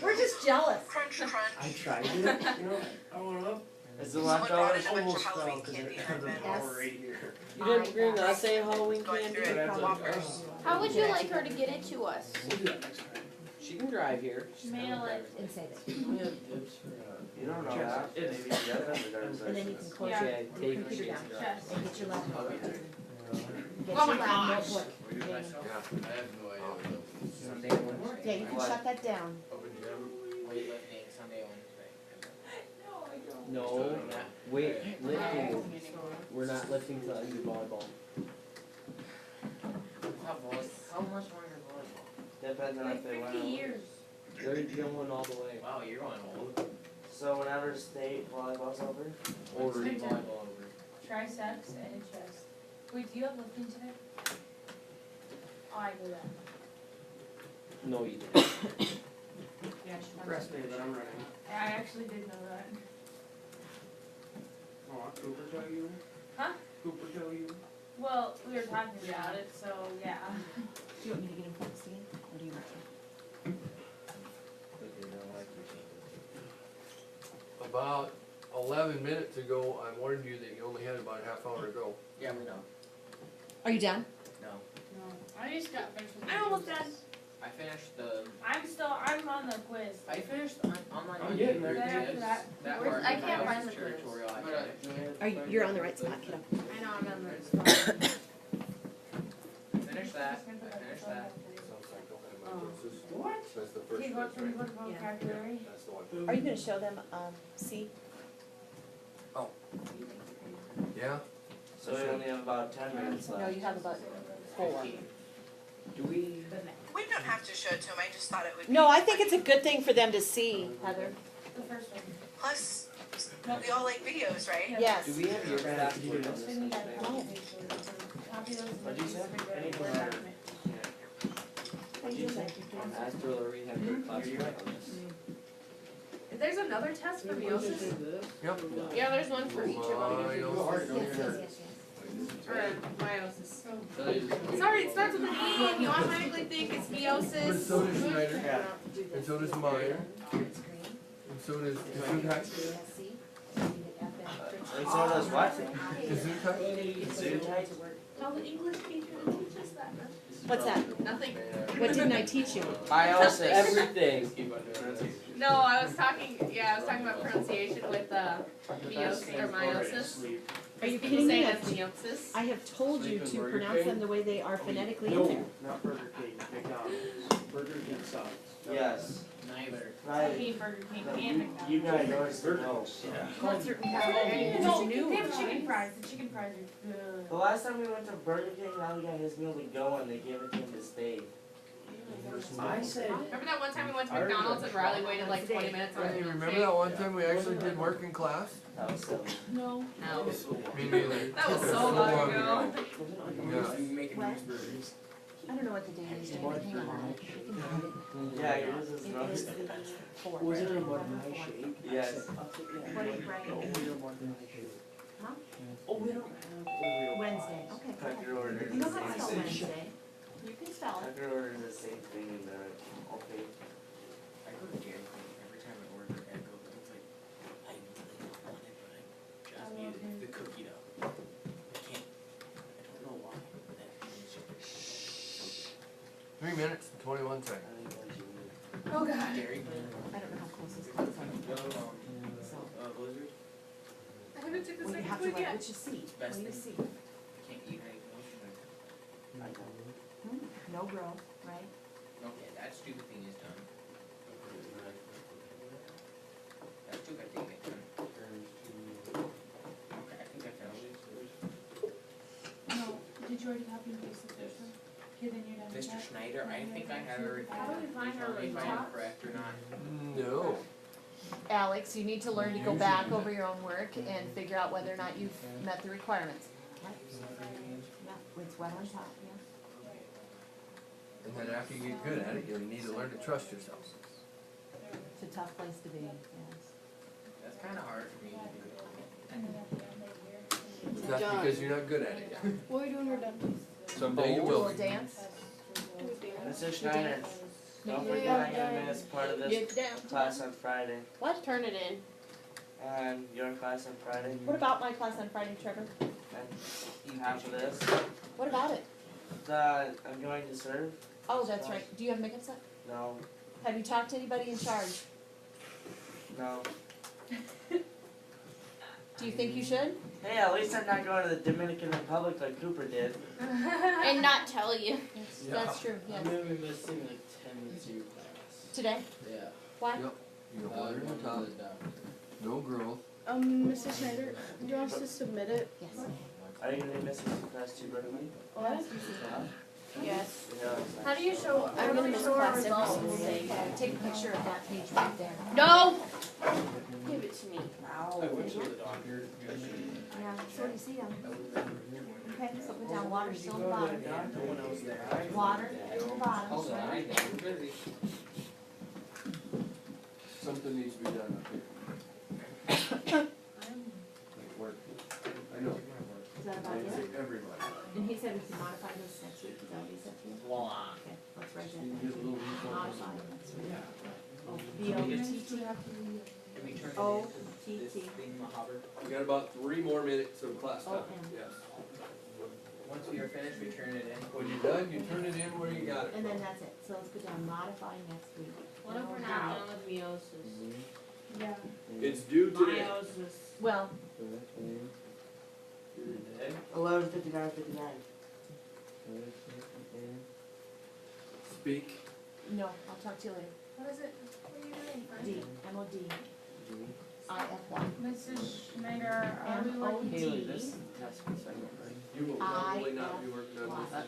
Speaker 1: We're just jealous.
Speaker 6: Crunch,
Speaker 3: I
Speaker 6: crunch.
Speaker 3: tried it, you know, I went up.
Speaker 4: Is the
Speaker 6: Someone brought in
Speaker 4: leftovers?
Speaker 6: a bunch of
Speaker 3: Almost
Speaker 6: Halloween
Speaker 3: fell 'cause
Speaker 6: candy
Speaker 3: it
Speaker 6: and I've
Speaker 3: had
Speaker 6: been
Speaker 3: an hour right here.
Speaker 1: You didn't bring
Speaker 6: us any Halloween
Speaker 3: candy?
Speaker 6: going through it from Walkers.
Speaker 8: How would you like her to get it to us?
Speaker 3: We'll do that next time.
Speaker 9: She can drive here. She's
Speaker 7: Mail
Speaker 9: got a
Speaker 7: it.
Speaker 1: And save it.
Speaker 10: We have tips for,
Speaker 4: You don't know that. Maybe you have a driver's
Speaker 1: And then you
Speaker 4: license.
Speaker 1: can close
Speaker 7: Yeah.
Speaker 1: your
Speaker 9: Dave
Speaker 1: computer
Speaker 9: Sheets
Speaker 1: down
Speaker 9: and
Speaker 7: Chest.
Speaker 1: and get your laptop. Get
Speaker 5: Oh
Speaker 1: your
Speaker 5: my
Speaker 1: lab
Speaker 5: gosh.
Speaker 1: notebook.
Speaker 10: I have no idea what that was.
Speaker 9: Sunday and Wednesday.
Speaker 1: Yeah, you can
Speaker 4: What?
Speaker 1: shut that down.
Speaker 10: Open gym.
Speaker 9: Weightlifting, Sunday and Wednesday.
Speaker 10: No,
Speaker 9: Wait,
Speaker 10: lifting.
Speaker 9: We're not lifting till I do volleyball. How much longer volleyball?
Speaker 4: Depends on
Speaker 7: Like
Speaker 4: if they
Speaker 7: 50
Speaker 4: win.
Speaker 7: years.
Speaker 9: They're going all the way. Wow, you're going old.
Speaker 4: So whenever state volleyball's over,
Speaker 9: Or volleyball over.
Speaker 7: Triceps and chest. Wait, do you have lifting today? Oh, I knew that.
Speaker 9: No, you didn't.
Speaker 7: Yeah,
Speaker 3: Rest day that I'm running.
Speaker 7: I actually did know that.
Speaker 3: Oh, Cooper tell you?
Speaker 7: Huh?
Speaker 3: Cooper tell you?
Speaker 7: Well, we were talking about it, so yeah.
Speaker 1: Do you want me to get him focused again, or do you want to?
Speaker 2: About 11 minutes ago, I warned you that you only had about a half hour to go.
Speaker 9: Yeah, we know.
Speaker 1: Are you done?
Speaker 9: No.
Speaker 7: No, I just got finished with
Speaker 5: I'm almost done.
Speaker 9: I finished the.
Speaker 7: I'm on the quiz.
Speaker 9: I finished online.
Speaker 3: I'm getting there.
Speaker 7: Then after that,
Speaker 9: That
Speaker 5: Where's-
Speaker 9: part.
Speaker 5: I can't
Speaker 9: of
Speaker 5: find
Speaker 9: was
Speaker 5: the quiz.
Speaker 9: territorial. I
Speaker 1: Are you, you're on the right spot, kiddo.
Speaker 5: I know, I'm on the spot.
Speaker 9: finished that. I finished that.
Speaker 3: What?
Speaker 2: That's the
Speaker 7: Okay,
Speaker 2: first
Speaker 7: what
Speaker 2: quiz,
Speaker 7: can you
Speaker 2: right?
Speaker 7: look
Speaker 1: Yeah.
Speaker 7: vocabulary?
Speaker 2: That's the one.
Speaker 1: Are you gonna show them, C?
Speaker 2: Yeah?
Speaker 4: so we only have about 10 minutes
Speaker 1: No,
Speaker 4: left.
Speaker 1: you have about 4.
Speaker 9: Do we?
Speaker 6: We don't have to show it to them, I just thought it would be.
Speaker 1: No, I think it's a good thing for them to see, Heather.
Speaker 7: The first one.
Speaker 6: Plus, we all like videos, right?
Speaker 1: Yes.
Speaker 9: Do we have your passport on this?
Speaker 7: Then you got
Speaker 1: Oh.
Speaker 7: copy those and
Speaker 4: What'd you say?
Speaker 7: make a Word document.
Speaker 9: Ask her, or we have your class on this.
Speaker 5: There's another test for meiosis?
Speaker 2: Yep.
Speaker 5: Yeah, there's one for each of them.
Speaker 1: Yes, yes, yes,
Speaker 5: Or meiosis. Sorry, it starts with an E and you automatically think it's
Speaker 2: But
Speaker 5: meiosis.
Speaker 2: so does Schneider,
Speaker 4: Yeah.
Speaker 2: and so does mine, and so does Gesundheit.
Speaker 4: And so does what?
Speaker 2: Gesundheit?
Speaker 4: Gesundheit?
Speaker 5: Tell the English teacher to teach us that.
Speaker 1: What's that?
Speaker 5: Nothing.
Speaker 1: What didn't I teach you?
Speaker 4: Meiosis.
Speaker 9: Everything.
Speaker 5: No, I was talking about pronunciation with meiosis or meiosis.
Speaker 1: Are you
Speaker 5: People
Speaker 1: kidding
Speaker 5: say
Speaker 1: me?
Speaker 5: that's meiosis.
Speaker 1: I have told you to pronounce them the way they are phonetically in
Speaker 3: No,
Speaker 1: there.
Speaker 3: not Burger King, McDonald's. Burger King sucks.
Speaker 4: Yes.
Speaker 9: Neither.
Speaker 4: Right.
Speaker 7: King, Burger King, and McDonald's.
Speaker 4: You guys noticed the no.
Speaker 1: Not certain
Speaker 7: No, they have chicken fries. The chicken fries are good.
Speaker 4: The last time we went to Burger King, now we got his meal to go and they gave it to him to stay.
Speaker 3: I said.
Speaker 5: Remember that one time we went to McDonald's and Riley waited like 20 minutes on
Speaker 2: Hey,
Speaker 5: the
Speaker 2: remember that one time we actually did work in class?
Speaker 4: That was silly.
Speaker 7: No.
Speaker 5: No.
Speaker 2: Me neither.
Speaker 5: That was so long ago.
Speaker 2: Yeah.
Speaker 9: Making
Speaker 1: What?
Speaker 9: these burgers.
Speaker 1: I don't know what the date is, Jamie. Hang on. You can find it.
Speaker 4: Yeah, yours is
Speaker 1: It
Speaker 4: not.
Speaker 1: is the 4th.
Speaker 3: Was it a Mud Pie shake?
Speaker 4: Yes.
Speaker 3: I'll take that.
Speaker 1: What are you writing?
Speaker 3: The Oreo Mud Pie shake.
Speaker 1: Huh?
Speaker 3: Oh, we don't have Oreo
Speaker 1: Wednesday,
Speaker 3: pies.
Speaker 1: okay. go
Speaker 4: Cut
Speaker 1: ahead.
Speaker 4: your order.
Speaker 1: You know how to spell Wednesday? You can spell it.
Speaker 4: Cut your order the same thing in the, okay.
Speaker 9: I go to Dairy Queen every time I order egg yolk. It's like, I really don't want it, but I just need it. The cookie dough. I can't. I don't know why. But that is just
Speaker 2: 3 minutes and 21 seconds.
Speaker 4: I think that's you.
Speaker 7: Oh, God.
Speaker 9: Dairy Queen.
Speaker 1: I don't know how close this is. So,
Speaker 9: Blizzard.
Speaker 5: I haven't took the
Speaker 1: well, you
Speaker 5: second
Speaker 1: have to
Speaker 5: quiz
Speaker 1: write,
Speaker 5: yet.
Speaker 1: which is C? What
Speaker 9: Best
Speaker 1: do you
Speaker 9: thing.
Speaker 1: see?
Speaker 9: Can't eat anything else.
Speaker 4: I don't.
Speaker 1: No growth, right?
Speaker 9: Okay, that stupid thing is done. That stupid thing is done. Okay, I think I finished it.
Speaker 7: No, did you already copy and paste the first one? Okay, then you're done with
Speaker 9: Mr.
Speaker 7: that.
Speaker 9: Schneider, I think I have everything.
Speaker 7: How do we find our
Speaker 9: Tell me if I am
Speaker 7: laptops?
Speaker 9: correct or not.
Speaker 2: No.
Speaker 1: Alex, you need to learn to go back over your own work and figure out whether or not you've met the requirements. Yeah, it's well on top, yeah.
Speaker 2: And then after you get good at it, you need to learn to trust yourself.
Speaker 1: It's a tough place to be, yes.
Speaker 9: That's kinda hard for me to do.
Speaker 2: It's That's
Speaker 8: done.
Speaker 2: because you're not good at it yet.
Speaker 8: What are we doing when we're done?
Speaker 2: Someday you
Speaker 1: Do a
Speaker 2: will
Speaker 1: little
Speaker 2: be.
Speaker 1: dance.
Speaker 8: Do we dance?
Speaker 4: Mr. Schneider, don't forget I'm gonna miss part of this
Speaker 1: Get down.
Speaker 4: class on Friday.
Speaker 1: What?
Speaker 8: Turn it in.
Speaker 4: And your class on Friday,
Speaker 1: What about my class on Friday, Trevor?
Speaker 4: and half of this.
Speaker 1: What about it?
Speaker 4: I'm going to serve.
Speaker 1: Oh, that's right. Do you have makeup set?
Speaker 4: No,
Speaker 1: Have you talked to anybody in charge?
Speaker 4: no.
Speaker 1: Do you think you should?
Speaker 4: Hey, at least I'm not going to the Dominican Republic like Cooper did.
Speaker 8: And not tell you.
Speaker 1: That's true, yes.
Speaker 9: I'm gonna be missing attendance to your class.
Speaker 1: Today?
Speaker 9: Yeah.
Speaker 1: Why?
Speaker 2: Yep. You got water in the top, no growth.
Speaker 8: Mrs. Schneider, do you want us to submit it?
Speaker 1: Yes.
Speaker 4: Are you gonna be missing class too, Berkeley?
Speaker 8: What? Yes.
Speaker 4: Yeah.
Speaker 7: How do you show,
Speaker 1: I'm
Speaker 7: how do
Speaker 1: gonna
Speaker 7: we
Speaker 1: miss
Speaker 7: show our
Speaker 1: class every
Speaker 7: results?
Speaker 1: single day. Take a picture of that page right there.
Speaker 8: No! Give it to me.
Speaker 9: I went to the doctor.
Speaker 1: Yeah, so what do you see on it? Okay, so put down water still in the bottom.
Speaker 9: No one else there.
Speaker 1: Water in the bottom.
Speaker 9: Hold on, I know, we're busy.
Speaker 2: Something needs to be done up here. Like work. I know.
Speaker 1: Is that about it?
Speaker 2: Everybody.
Speaker 1: And he said we can modify this next week, is that what he said to you?
Speaker 9: Long.
Speaker 1: Okay, let's write
Speaker 2: You
Speaker 1: that.
Speaker 2: can get a little reform.
Speaker 1: Modify next week. Oh,
Speaker 9: Can we turn it
Speaker 1: O
Speaker 9: into
Speaker 1: T
Speaker 9: this
Speaker 1: T
Speaker 9: thing, Mahaber?
Speaker 2: We got about 3 more minutes of class time,
Speaker 1: O-M.
Speaker 2: yes.
Speaker 9: Once we are finished, we turn it in.
Speaker 2: When you're done, you turn it in where you got it
Speaker 1: And then
Speaker 2: from.
Speaker 1: that's it, so let's put down modify next week.
Speaker 7: What if we're not done with meiosis?
Speaker 8: Yeah.
Speaker 2: It's due today.
Speaker 7: Meiosis.
Speaker 1: Well,
Speaker 4: 11:59:59.
Speaker 2: Speak.
Speaker 1: no, I'll talk to you later.
Speaker 7: What is it? What are you doing?
Speaker 1: D, M-O-D, I-F-Y.
Speaker 7: Mrs. Schneider, are we working?
Speaker 4: Haley, this test was second, right?
Speaker 2: You will probably not be working on this.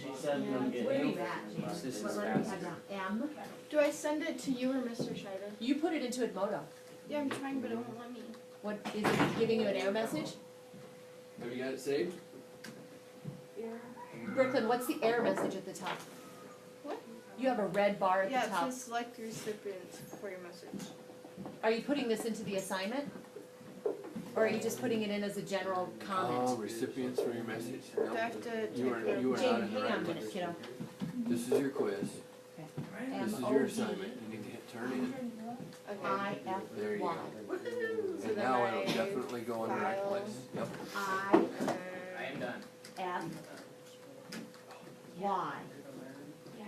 Speaker 4: She said we'll get.
Speaker 1: Where are you at, James?
Speaker 4: This is
Speaker 1: What letter do you
Speaker 4: fast.
Speaker 1: have down? M?
Speaker 8: Do I send it to you or Mr. Schneider?
Speaker 1: You put it into Edmodo.
Speaker 8: Yeah, I'm trying, but it won't let me.
Speaker 1: What, is it giving you an error message?
Speaker 2: Have you got it saved?
Speaker 1: Brooklyn, what's the error message at the top?
Speaker 8: What?
Speaker 1: You have a red bar at
Speaker 8: Yeah,
Speaker 1: the
Speaker 8: it
Speaker 1: top.
Speaker 8: says select recipients for your message.
Speaker 1: Are you putting this into the assignment? Or are you just putting it in as a general
Speaker 2: Oh,
Speaker 1: comment?
Speaker 2: recipients for your message. No.
Speaker 8: Do I have to
Speaker 2: You are,
Speaker 8: take
Speaker 2: you are
Speaker 1: Jane,
Speaker 2: not in the
Speaker 1: hang on a
Speaker 2: right
Speaker 1: minute,
Speaker 2: place.
Speaker 1: kiddo.
Speaker 2: This is your quiz. This is your
Speaker 1: M-O-D,
Speaker 2: assignment. You need to hit turn in. There you
Speaker 1: I-F-Y.
Speaker 2: go.
Speaker 8: So
Speaker 2: And
Speaker 8: then
Speaker 2: now it'll
Speaker 8: I
Speaker 2: definitely go in the right
Speaker 8: file-
Speaker 2: place. Yep.
Speaker 9: I am done.
Speaker 1: I-F-Y.
Speaker 8: Yeah.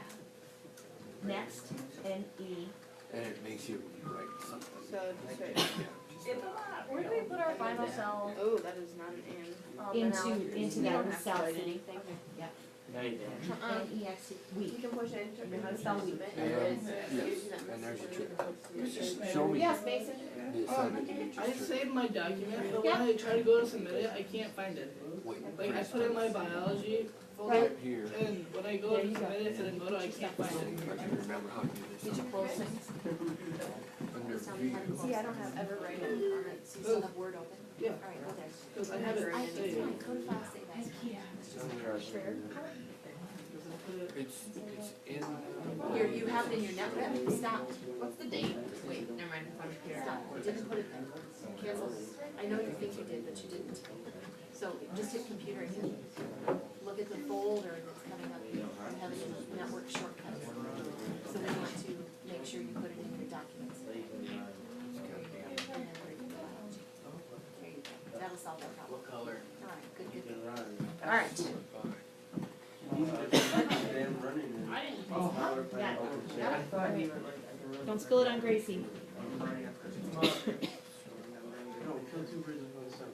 Speaker 1: Next, N-E.
Speaker 2: And it makes you write something.
Speaker 8: So just right.
Speaker 7: Where do we put our final cell?
Speaker 8: Oh, that is not an and.
Speaker 1: Into
Speaker 8: You
Speaker 1: that
Speaker 8: don't have to
Speaker 1: cell
Speaker 8: write
Speaker 1: city.
Speaker 8: anything.
Speaker 1: Yep.
Speaker 4: No, you didn't.
Speaker 1: N-E-X-T,
Speaker 8: You
Speaker 1: week.
Speaker 8: can push enter.
Speaker 1: You know how to spell week.
Speaker 2: Yes, and there's your trick. Show me
Speaker 1: Yes, Mason?
Speaker 2: the assignment you need
Speaker 11: I
Speaker 2: your trick.
Speaker 11: saved my document, but
Speaker 1: Yeah.
Speaker 11: when I try to go to submit it, I can't find it.
Speaker 2: Wait,
Speaker 11: Like, I put in my biology folder,
Speaker 2: right here.
Speaker 11: and when I go
Speaker 1: There
Speaker 11: to
Speaker 1: you go.
Speaker 11: submit it to the photo, I can't find
Speaker 2: So
Speaker 11: it.
Speaker 2: you have to remember how to do
Speaker 1: Did
Speaker 2: this.
Speaker 1: you close things?
Speaker 2: Under V.
Speaker 1: See, I don't have ever write it on it, so you still have Word open?
Speaker 11: Yeah.
Speaker 1: Alright, go there.
Speaker 11: Because I have it
Speaker 1: I think it's
Speaker 11: saved.
Speaker 1: fine, code file save as. Share.
Speaker 2: It's in.
Speaker 1: Here, you have it in your network, stop,
Speaker 5: What's the date? Wait, never mind, it's on the computer.
Speaker 1: stop, didn't put it there, cancel, I know you think you did, but you didn't. So just hit computer again, look at the folder that's coming up, you have it in network shortcuts. So we want to make sure you put it in your documents. And then bring it to biology. There you go, that'll solve that problem.
Speaker 9: What color?
Speaker 1: Alright, good,
Speaker 4: You
Speaker 1: good,
Speaker 4: can
Speaker 1: good.
Speaker 4: run.
Speaker 1: Alright,
Speaker 4: Them running in.
Speaker 7: I didn't.
Speaker 4: Now we're playing
Speaker 1: Got it.
Speaker 4: open
Speaker 1: Got
Speaker 4: chat.
Speaker 1: it?
Speaker 9: thought you were like,
Speaker 1: Don't spill it on Gracie.
Speaker 4: No, kill 2 birds with 1 stone.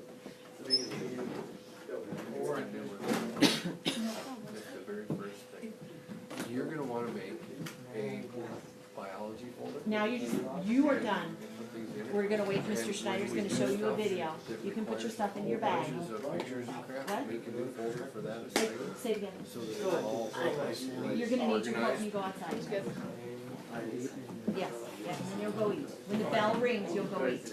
Speaker 2: Or a new one. That's the very first thing. You're gonna wanna make a biology folder.
Speaker 1: Now you are done.
Speaker 2: Put things in it.
Speaker 1: We're gonna wait,
Speaker 2: And
Speaker 1: Mr.
Speaker 2: when
Speaker 1: Schneider's
Speaker 2: we
Speaker 1: gonna
Speaker 2: do
Speaker 1: show you a
Speaker 2: stuff
Speaker 1: video.
Speaker 2: that
Speaker 1: You can put your
Speaker 2: requires
Speaker 1: stuff in your bag.
Speaker 2: bunches of pictures and crap,
Speaker 1: What?
Speaker 2: make a new folder for that assignment,
Speaker 1: Say it again.
Speaker 2: so that it's all organized.
Speaker 1: You're gonna need your help when you go outside. Yes, yes, and then you'll go eat. When the bell rings, you'll go eat.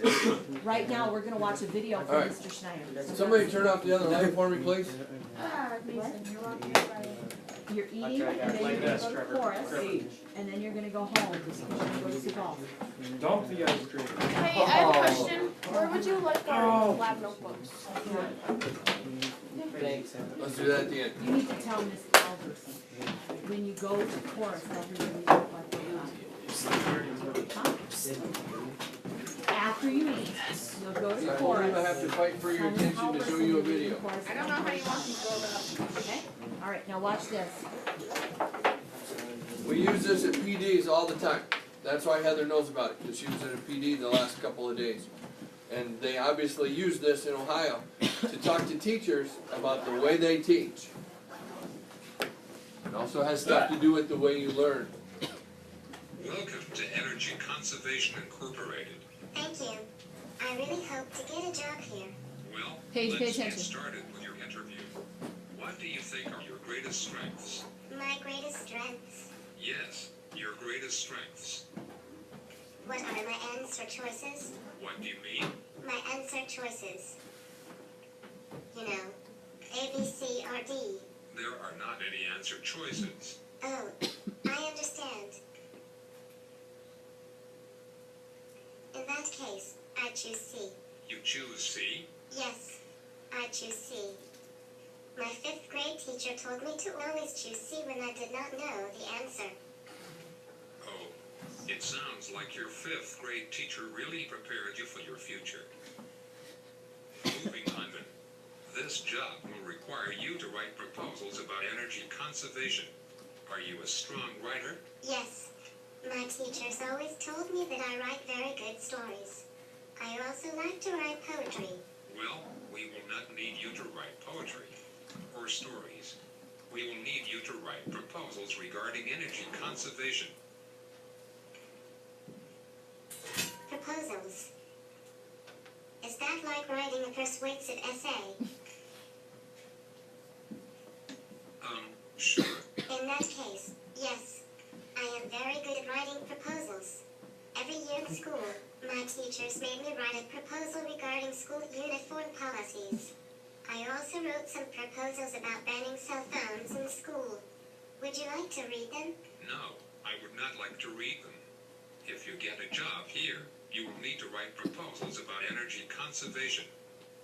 Speaker 1: Right now, we're gonna watch a video from
Speaker 2: Alright.
Speaker 1: Mr. Schneider.
Speaker 2: Somebody turn off the other light for me, please.
Speaker 7: Mason, you're welcome to Friday.
Speaker 1: You're eating, and then you're gonna go to chorus, and then you're gonna go home, because you're gonna go to golf.
Speaker 3: Dump the ice cream.
Speaker 8: Hey, I have a question. Where would you like our lab notebooks?
Speaker 3: Thanks.
Speaker 2: Let's do that at the end.
Speaker 1: You need to tell Miss Alverson, when you go to chorus, tell her you read what they got. After you eat, you'll go to
Speaker 2: I won't
Speaker 1: chorus.
Speaker 2: even have to fight for your
Speaker 1: Tell Miss
Speaker 2: attention to show
Speaker 1: Alverson
Speaker 2: you a
Speaker 1: you're reading
Speaker 2: video.
Speaker 1: chorus.
Speaker 5: I don't know how you want me to go about.
Speaker 1: Okay, all right, now watch this.
Speaker 2: We use this at PDs all the time. That's why Heather knows about it, because she was at a PD the last couple of days. And they obviously use this in Ohio to talk to teachers about the way they teach. It also has stuff to do with the way you learn.
Speaker 12: Welcome to Energy Conservation Incorporated.
Speaker 13: Thank you. I really hope to get a job here.
Speaker 12: Well,
Speaker 1: Pay
Speaker 12: let's get
Speaker 1: attention.
Speaker 12: started with your interview. What do you think are your greatest strengths?
Speaker 13: My greatest strengths.
Speaker 12: Yes, your greatest strengths.
Speaker 13: What are my answer choices?
Speaker 12: What do you mean?
Speaker 13: My answer choices. You know, A, B, C, or D.
Speaker 12: There are not any answer choices.
Speaker 13: Oh, I understand. In that case, I choose C.
Speaker 12: You choose C?
Speaker 13: Yes, I choose C. My 5th grade teacher told me to always choose C when I did not know the answer.
Speaker 12: Oh, it sounds like your 5th grade teacher really prepared you for your future. Moving on then. This job will require you to write proposals about energy conservation. Are you a strong writer?
Speaker 13: Yes, my teachers always told me that I write very good stories. I also like to write poetry.
Speaker 12: Well, we will not need you to write poetry or stories. We will need you to write proposals regarding energy conservation.
Speaker 13: Proposals. Is that like writing a persuasive essay?
Speaker 12: Sure.
Speaker 13: In that case, yes. I am very good at writing proposals. Every year in school, my teachers made me write a proposal regarding school uniform policies. I also wrote some proposals about banning cell phones in school. Would you like to read them?
Speaker 12: No, I would not like to read them. If you get a job here, you will need to write proposals about energy conservation.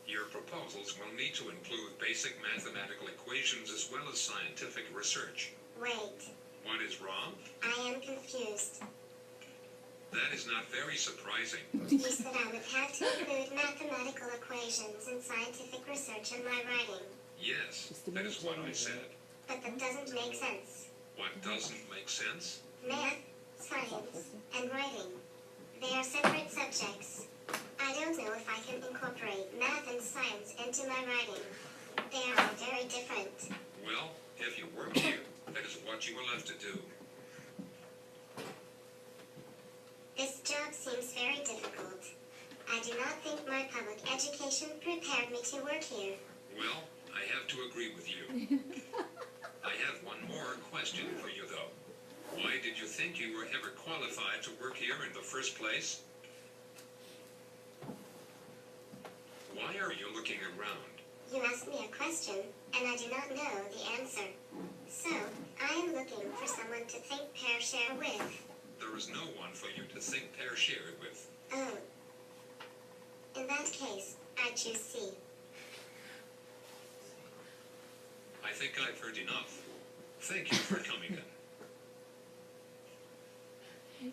Speaker 12: Your proposals will need to include basic mathematical equations as well as scientific research.
Speaker 13: Wait,
Speaker 12: What is wrong?
Speaker 13: I am confused.
Speaker 12: That is not very surprising.
Speaker 13: You said I would have to include mathematical equations and scientific research in my writing.
Speaker 12: Yes, that is what I said.
Speaker 13: But that doesn't make sense.
Speaker 12: What doesn't make sense?
Speaker 13: Math, science, and writing. They are separate subjects. I don't know if I can incorporate math and science into my writing. They are very different.
Speaker 12: Well, if you work here, that is what you will have to do.
Speaker 13: This job seems very difficult. I do not think my public education prepared me to work here.
Speaker 12: Well, I have to agree with you. I have one more question for you, though. Why did you think you were ever qualified to work here in the first place? Why are you looking around?
Speaker 13: You asked me a question, and I do not know the answer. So, I am looking for someone to think, pair, share with.
Speaker 12: There is no one for you to think, pair, share it with.
Speaker 13: Oh. In that case, I choose C.
Speaker 12: I think I've heard enough. Thank you for coming in.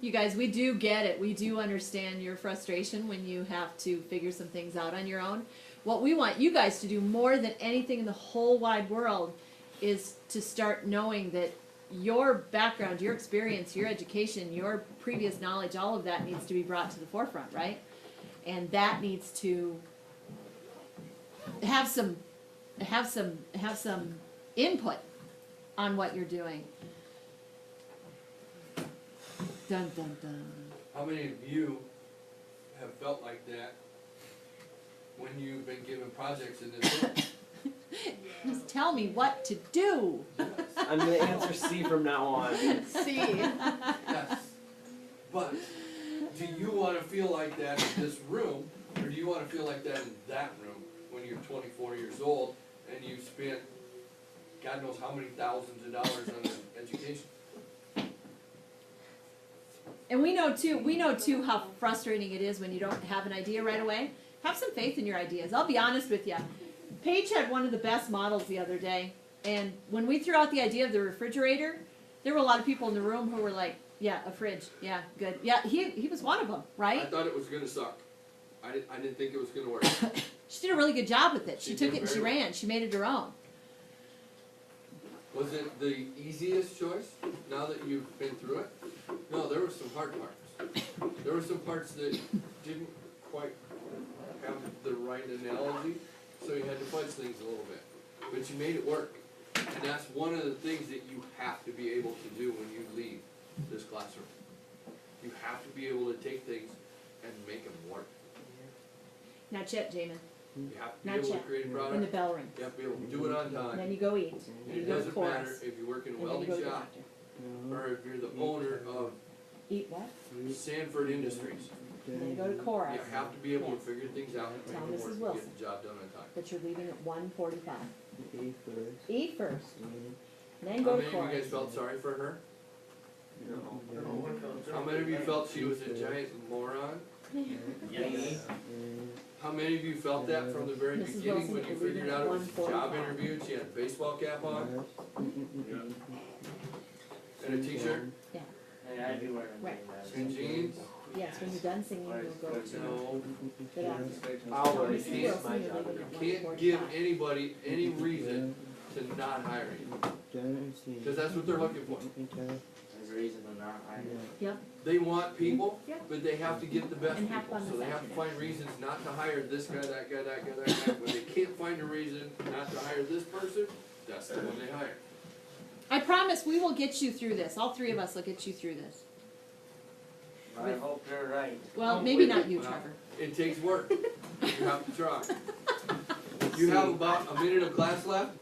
Speaker 1: You guys, we do get it. We do understand your frustration when you have to figure some things out on your own. What we want you guys to do more than anything in the whole wide world is to start knowing that your background, your experience, your education, your previous knowledge, all of that needs to be brought to the forefront, right? And that needs to have some input on what you're doing. Dun dun dun.
Speaker 2: How many of you have felt like that when you've been given projects in this room?
Speaker 1: Just tell me what to do.
Speaker 3: I'm gonna answer C from now on.
Speaker 1: See.
Speaker 2: Yes. But do you want to feel like that in this room, or do you want to feel like that in that room when you're 24 years old and you've spent God knows how many thousands of dollars on an education?
Speaker 1: And we know too how frustrating it is when you don't have an idea right away. Have some faith in your ideas. I'll be honest with you. Paige had one of the best models the other day, and when we threw out the idea of the refrigerator, there were a lot of people in the room who were like, yeah, a fridge, yeah, good. Yeah, he was one of them,
Speaker 2: I
Speaker 1: right?
Speaker 2: thought it was gonna suck. I didn't think it was gonna work.
Speaker 1: She did a really good job with it. She
Speaker 2: She
Speaker 1: took
Speaker 2: did
Speaker 1: it and she
Speaker 2: very well.
Speaker 1: ran. She made it her own.
Speaker 2: Was it the easiest choice, now that you've been through it? No, there were some hard parts. There were some parts that didn't quite have the right analogy, so you had to fudge things a little bit. But you made it work. And that's one of the things that you have to be able to do when you leave this classroom. You have to be able to take things and make them work.
Speaker 1: Not yet, Jamin.
Speaker 2: You have to be
Speaker 1: Not
Speaker 2: able to
Speaker 1: yet.
Speaker 2: create a
Speaker 1: When the
Speaker 2: product,
Speaker 1: bell rings.
Speaker 2: you have to be able to do it on time.
Speaker 1: Then you go eat.
Speaker 2: And
Speaker 1: Then you
Speaker 2: it
Speaker 1: go to
Speaker 2: doesn't matter
Speaker 1: chorus.
Speaker 2: if you work in a
Speaker 1: And then you
Speaker 2: welding
Speaker 1: go to the
Speaker 2: shop,
Speaker 1: doctor.
Speaker 2: or if you're the owner of
Speaker 1: Eat what?
Speaker 2: Sanford Industries.
Speaker 1: And then you go to chorus.
Speaker 2: You have to be able to
Speaker 1: Yes.
Speaker 2: figure things out and
Speaker 1: Tell
Speaker 2: make it
Speaker 1: Mrs.
Speaker 2: work and
Speaker 1: Wilson.
Speaker 2: get the job done on time.
Speaker 1: But you're leaving at 1:45.
Speaker 4: Eat first.
Speaker 1: Eat first. Then
Speaker 2: How
Speaker 1: go to
Speaker 2: many of you
Speaker 1: chorus.
Speaker 2: guys felt sorry for her?
Speaker 4: No.
Speaker 2: How many of you felt she was a giant moron?
Speaker 9: Yes.
Speaker 2: How many of you felt that from the very
Speaker 1: Mrs.
Speaker 2: beginning
Speaker 1: Wilson,
Speaker 2: when you
Speaker 1: you're leaving
Speaker 2: figured
Speaker 1: at
Speaker 2: out it was a job
Speaker 1: 1:45.
Speaker 2: interview and she had a baseball cap on and a t-shirt
Speaker 4: Hey, I do wear a
Speaker 1: Right.
Speaker 2: and jeans?
Speaker 1: Yes, when you're done singing, you'll go to
Speaker 2: No.
Speaker 1: the doctor.
Speaker 4: I'll
Speaker 1: Tell
Speaker 4: wear
Speaker 1: Mrs.
Speaker 2: can't-
Speaker 1: Wilson you're leaving at
Speaker 2: Can't give
Speaker 1: 1:45.
Speaker 2: anybody any reason to not hire you, because that's what they're looking for.
Speaker 4: There's a reason to not hire.
Speaker 2: They want people,
Speaker 1: Yeah.
Speaker 2: but they have to get the best
Speaker 1: And have
Speaker 2: people,
Speaker 1: fun
Speaker 2: so
Speaker 1: this
Speaker 2: they have to
Speaker 1: afternoon.
Speaker 2: find reasons not to hire this guy, that guy, that guy, that guy. When they can't find a reason not to hire this person, that's the one they hire.
Speaker 1: I promise we will get you through this. All three of us will get you through this.
Speaker 4: I hope you're right.
Speaker 1: Well, maybe not you,
Speaker 2: Well,
Speaker 1: Trevor.
Speaker 2: It takes work. You have to try. You have about a minute of class left.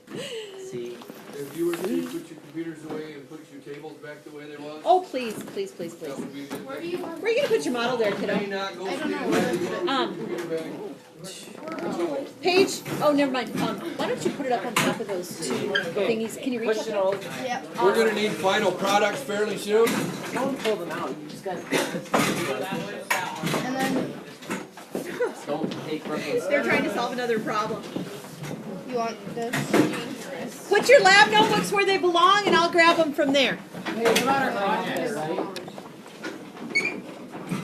Speaker 4: See,
Speaker 2: If you were to put your computers away and put your tables back the way they was,
Speaker 1: Oh, please, please, please, please.
Speaker 2: that would be a good
Speaker 7: Where do
Speaker 2: thing.
Speaker 7: you want?
Speaker 1: Where are you gonna put your model there,
Speaker 2: May
Speaker 1: kiddo?
Speaker 2: not go
Speaker 11: I don't
Speaker 2: stand
Speaker 11: know
Speaker 2: where
Speaker 11: where
Speaker 2: you
Speaker 11: to
Speaker 2: are with your
Speaker 1: Um,
Speaker 2: computer bag.
Speaker 1: Paige, oh, never mind. Why don't you put it up on top of those two thingies? Can you reach
Speaker 4: push it
Speaker 1: up?
Speaker 4: over.
Speaker 7: Yep.
Speaker 2: We're gonna need final products fairly soon.
Speaker 4: Don't pull them out. You just gotta.
Speaker 7: And then
Speaker 4: Don't take reference.
Speaker 1: They're trying to solve another problem.
Speaker 7: you want this?
Speaker 1: Put your lab notebooks where they belong and I'll grab them from there.
Speaker 3: Hey, what about our project?